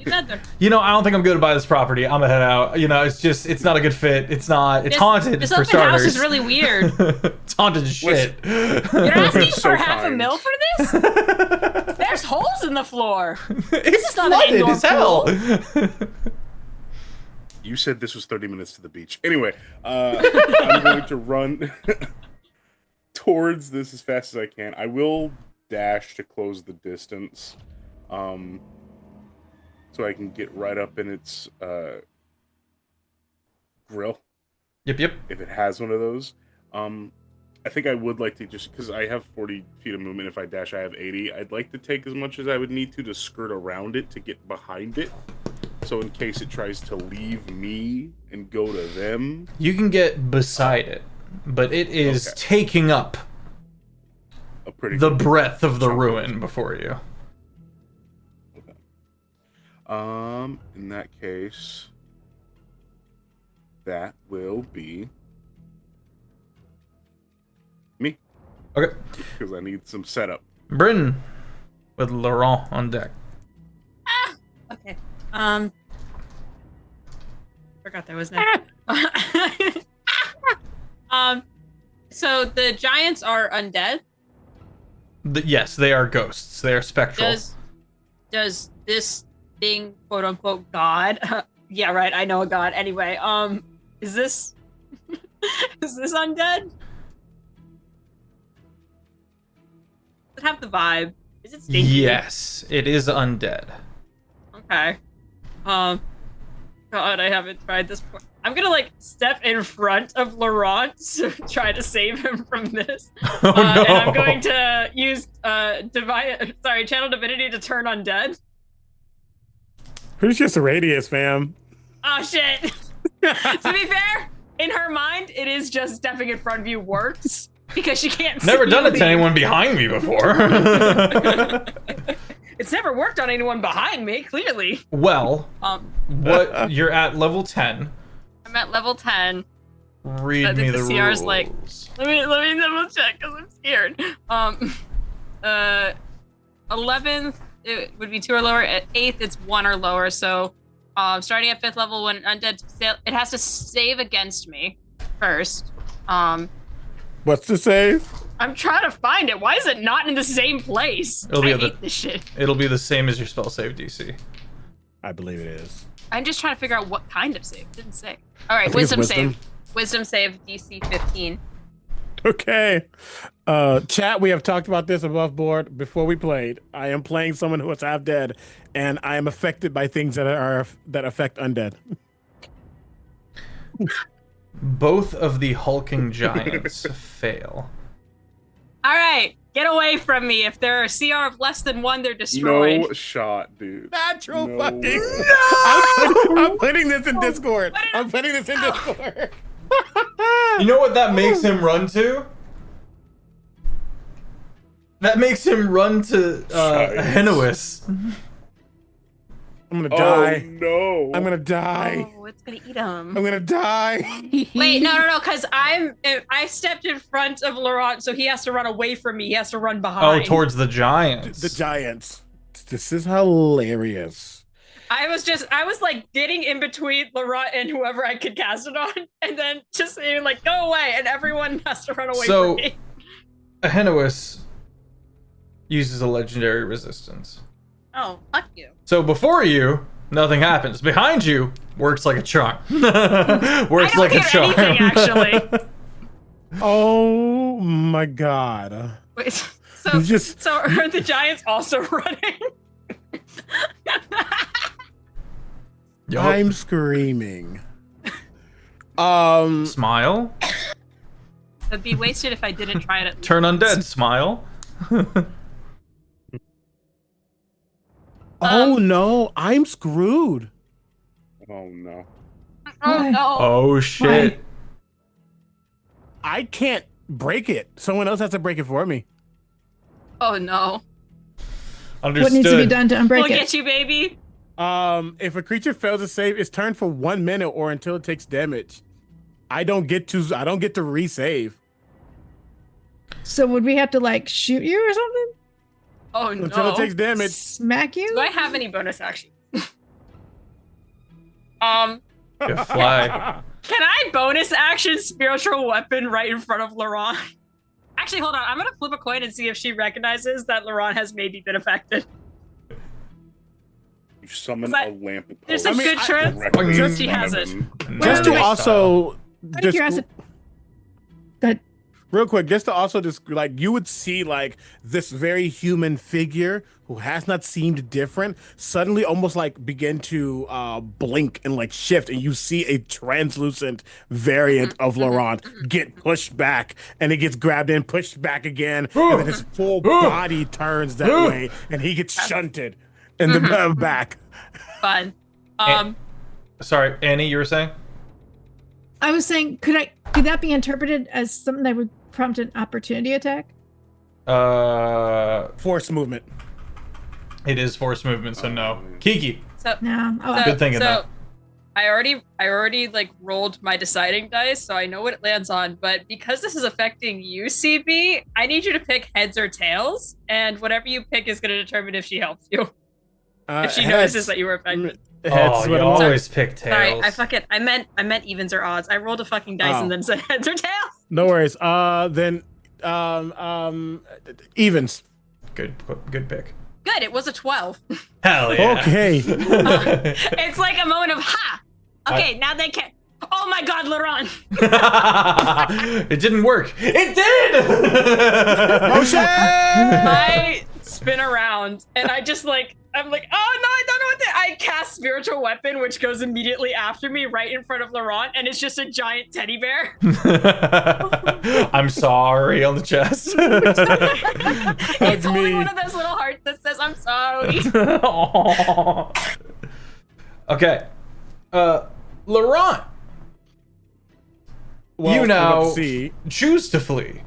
better. You know, I don't think I'm going to buy this property. I'm gonna head out. You know, it's not a good fit. It's haunted This for open starters. house is really weird. It's haunted as shit. You're asking So for half a kind. mil for this? There's holes in the floor. It's is not an flooded indoor as hell. You said this was 30 minutes to the beach. Anyway, I'm going to run towards this as fast as I can. I will dash to close the distance, so I can get right up in its grill. Yep. If it has one of those. I think I would like to, just because I have 40 feet of movement. If I dash, I have 80. I'd like to take as much as I would need to skirt around it to get behind it. So in case it tries to leave me and go to them. You can get beside it, but it is Okay. taking up A pretty the good breadth of the chunk. ruin before you. Okay. In that case, that will be me, Okay. because I need some setup. Bryn with Laurent on deck. Okay. Forgot that was next. So the giants are undead. Yes, they are ghosts. They are spectral. Does this thing, quote unquote, god? Yeah, right. I know a god. Anyway, is this is this undead? Does it have the vibe? Is it stinky? Yes, it is undead. Okay. God, I haven't tried this before. I'm gonna step in front of Laurent to try to save him from this. Oh no! And I'm going to use channel divinity to turn undead. Pretty sure it's a radius, fam. Oh shit! To be fair, in her mind, it is just stepping in front of you works because she can't. Never see done it you. to anyone behind me before. It's never worked on anyone behind me. Clearly. Well, what you're at level 10. I'm at level 10. Read I me think the the CR is rules. like- Let me double check because I'm scared. 11th it would be 2 or lower. At 8th it's 1 or lower. So, starting at 5th level, when undead, it has to save against me first. What's the save? I'm trying to find it. Why is it not in the same place? It'll be I at the- hate this shit. It'll be the same as your spell save DC. I believe it is. I'm just trying to figure out what kind of save. It didn't say. All right, I think it's wisdom wisdom. save. Wisdom save DC 15. Okay. Chat, we have talked about this above board before we played. I am playing someone who is half dead, and I am affected by things that affect undead. Both of the hulking giants fail. All right. Get away from me. If they're a CR of less than 1, they're destroyed. No shot, dude. Natural No. fucking. I'm putting this in Discord. I'm putting this in Discord. You know what that makes him run to? That makes him run to Henois. I'm gonna die. Oh no. I'm gonna die. Oh, it's gonna eat him. I'm gonna die. Wait, no, because I stepped in front of Laurent, so he has to run away from me. He has to run behind. Oh, towards the giants. The giants. This is hilarious. I was like getting in between Laurent and whoever I could cast it on, and then just saying like, go away, and everyone has to run away from me. Henois uses a legendary resistance. Oh, fuck you. So before you, nothing happens. Behind you, works like a charm. Works like a charm. Anything, actually. Oh my god. Wait, so are the giants also running? Yup. I'm screaming. Smile. It'd be wasted if I didn't try it at least Turn once. undead. Smile. Oh no, I'm screwed. Oh no. Oh no. Oh shit. I can't break it. Someone else has to break it for me. Oh no. Understood. What needs to be done to unbreak We'll it? get you, baby. If a creature fails to save, it's turned for 1 minute or until it takes damage. I don't get to resave. So would we have to like shoot you or something? Oh no. Until it takes damage. Smack you? Do I have any bonus action? You fly. Can I bonus action spiritual weapon right in front of Laurent? Actually, hold on. I'm gonna flip a coin and see if she recognizes that Laurent has maybe been affected. You summon But a lamp of There's a potion good chance directly in she front has of it. him. Just to also, Out of just curiosity. Go ahead. real quick, just to also just like you would see like this very human figure who has not seemed different suddenly almost like begin to blink and like shift, and you see a translucent variant of Laurent get pushed back, and it gets grabbed in, pushed back again, and then his full body turns that way, and he gets shunted in the back. Fun. Sorry, Annie, you were saying? I was saying, could that be interpreted as something that would prompt an opportunity attack? Force movement. It is force movement, so no. Kiki. So, No. Oh, so, Good thinking, so I already like rolled my deciding dice, so I know what it lands on. But because this is affecting you, CB, I need you to pick heads or tails, and whatever you pick is going to determine if she helps you. If she notices that you were affected. Oh, you always pick tails. Sorry, I meant evens or odds. I rolled a fucking dice and then said heads or tails. No worries. Then evens. Good pick. Good, it was a 12. Hell yeah. Okay. It's like a moment of ha. Okay, now they can. Oh my God, Laurent. It didn't work. It did. Motion. I spin around and I'm like, oh no, I don't know what to. I cast spiritual weapon, which goes immediately after me, right in front of Laurent, and it's just a giant teddy bear. I'm sorry on the chest. It's only me. one of those little hearts that says I'm sorry. Aw. Okay. Laurent, Well, you we're now about to see. choose to flee.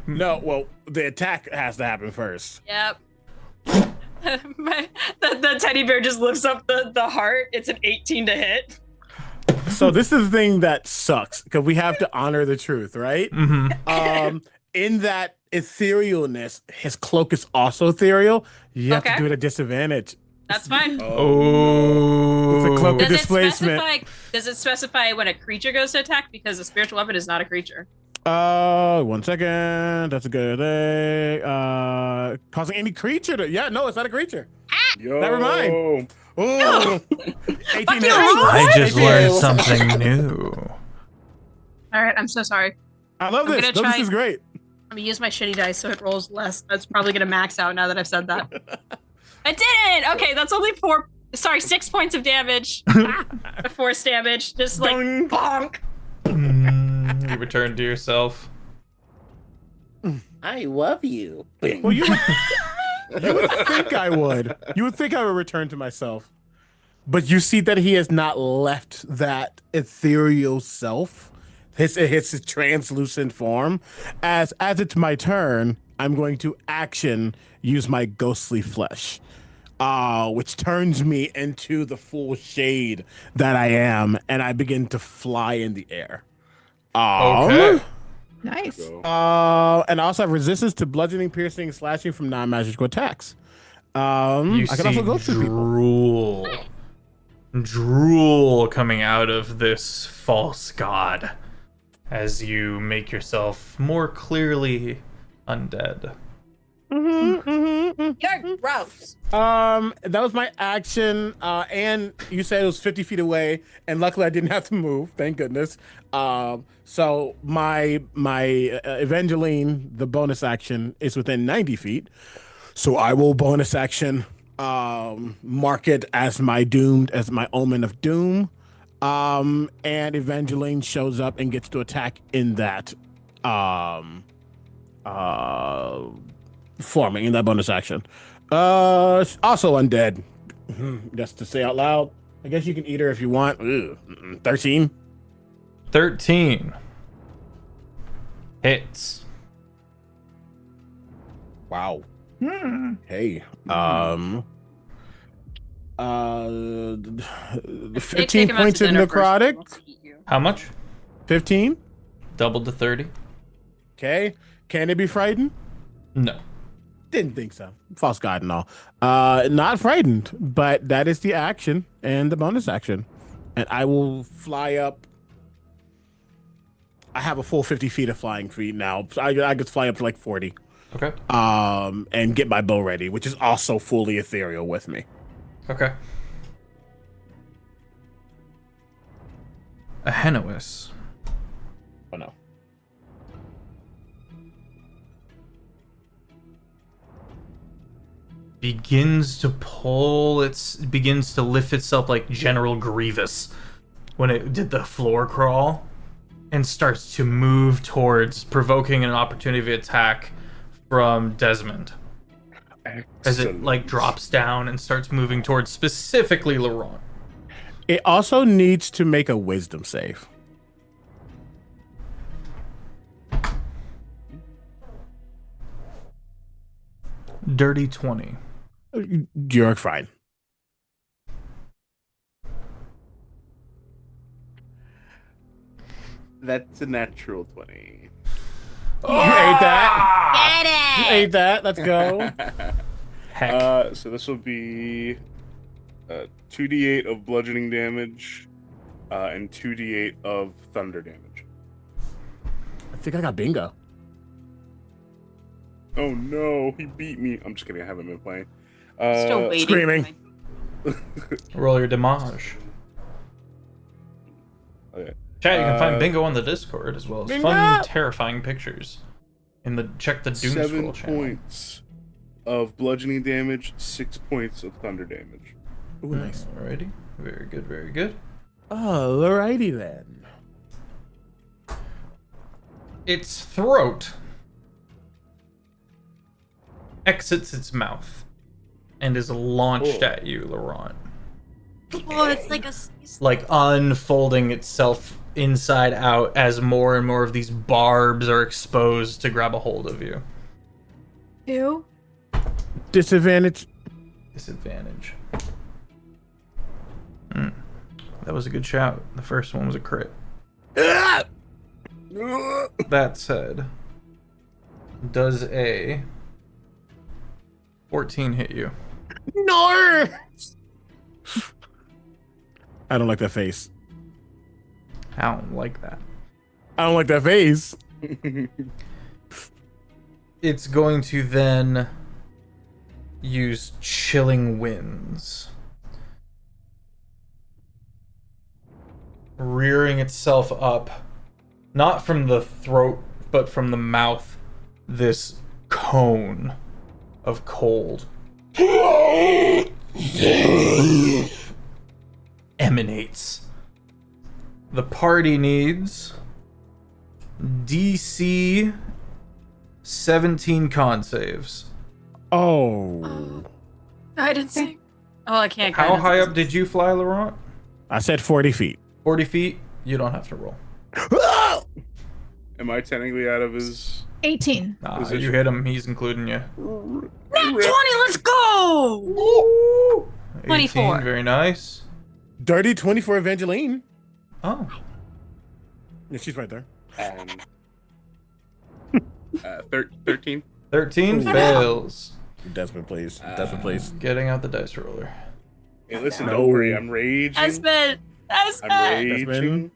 No, well, the attack has to happen first. Yep. The teddy bear just lifts up the heart. It's an 18 to hit. So this is the thing that sucks because we have to honor the truth, right? Mm-hmm. In that etherealness, his cloak is also ethereal. You have Okay. to do it at disadvantage. That's fine. Oh. It's a cloak of Does displacement. does it specify when a creature goes to attack? Because a spiritual weapon is not a creature. 1 second. That's a good thing. Causing any creature to. Yeah, no, it's not a creature. Yo. Never mind. Oh, 18 hits. I just 18 learned hits. something new. All right, I'm so sorry. I love I'm this. gonna No, try- this is great. I'm gonna use my shitty dice so it rolls less. That's probably gonna max out now that I've said that. I didn't. Okay, that's only 6 points of damage. Force damage, just like Ding. bonk. You return to yourself. I love you. Well, you would think I would. You would think I would return to myself. But you see that he has not left that ethereal self, his translucent form. As it's my turn, I'm going to use my ghostly flesh, which turns me into the full shade that I am, and I begin to fly in the air. Okay. Nice. So, And I also have resistance to bludgeoning, piercing, slashing from non-magical attacks. You I can see also go through people. drool coming out of this false god as you make yourself more clearly undead. You're gross. That was my action. And you said it was 50 feet away, and luckily I didn't have to move. Thank goodness. So my Evangeline, the bonus action, is within 90 feet. So I will bonus action mark it as my omen of doom. And Evangeline shows up and gets to attack in that forming in that bonus action. Also undead. Just to say out loud. I guess you can eat her if you want. 13. 13 hits. Wow. Hey. 15 points of necrotic. How much? 15. Doubled to 30. Okay. Can it be frightened? No. Didn't think so. False god and all. Not frightened, but that is the action and the bonus action. And I will fly up. I have a full 50 feet of flying feet now. So I could fly up to like 40. Okay. And get my bow ready, which is also fully ethereal with me. Okay. Ahenois. Oh no. Begins to lift itself like General Grievous when it did the floor crawl, and starts to move towards provoking an opportunity attack from Desmond. As it like drops down and starts moving towards specifically Laurent. It also needs to make a wisdom save. Dirty 20. You're fine. that's a natural 20. You ate that. Get it. You ate that. Let's go. Heck. So this will be 2d8 of bludgeoning damage and 2d8 of thunder damage. I think I got bingo. Oh no, he beat me. I'm just kidding, I haven't been playing. Still waiting. screaming. Roll your damage. Okay. Chat, you can find bingo on the Discord as well as Bingo! fun, terrifying pictures. Check the Doom 7 Scroll channel. points of bludgeoning damage, 6 points of thunder damage. Ooh, nice. Alrighty. Very good, very good. Alrighty then. Its throat exits its mouth and is launched at you, Laurent. Oh, it's like a. Like unfolding itself inside out as more and more of these barbs are exposed to grab a hold of you. Ew. Disadvantage. Disadvantage. That was a good shout. The first one was a crit. That said, does a 14 hit you? No. I don't like that face. I don't like that. I don't like that face. It's going to then use Chilling Winds. Rearing itself up, not from the throat, but from the mouth, this cone of cold emanates. The party needs DC 17 con saves. Oh. Guidance. Oh, I can't. How guidance high this. up did you fly, Laurent? I said 40 feet. 40 feet? You don't have to roll. Am I technically out of his? 18. Nah, Is it- you hit him. He's including you. Nat 20, let's go! 24. 18, very nice. Dirty 20 for Evangeline. Oh. Yeah, she's right there. 13. 13 Ooh. fails. Desmond, please. Desmond, please. Getting out the dice roller. Hey, listen, No. don't worry. I'm raging. Espen! I'm Espen! raging.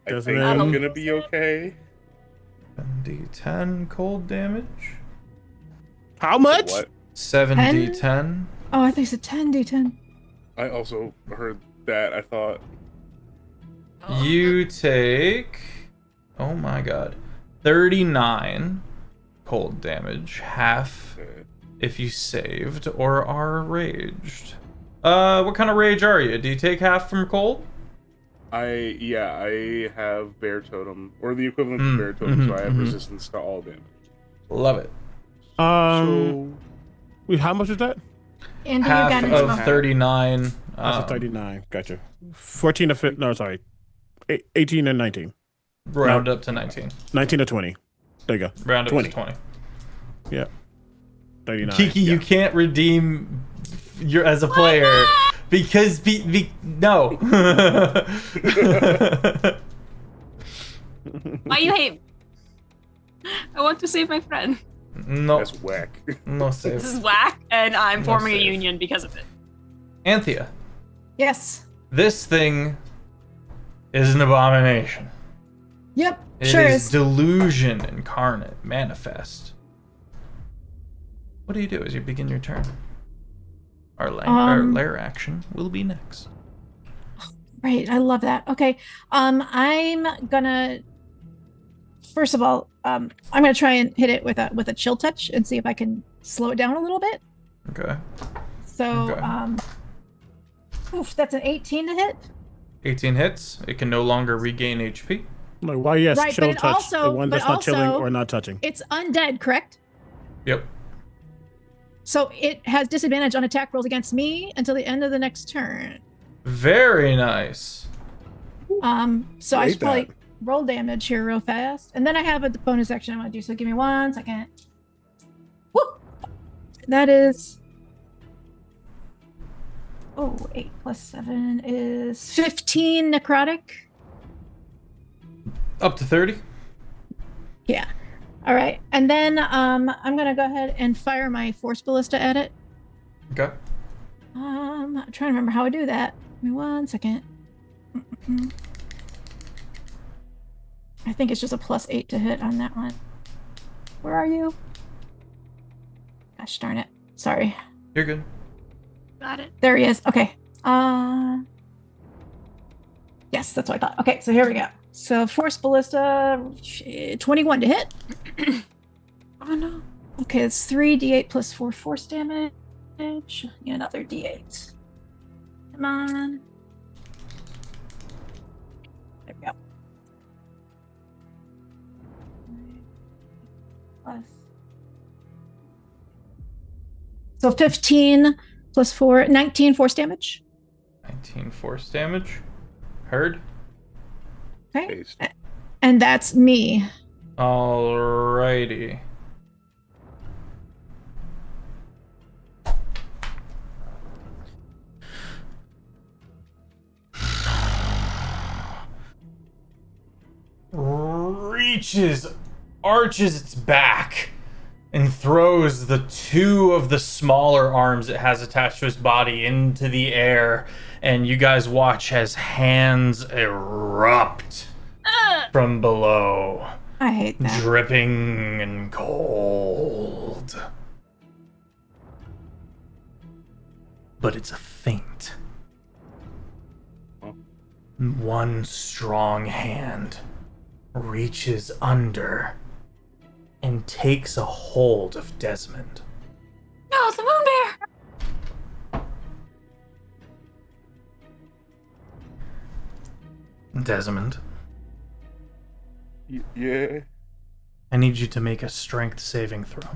I think Desmond. I'm gonna be okay. D10 cold damage. How much? What? 7d10. Oh, I think it's a 10d10. I also heard that. I thought. You take, oh my god, 39 cold damage, half if you saved or are raged. What kind of rage are you? Do you take half from cold? I have bear totem or the equivalent of bear totem, so I have resistance to all damage. Love it. Wait, how much is that? Andy, you Half got of it. 39. That's a 39. Gotcha. 14 to 15. No, sorry. 18 and 19. Round up to 19. 19 to 20. There you go. Round up 20. to 20. Yeah. 39. Kiki, yeah. you can't redeem your as a player because no. Why you hate? I want to save my friend. No, That's whack. no This save. is whack, and I'm No forming a save. union because of it. Anthea, Yes. this thing is an abomination. Yep. It Sure is is. delusion incarnate, manifest. What do you do as you begin your turn? Our lair action will be next. Right. I love that. Okay. I'm gonna first of all, I'm gonna try and hit it with a chill touch and see if I can slow it down a little bit. Okay. So Okay. That's an 18 to hit. 18 hits. It can no longer regain HP. Like, why yes, Right, chill but it touch. also- the one that's but not chilling also- or not touching. It's undead, correct? Yep. So it has disadvantage on attack rolls against me until the end of the next turn. Very nice. So I Rate should probably that. roll damage here real fast. And then I have a bonus action I want to do. So give me 1 second. Woo! That is. 8 plus 7 is 15 necrotic. Up to 30. Yeah. All right. And then I'm going to go ahead and fire my force ballista at it. Okay. I'm trying to remember how I do that. Give me 1 second. I think it's just a +8 to hit on that one. Where are you? Gosh darn it. Sorry. You're good. Got it. There he is. Okay. Yes, that's what I thought. Okay, so here we go. So force ballista, 21 to hit. Oh no. Okay, it's 3d8 plus 4 force damage. And another d8. Come on. There we go. Plus. So 15 plus 4, 19 force damage. 19 force damage. Heard. Okay. Based. And that's me. Alrighty. Reaches, arches its back, and throws the two of the smaller arms it has attached to his body into the air, and you guys watch as hands erupt from below, I hate that. dripping and cold. But it's a feint. One strong hand reaches under and takes a hold of Desmond. No, the moon bear. Desmond, Yeah. I need you to make a strength saving throw.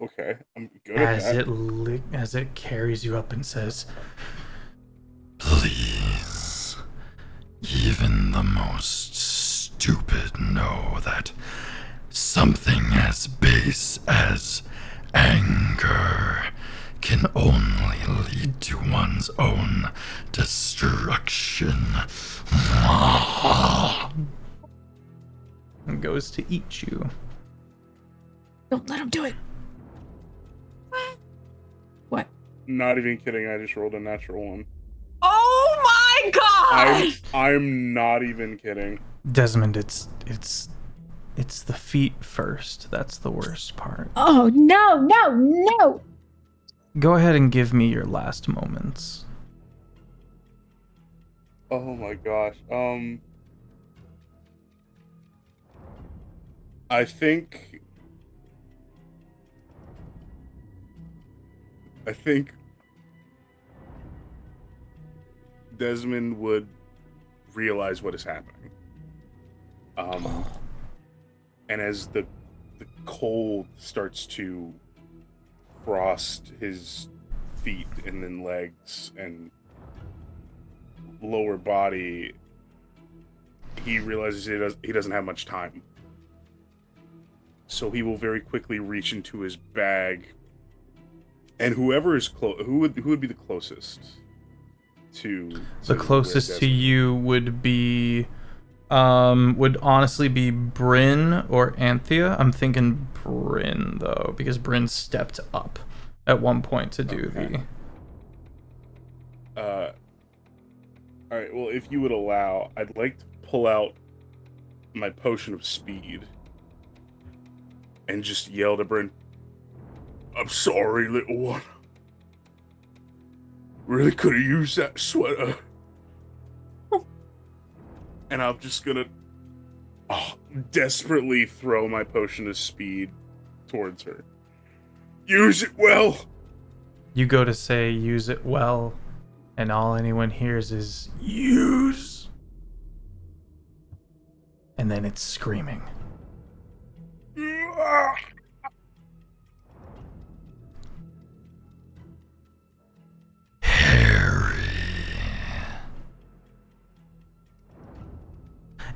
Okay, I'm good at that. As it carries you up and says, Please, even the most stupid know that something as base as anger can only lead to one's own destruction. and goes to eat you. Don't let him do it. What? Not even kidding. I just rolled a natural one. Oh my god! I'm not even kidding. Desmond, it's the feet first. That's the worst part. Oh, no. Go ahead and give me your last moments. Oh my gosh. I think Desmond would realize what is happening. And as the cold starts to cross his feet and then legs and lower body, he realizes he doesn't have much time. So he will very quickly reach into his bag, and whoever is who would be the closest to the closest to you would be would honestly be Bryn or Anthea. I'm thinking Bryn though, because Bryn stepped up at one point to do Alright, well, if you would allow, I'd like to pull out my potion of speed and just yell to Bryn, I'm sorry, little one. Really could have used that sweater. And I'm just gonna desperately throw my potion of speed towards her. Use it well. You go to say use it well, and all anyone hears is use. And then it's screaming.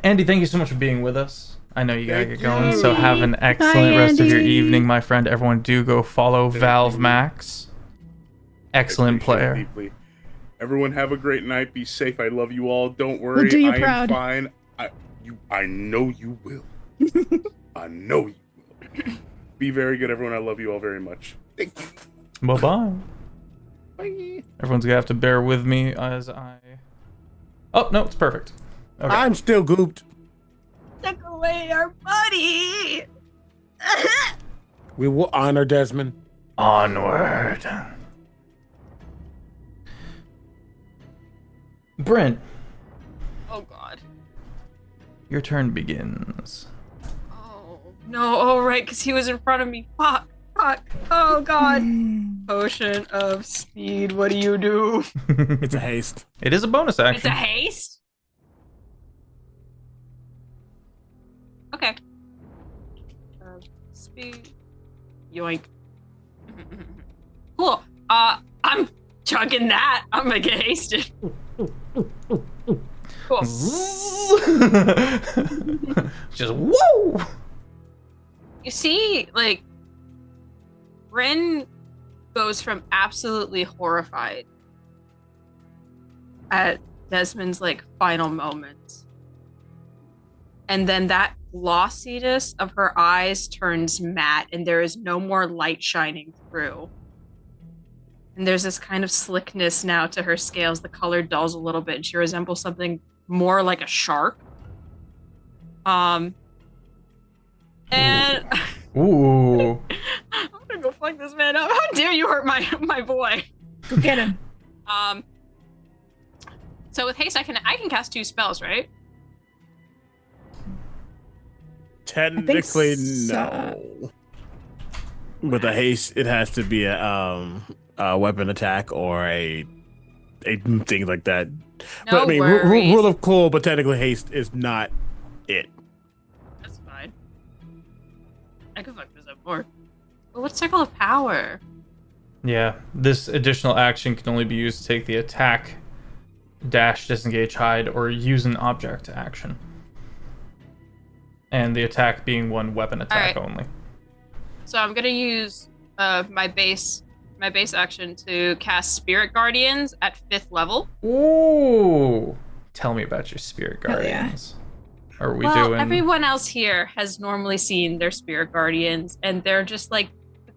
Andy, thank you so much for being with us. I know you gotta get going, so have an excellent rest of your evening, my friend. Everyone do go follow Valve Max. Excellent player. Deeply. Everyone have a great night. Be safe. I love you all. Don't worry. We'll do you I proud. am fine. I know you will. I know you will. Be very good, everyone. I love you all very much. Thank you. Bye-bye. Bye. Everyone's gonna have to bear with me as I... Oh, no, it's perfect. Okay. I'm still gooped. Took away our buddy. We will honor Desmond. Onward. Brent, Oh god. your turn begins. Oh no, oh right, because he was in front of me. Fuck. Oh god. Potion of speed, what do you do? It's a haste. It is a bonus action. It's a haste? Okay. Speed. Yoink. Cool. I'm chugging that. I'm gonna get hasted. Cool. Just whoa! You see, like, Bryn goes from absolutely horrified at Desmond's, like, final moments. And then that glossiness of her eyes turns matte, and there is no more light shining through. And there's this kind of slickness now to her scales. The color dulls a little bit, and she resembles something more like a shark. And Ooh. I'm gonna go fuck this man up. How dare you hurt my boy? Go get him. So with haste, I can cast 2 spells, right? Technically, so. no. With a haste, it has to be a weapon attack or a thing like that. No But I mean, worries. rule of cool, but technically haste is not it. That's fine. I could fuck this up more. But what's Circle of Power? Yeah, this additional action can only be used to take the attack, dash, disengage, hide, or use an object action. And the attack being one weapon attack only. So I'm gonna use my base action to cast Spirit Guardians at 5th level. Ooh! Tell me about your Spirit Hell yeah. Guardians. Are we Well, doing... everyone else here has normally seen their Spirit Guardians, and they're just like,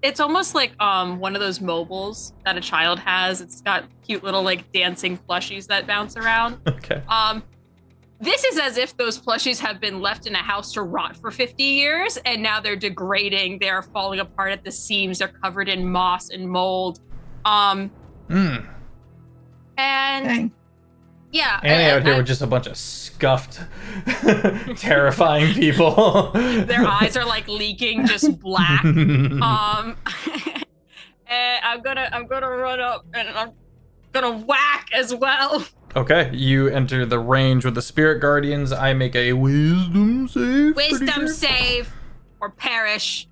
it's almost like one of those mobiles that a child has. It's got cute little like dancing plushies that bounce around. Okay. This is as if those plushies have been left in a house to rot for 50 years, and now they're degrading. They are falling apart at the seams. They're covered in moss and mold. And Dang. yeah, Annie out here with just a bunch of scuffed, terrifying people. their eyes are like leaking, just black. And I'm gonna run up and I'm gonna whack as well. Okay, you enter the range with the Spirit Guardians. I make a Wisdom save. Wisdom save or perish.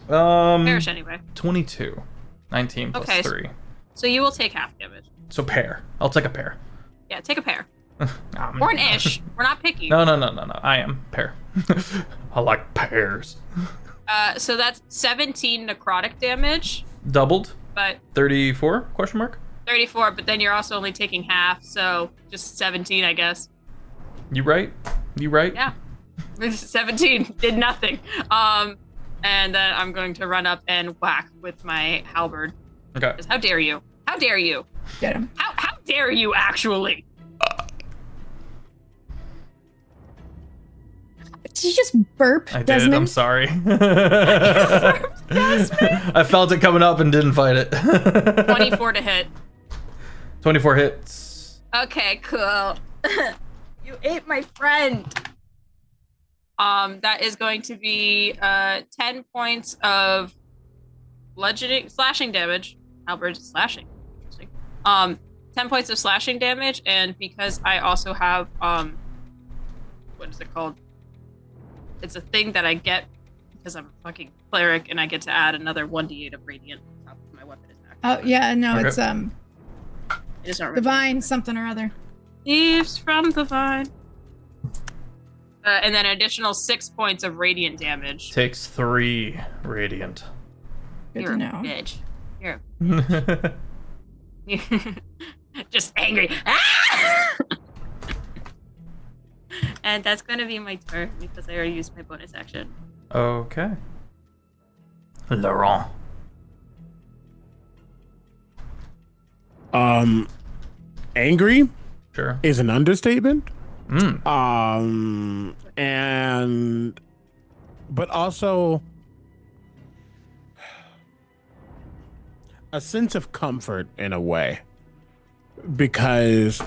Perish Anyway. 22. 19 plus Okay, 3. So you will take half damage. So pair. I'll take a pair. Yeah, take a pair. Or an ish. We're not picky. No. I am pair. I like pairs. So that's 17 necrotic damage, Doubled. but 34? Question mark. 34, but then you're also only taking half, so just 17, I guess. You right? Yeah. 17 did nothing. And then I'm going to run up and whack with my halberd. Okay. How dare you? How dare you? Get him. How dare you, actually? Did you just burp, I did. Desmond? I'm sorry. I felt it coming up and didn't fight it. 24 to hit. 24 hits. Okay, cool. You ate my friend. That is going to be 10 points of slashing damage. Albert's slashing. Interesting. 10 points of slashing damage, and because I also have what is it called? It's a thing that I get because I'm a fucking cleric, and I get to add another 1d8 of radiant on top of my weapon attack. Oh yeah, no, Okay. it's I just don't remember. divine something or other. Thieves from the vine. And then an additional 6 points of radiant damage. Takes 3 radiant. Good You're to a know. bitch. You're just angry. Ah! And that's going to be my turn because I already used my bonus action. Okay. Laurent. Angry Sure. is an understatement. Mm. But also a sense of comfort in a way, because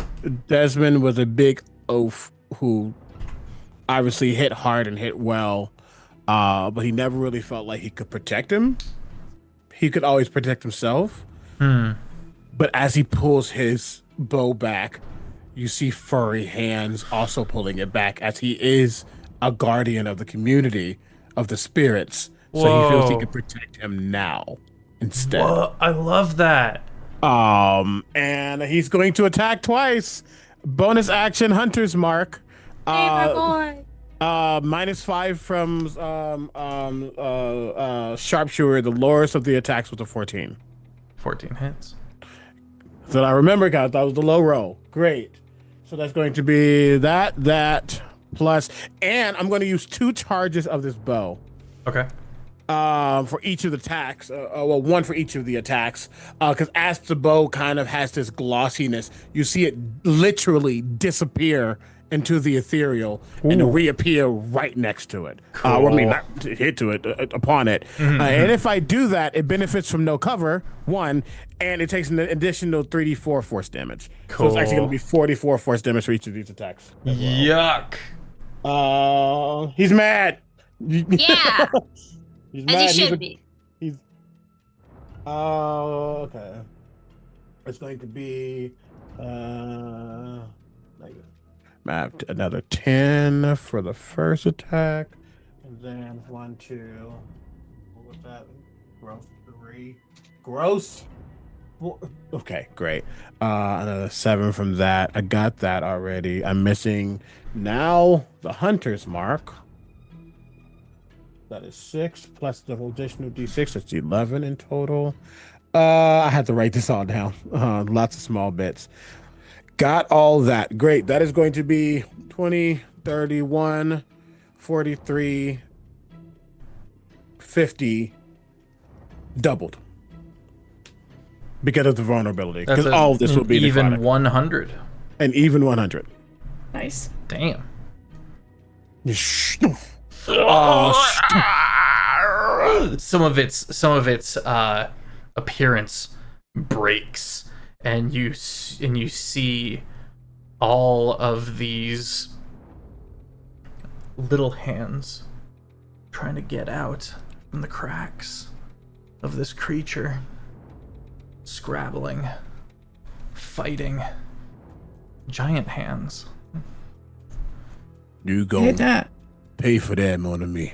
Desmond was a big oaf who obviously hit hard and hit well, but he never really felt like he could protect him. He could always protect himself. But as he pulls his bow back, you see furry hands also pulling it back, as he is a guardian of the community, of the spirits. So he feels he Whoa. can protect him now instead. Whoa, I love that. And he's going to attack twice. Bonus action, Hunter's Mark. Hey, my boy. -5 from Sharpshooter. The lowest of the attacks was a 14. 14 hits. So I remember, guys, that was the low roll. Great. So that's going to be that plus, and I'm going to use 2 charges of this bow. Okay. For each of the attacks, well, 1 for each of the attacks, because as the bow kind of has this glossiness, you see it literally disappear into the ethereal and reappear right next to it. I mean, not to hit to it, upon it. And if I do that, it benefits from no cover, 1, and it takes an additional 3d4 force damage. So it's actually going to be 44 force damage for each of these attacks. Yuck. He's mad. Yeah, He's as mad. you should be. He's. Oh, okay. It's going to be. Mapped another 10 for the first attack, and then 1, 2, What's that? Gross 3. Gross. Okay, great. Another 7 from that. I got that already. I'm missing now the hunter's mark. That is 6 plus the additional d6. That's 11 in total. I had to write this all down. Lots of small bits. Got all that. Great. That is going to be 20, 31, 43, 50 doubled because of the vulnerability. Because all of this will be even necrotic. 100. An even 100. Nice. Damn. Some of its appearance breaks, and you see all of these little hands trying to get out from the cracks of this creature, scrabbling, fighting. Giant hands. You go Hit that. pay for that, mon ami.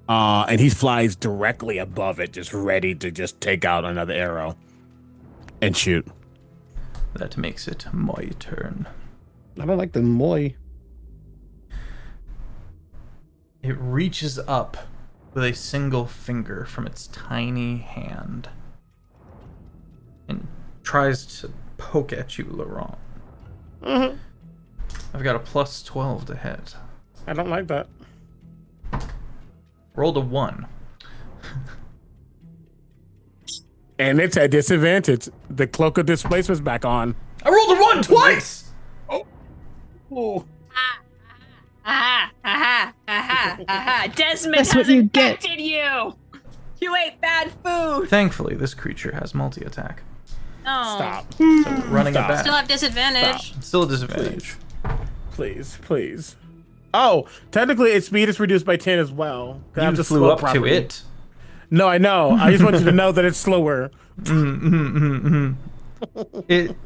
And he flies directly above it, just ready to just take out another arrow and shoot. That makes it my turn. I don't like the moi. It reaches up with a single finger from its tiny hand and tries to poke at you, Laurent. Mm-hmm. I've got a plus 12 to hit. I don't like that. Rolled a 1. And it's at disadvantage. The cloak of displacement's back on. I rolled a 1 twice! Oh. Desmond That's has what you get. infected you. You ate bad food. Thankfully, this creature has multi-attack. Oh. Stop. So running Stop. it back. Still have disadvantage. Still a disadvantage. Please. Oh, technically its speed is reduced by 10 as well. I have You to flew slow up to properly. it. No, I know. I just want you to know that it's slower. It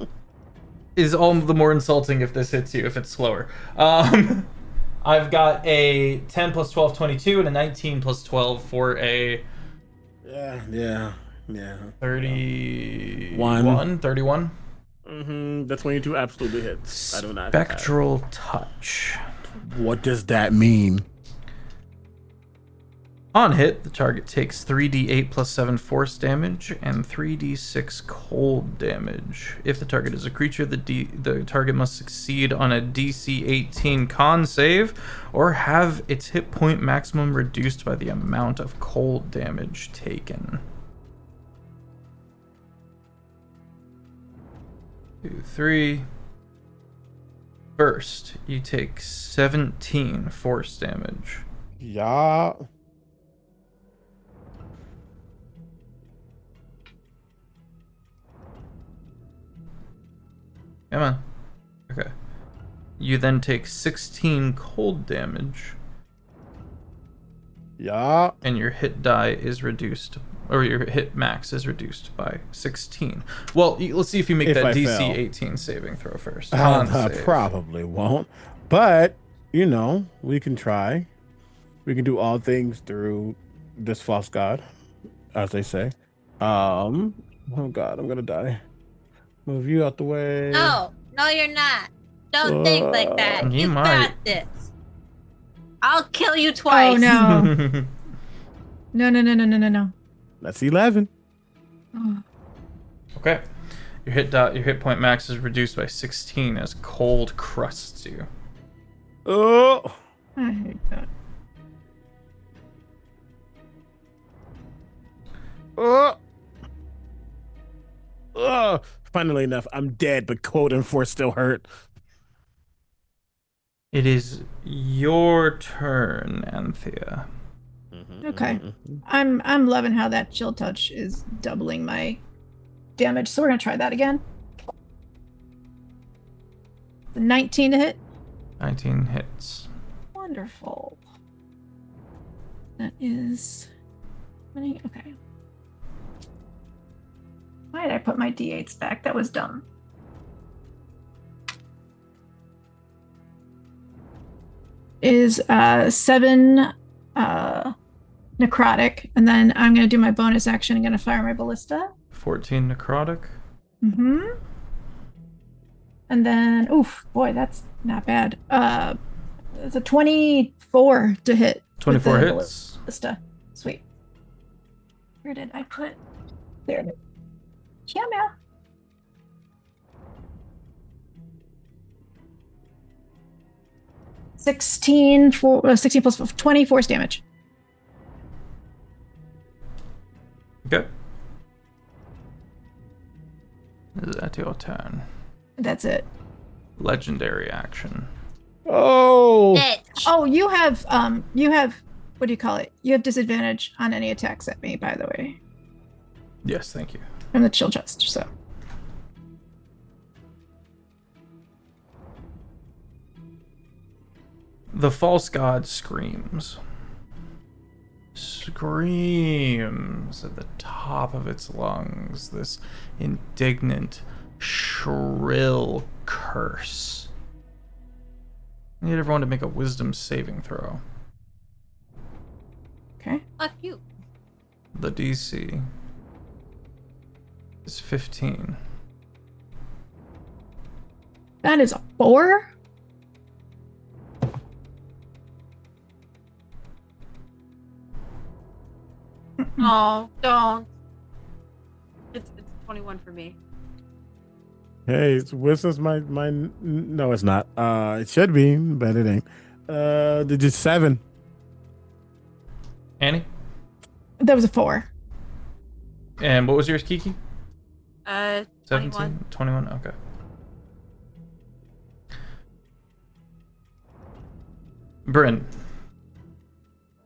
is all the more insulting if this hits you, if it's slower. I've got a 10 plus 12, 22, and a 19 plus 12 for a Yeah. 31. 31. That's when you do absolutely hits. I do not. Spectral touch. What does that mean? On hit, the target takes 3d8 plus 7 force damage and 3d6 cold damage. If the target is a creature, the target must succeed on a DC 18 con save or have its hit point maximum reduced by the amount of cold damage taken. 2, 3. First, you take 17 force damage. Yeah. Come on. Okay. You then take 16 cold damage, Yeah. and your hit die is reduced, or your hit max is reduced by 16. Well, let's see if you make If that I DC fail. 18 saving throw first. Con I save. probably won't. But, we can try. We can do all things through this false god, as they say. Oh god, I'm gonna die. Move you out the way. No, you're not. Don't think like that. You You might. got this. I'll kill you twice. Oh no. No. That's 11. Oh. Okay. Your hit point max is reduced by 16 as cold crusts you. Oh. I hate that. Funnily enough, I'm dead, but cold and force still hurt. It is your turn, Anthea. Okay. I'm loving how that chill touch is doubling my damage. So we're gonna try that again. 19 to hit. 19 hits. Wonderful. That is 20. Okay. Why did I put my d8s back? That was dumb. Is 7 necrotic, and then I'm going to do my bonus action. I'm going to fire my ballista. 14 necrotic. Mm-hmm. And then, oof, boy, that's not bad. It's a 24 to hit. 24 hits. Ballista. Sweet. Where did I put? There it is. Yeah, man. 16 plus 20 force damage. Okay. Is that your turn? That's it. Legendary action. Oh, Oh, you have what do you call it? You have disadvantage on any attacks at me, by the way. Yes, thank you. I'm the chill chest, so. The false god screams. Screams at the top of its lungs, this indignant, shrill curse. I need everyone to make a wisdom saving throw. Okay. Fuck you. The DC is 15. That is a 4. Oh, don't. It's 21 for me. hey, wisdom's my. No, it's not. It should be, but it ain't. Did you 7? Annie? That was a 4. And what was yours, Kiki? 21. 17? 21? Okay. Bryn.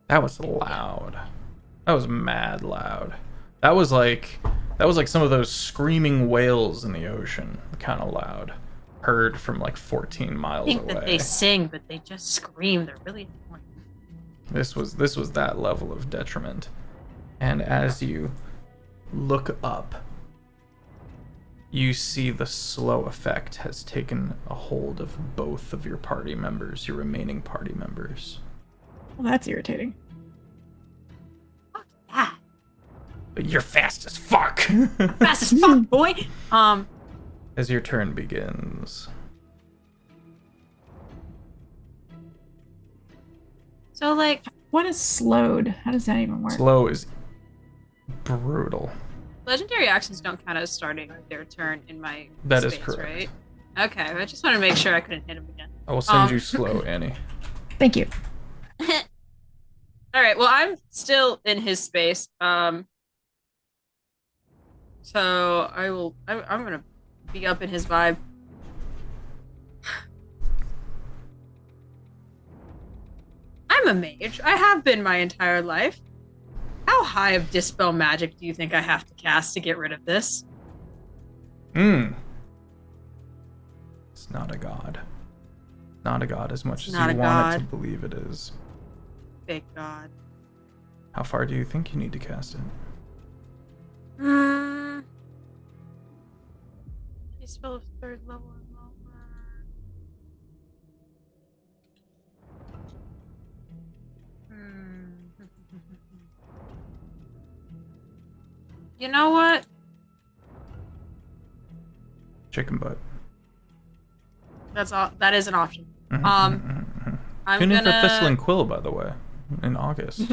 That was loud. That was mad loud. That was like some of those screaming whales in the ocean. Kind of loud. Heard from like 14 I miles think away. that they sing, but they just scream. They're really annoying. This was that level of detriment. And as you look up, you see the slow effect has taken a hold of both of your party members, your remaining party members. Well, that's irritating. Fuck that. But you're fast as fuck. Fast as fuck, boy. As your turn begins. So like, What is slowed? How does that even work? Slow is brutal. legendary actions don't count as starting their turn in my That is space, correct. right? Okay, I just want to make sure I couldn't hit him again. I will send you slow, Annie. Thank you. All right. Well, I'm still in his space. So I will. I'm gonna be up in his vibe. I'm a mage. I have been my entire life. How high of dispel magic do you think I have to cast to get rid of this? It's not a god. Not a god as much as Not you a want it to god. believe it is. Big God. How far do you think you need to cast it? Spell of 3rd level or lower. You know what? Chicken butt. That's all. That is an option. Mhm, Um, mhm, mhm. I'm Tune in for Thistle gonna and Quill, by the way, in August.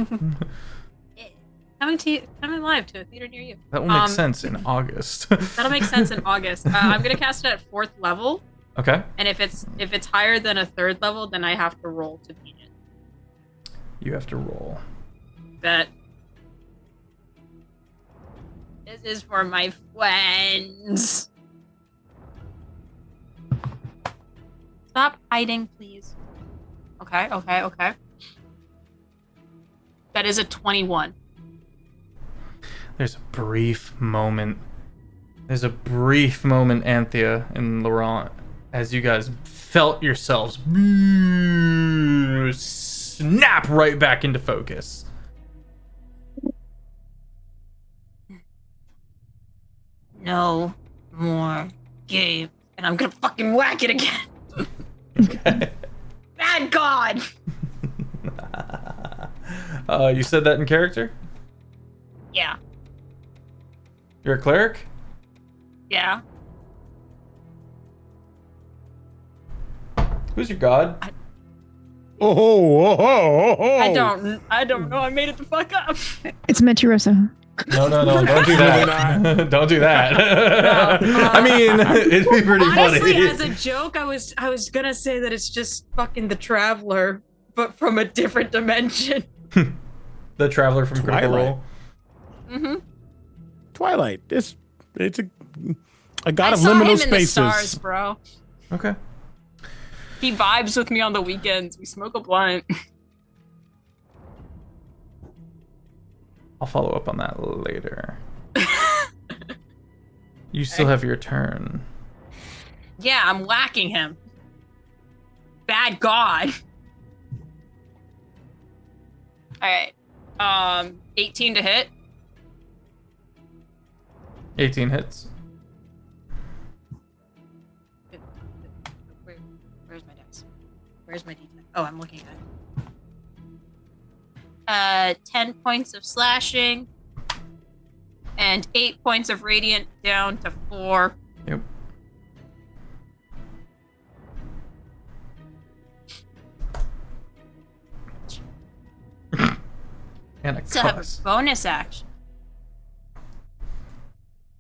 coming live to a theater near you. That will make sense in August. That'll make sense in August. I'm gonna cast it at 4th level, Okay. and if it's higher than a 3rd level, then I have to roll to beat it. You have to roll. That this is for my friends. Stop hiding, please. Okay. That is a 21. There's a brief moment, Anthea and Laurent, as you guys felt yourselves snap right back into focus. No more game. And I'm gonna fucking whack it again. Okay. Bad God! You said that in character? Yeah. You're a cleric? Yeah. Who's your god? I don't know. I made it the fuck up. It's Mentirosa. No, don't do that. Don't do that. I mean, it'd be pretty Honestly, funny. as a joke, I was gonna say that it's just fucking the Traveler, but from a different dimension. The Traveler from Critical Twilight. Role. Mm-hmm. Twilight. It's a god of I saw him liminal in spaces. the stars, bro. Okay. He vibes with me on the weekends. We smoke a blunt. I'll follow up on that later. You still have your turn. Yeah, I'm whacking him. Bad god. All right. 18 to hit. 18 hits. Where's my dice? Where's my d10? Oh, I'm looking at it. 10 points of slashing and 8 points of radiant down to 4. Yep. And a So I have cuss. a bonus action.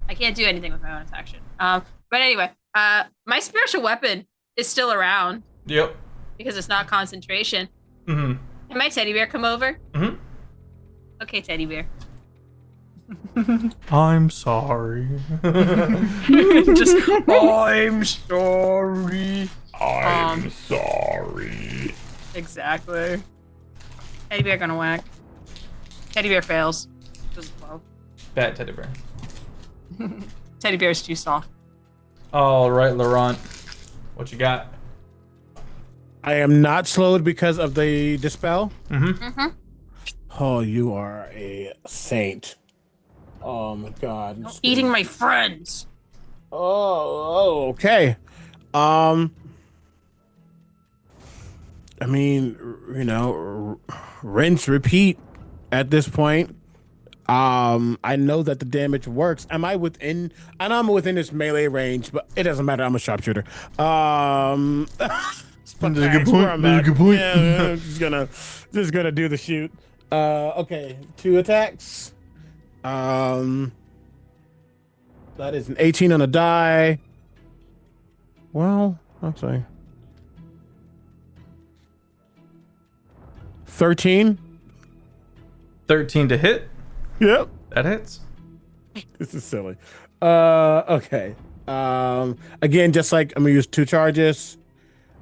I can't do anything with my bonus action. But anyway, my spiritual weapon is still around Yep. because it's not concentration. Mm-hmm. Can my teddy bear come over? Mm-hmm. Okay, teddy bear. I'm sorry. Just, I'm sorry. I'm sorry. Exactly. Teddy bear gonna whack. Teddy bear fails. Does low. Bad teddy bear. Teddy bear's too soft. All right, Laurent. What you got? I am not slowed because of the dispel. Mm-hmm. Oh, you are a saint. Oh my god. Eating my friends. Oh, okay. I mean, you know, rinse, repeat at this point. I know that the damage works. Am I within? I know I'm within this melee range, but it doesn't matter. I'm a sharpshooter. That's a good point. That's a good point. Yeah, I'm just gonna do the shoot. Okay, 2 attacks. That is an 18 on a die. Well, I'll say 13. 13 to hit. Yep. That hits. This is silly. Okay. Again, just like I'm gonna use 2 charges.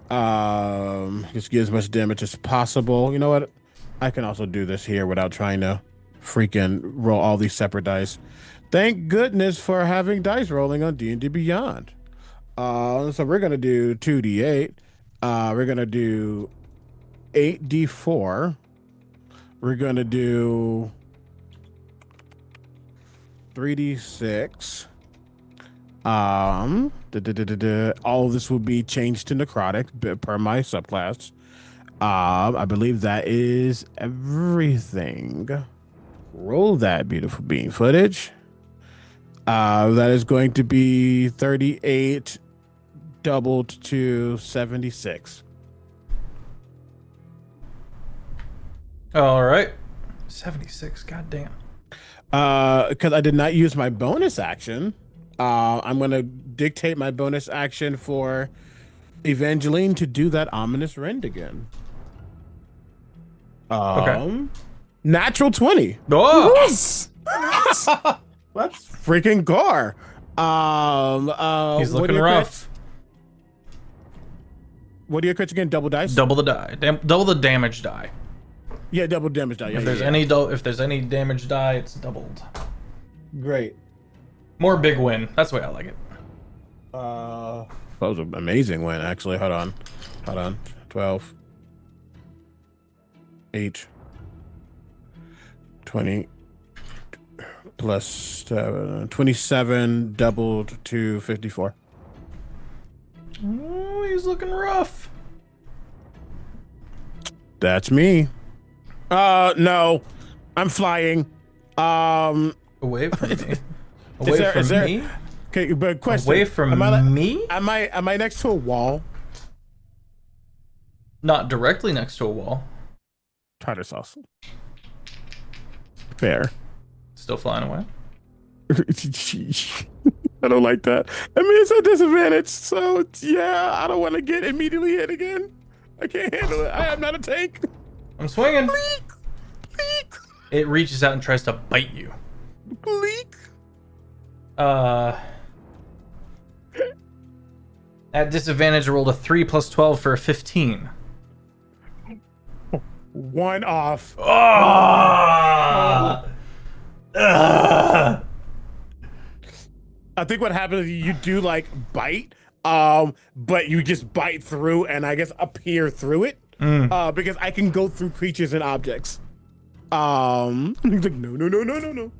Just get as much damage as possible. You know what? I can also do this here without trying to freaking roll all these separate dice. Thank goodness for having dice rolling on D&D Beyond. So we're gonna do 2d8. We're gonna do 8d4. We're gonna do 3d6. All of this will be changed to necrotic per my subclass. I believe that is everything. Roll that beautiful bean footage. That is going to be 38 doubled to 76. All right. 76. Goddamn. Because I did not use my bonus action. I'm going to dictate my bonus action for Evangeline to do that ominous rend again. Okay. Natural 20. Oh! Yes. Let's freaking gar. He's what are looking your rough. crits? What are your crits again? Double dice? Double the die. Double the damage die. Yeah, double damage die. Yeah, If there's any damage die, it's doubled. Great. More big win. That's the way I like it. That was an amazing win, actually. Hold on. 12. 8. 20. Plus 27 doubled to 54. Oh, he's looking rough. That's me. No, I'm flying. Away from me. Is Away there- from is there- me? Okay, but question. Away from me? Am I next to a wall? Not directly next to a wall. Tartar sauce. Fair. Still flying away. I don't like that. I mean, it's a disadvantage. So yeah, I don't want to get immediately hit again. I can't handle it. I am not a tank. I'm swinging. Bleak. It reaches out and tries to bite you. Bleak. At disadvantage, I rolled a 3 plus 12 for a 15. One off. Oh! I think what happens is you do like bite, but you just bite through and I guess appear through it. Because I can go through creatures and objects. He's like, no.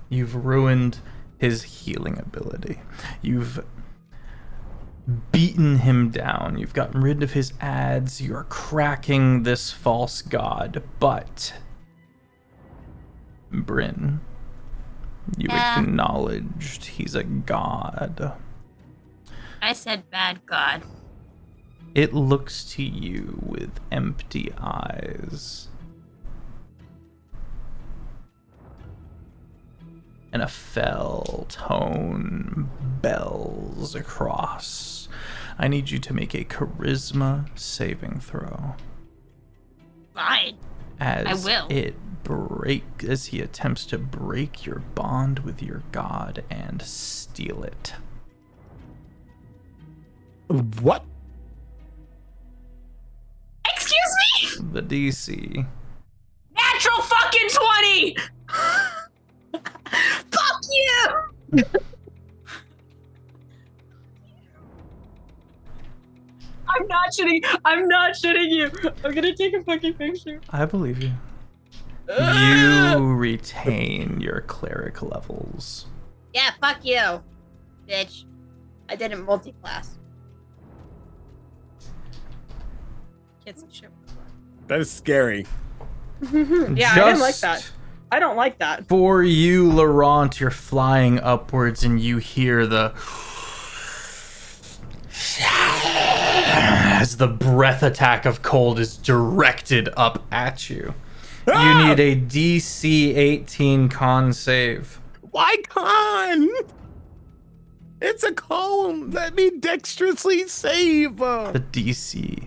You've ruined his healing ability. You've beaten him down. You've gotten rid of his ads. You're cracking this false god. But, Bryn, you acknowledged he's a god. I said bad god. It looks to you with empty eyes. And a fell tone bells across. I need you to make a charisma saving throw. Fine. As I will. as he attempts to break your bond with your god and steal it. What? Excuse me? The DC. Natural fucking 20! Fuck you! I'm not shitting you. I'm gonna take a fucking picture. I believe you. You retain your cleric levels. Yeah, fuck you, bitch. I didn't multi-class. Kids and shit. That is scary. Yeah, I didn't like that. I don't like that. For you, Laurent, you're flying upwards and you hear the... as the breath attack of cold is directed up at you. You need a DC 18 con save. Why con? It's a con. Let me dexterously save. The DC,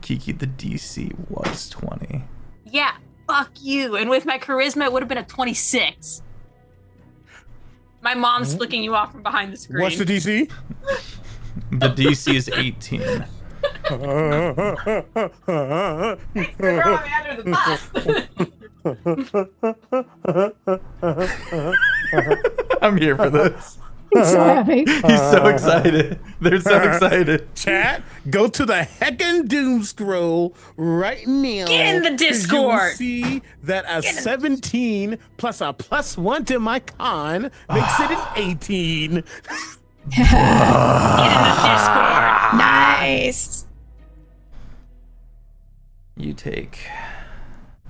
Kiki, the DC was 20. Yeah, fuck you. And with my charisma, it would have been a 26. My mom's flicking you off from behind the screen. What's the DC? The DC is 18. Throw me under the bus. I'm here for this. So happy. He's so excited. They're so excited. Chat, go to the heckin' doom scroll right now. Get in the 'cause you will Discord. see that a 17 plus a +1 to my con makes it an 18. Get in the Discord. Nice. You take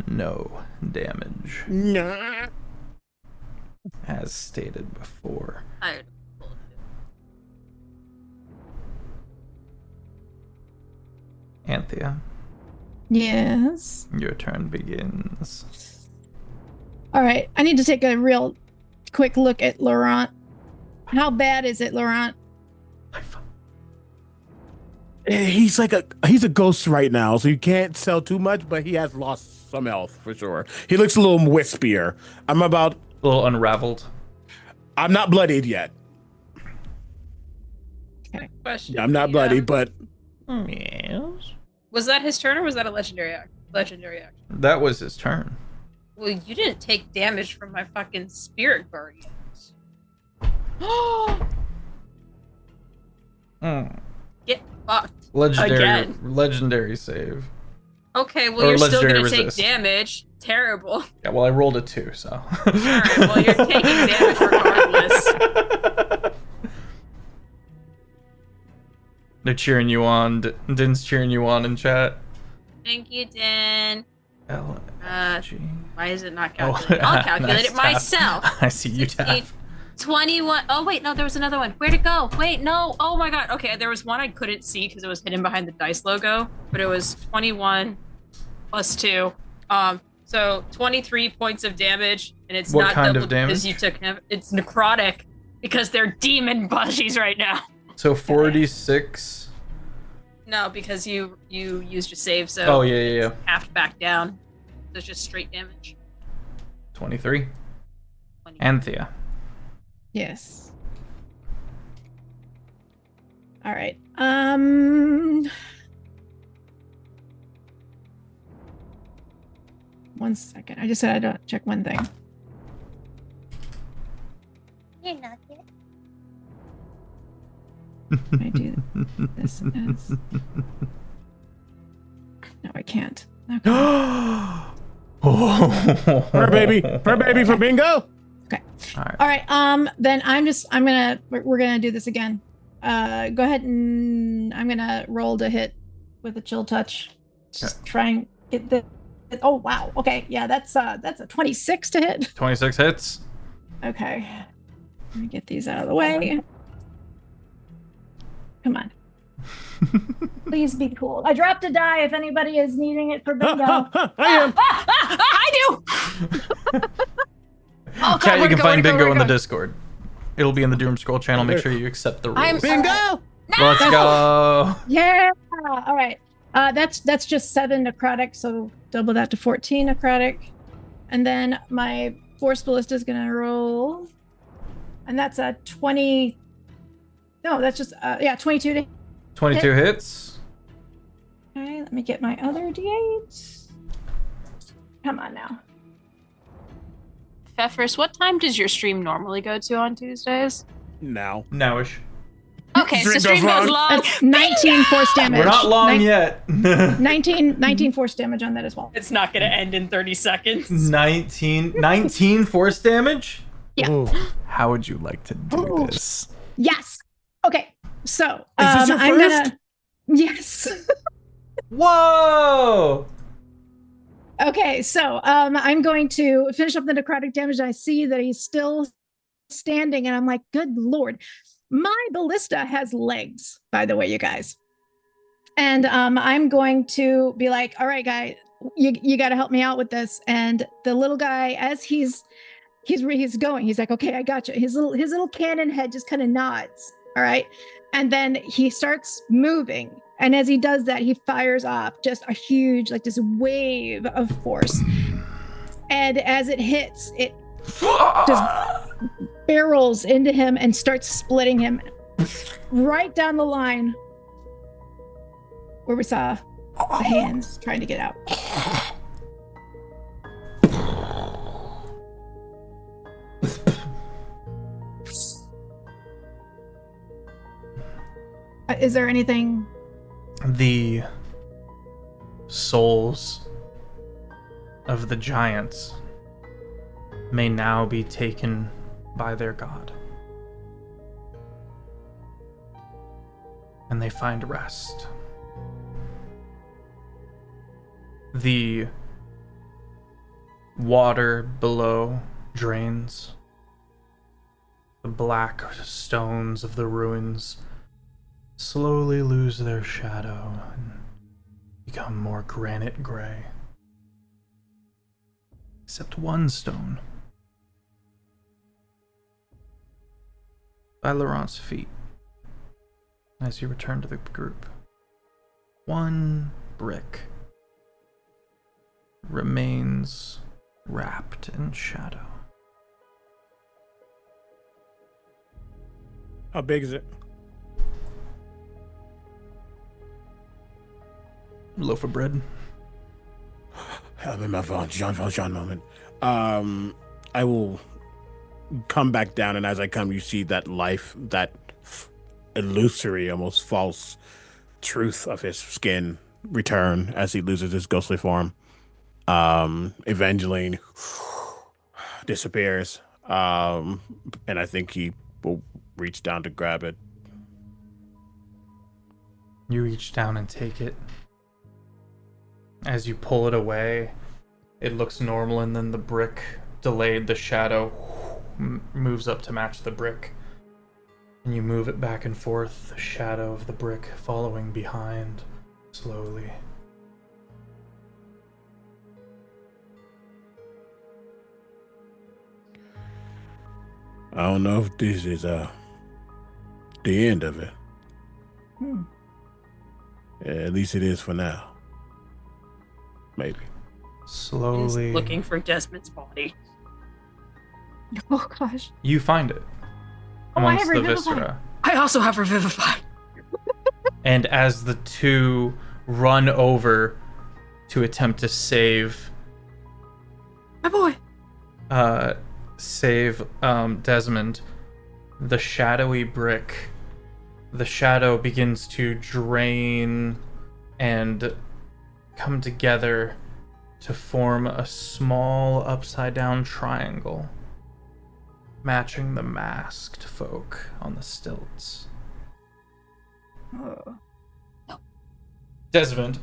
no damage, Nah. as stated before. I- Anthea, Yes. your turn begins. All right. I need to take a real quick look at Laurent. How bad is it, Laurent? He's a ghost right now, so you can't tell too much, but he has lost some health for sure. He looks a little wispier. A little unraveled. I'm not bloodied yet. Question. Yeah, I'm not bloodied, but Yes. Was that his turn or was that a legendary action? Legendary action. That was his turn. Well, you didn't take damage from my fucking spirit guardians. Get fucked. Again. Legendary save. Okay, well Or you're still legendary gonna resist. take damage. Terrible. Yeah, well, I rolled a 2, so. Alright, well you're taking damage regardless. They're cheering you on. Din's cheering you on in chat. Thank you, Dan. LFG. Why is it not calculated? I'll calculate nice it myself. tap. I see you 16, tap. 21. Oh, wait, no, there was another one. Where'd it go? Wait, no. Oh my god. Okay, there was one I couldn't see because it was hidden behind the dice logo, but it was 21 plus 2. So 23 points of damage, and it's What not kind double of damage? because you took it's necrotic because they're demon bushies right now. So 46. No, because you used your save, so Oh, yeah. it's halved back down. So it's just straight damage. 23. 20. Anthea. Yes. All right. One second. I just said I don't check one thing. You're not yet. I do this as... No, I can't. Okay. Fur baby for bingo. All right. Then we're gonna do this again. Go ahead and I'm gonna roll to hit with a chill touch. Just try and get the. Oh wow. Okay. Yeah. That's a 26 to hit. 26 hits. Okay. Let me get these out of the way. Come on. Please be cool. I dropped a die if anybody is needing it for bingo. I am. I do. Oh, God, Chat, you where'd can it go, find where'd it go, bingo where'd in it the go? Discord. It'll be in the Doom Scroll channel. Make sure you accept the rules. I'm- Bingo. Let's go. Yeah. All right. That's just 7 necrotic, so double that to 14 necrotic, and then my force ballista is gonna roll, and that's a 20. No, that's just 22 to. 22 hits. Okay, let me get my other d8. Come on now. Feffers, what time does your stream normally go to on Tuesdays? Now. Nowish. Okay, so Stream stream goes goes long. long. That's 19 force damage. We're not long yet. 19 force damage on that as well. It's not gonna end in 30 seconds. 19 force damage? Yeah. Ooh. How would you like to do Ooh. this? Yes. Okay. So Is this your I'm first? gonna. Yes. Whoa! Okay, so I'm going to finish up the necrotic damage. I see that he's still standing, and I'm like, good lord. My ballista has legs, by the way, you guys. And I'm going to be like, all right, guy, you got to help me out with this. And the little guy, as he's going, he's like, okay, I got you. His little cannon head just kind of nods. All right. And then he starts moving. And as he does that, he fires off just a huge, like this wave of force. And as it hits, it just barrels into him and starts splitting him right down the line where we saw the hands trying to get out. Is there anything? The souls of the giants may now be taken by their god. And they find rest. The water below drains. The black stones of the ruins slowly lose their shadow and become more granite gray. Except one stone. By Laurent's feet. As you return to the group. One brick remains wrapped in shadow. How big is it? Loaf of bread. I'm in my Jean Valjean moment. I will come back down, and as I come, you see that life, that illusory, almost false truth of his skin return as he loses his ghostly form. Evangeline disappears, and I think he will reach down to grab it. You reach down and take it. as you pull it away, it looks normal, and then the brick delayed, the shadow moves up to match the brick. And you move it back and forth, the shadow of the brick following behind, slowly. I don't know if this is the end of it. Yeah, at least it is for now. Maybe. Slowly. He's looking for Desmond's body. Oh gosh. You find it Oh, I amongst have the Revivify. viscera. I also have Revivify. And as the two run over to attempt to save My boy. Desmond, the shadowy brick, the shadow begins to drain and come together to form a small upside down triangle, matching the masked folk on the stilts. Oh. Desmond.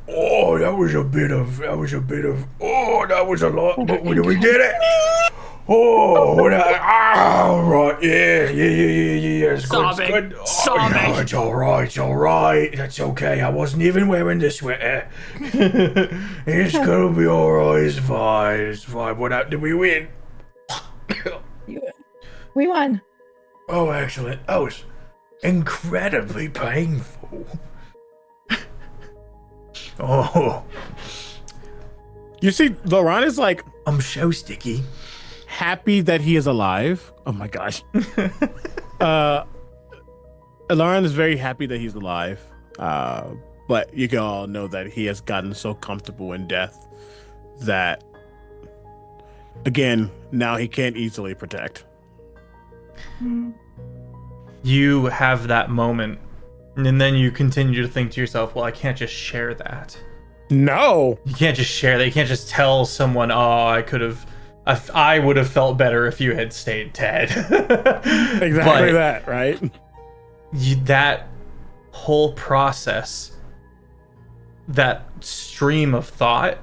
Oh, that was a lot, but we did it. Oh, right, yeah, it's Sobbing. good. Oh, Sobbing. no, it's all right, that's okay, I wasn't even wearing the sweater. It's gonna be all right, it's fine, what happened, did we win? We won. Oh, excellent, that was incredibly painful. Oh, You see, Laurent is like I'm so sticky. happy that he is alive. Oh my gosh. Laurent is very happy that he's alive. But you can all know that he has gotten so comfortable in death that, again, now he can't easily protect. You have that moment, and then you continue to think to yourself, well, I can't just share that. No. You can't just share that. You can't just tell someone, oh, I would have felt better if you had stayed dead. Exactly that, right? That whole process, that stream of thought,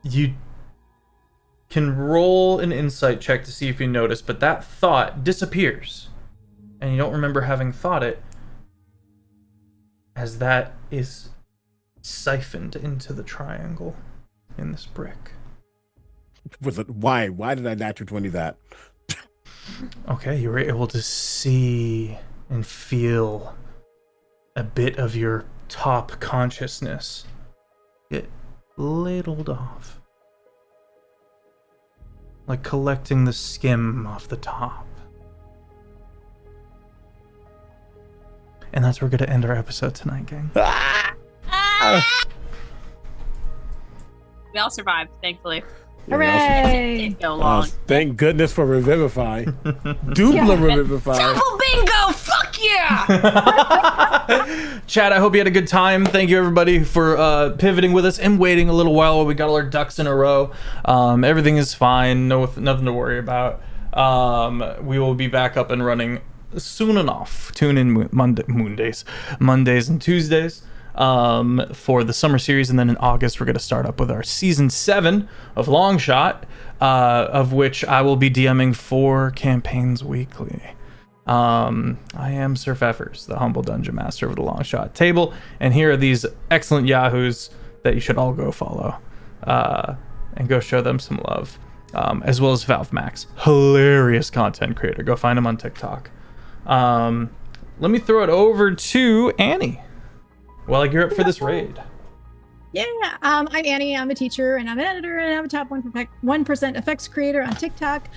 you can roll an insight check to see if you notice, but that thought disappears. And you don't remember having thought it, as that is siphoned into the triangle in this brick. Why? Why did I natural 20 that? Okay, you were able to see and feel a bit of your top consciousness get ladled off. Like collecting the skim off the top. And that's where we're going to end our episode tonight, gang. We all survived, thankfully. Hooray! Didn't go long. Thank goodness for Revivify. Dubla Revivify. Double bingo! Fuck yeah! Chad, I hope you had a good time. Thank you, everybody, for pivoting with us and waiting a little while we got all our ducks in a row. Everything is fine. Nothing to worry about. We will be back up and running soon enough. Tune in Mondays and Tuesdays for the summer series, and then in August we're going to start up with our season 7 of Long Shot, of which I will be DMing 4 campaigns weekly. I am Sir Feffers, the humble dungeon master of the Long Shot table, and here are these excellent yahoos that you should all go follow and go show them some love, as well as Valve Max, hilarious content creator. Go find him on TikTok. Let me throw it over to Annie while I gear up for this raid. Yeah, I'm Annie. I'm a teacher and I'm an editor and I'm a top 1% effects creator on TikTok.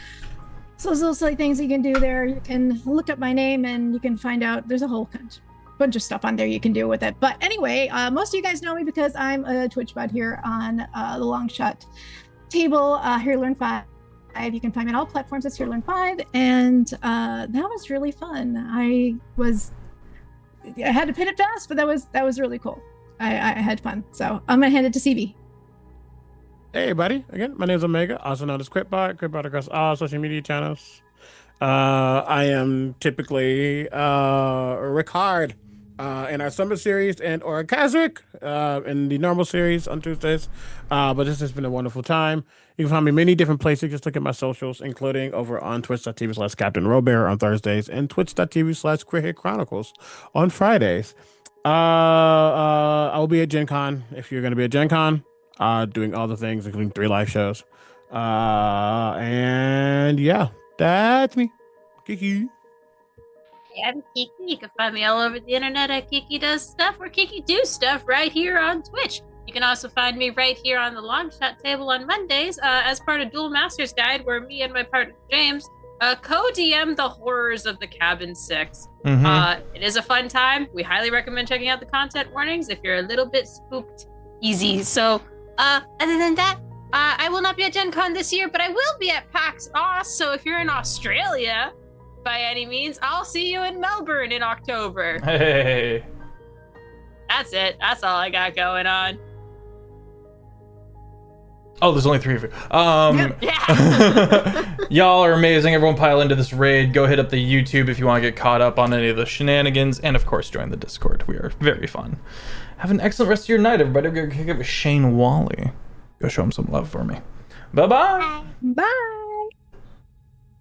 So those little silly things you can do there. You can look up my name and you can find out there's a whole bunch of stuff on there you can do with it. But anyway, most of you guys know me because I'm a Twitch bot here on the Long Shot table, Here Learn 5. You can find me on all platforms as Here Learn 5, and that was really fun. I had to pin it fast, but that was really cool. I had fun. So I'm gonna hand it to CB. Hey, buddy. Again, my name is Omega, also known as CritBard across all social media channels. I am typically Ricard in our summer series and or Kazric in the normal series on Tuesdays. But this has been a wonderful time. You can find me many different places. Just look at my socials, including over on twitch.tv/Captain Robert on Thursdays and twitch.tv/QueerHit Chronicles on Fridays. I will be at Gen Con if you're going to be at Gen Con, doing all the things, including 3 live shows. And yeah, that's me. Kiki. I'm Kiki. You can find me all over the internet at KikiDoesStuff or KikiDoesStuff right here on Twitch. You can also find me right here on the long shot table on Mondays as part of Duel Masters Guide, where me and my partner James co-DM the horrors of the Cabin 6. It is a fun time. We highly recommend checking out the content warnings if you're a little bit spooked easy. So other than that, I will not be at Gen Con this year, but I will be at PAX Aus. So if you're in Australia, by any means, I'll see you in Melbourne in October. Hey. That's it. That's all I got going on. Oh, there's only 3 of you. Yeah. Y'all are amazing. Everyone pile into this raid. Go hit up the YouTube if you want to get caught up on any of the shenanigans. And of course, join the Discord. We are very fun. Have an excellent rest of your night, everybody. Go kick it with Shane Wally. Go show him some love for me. Bye-bye. Bye.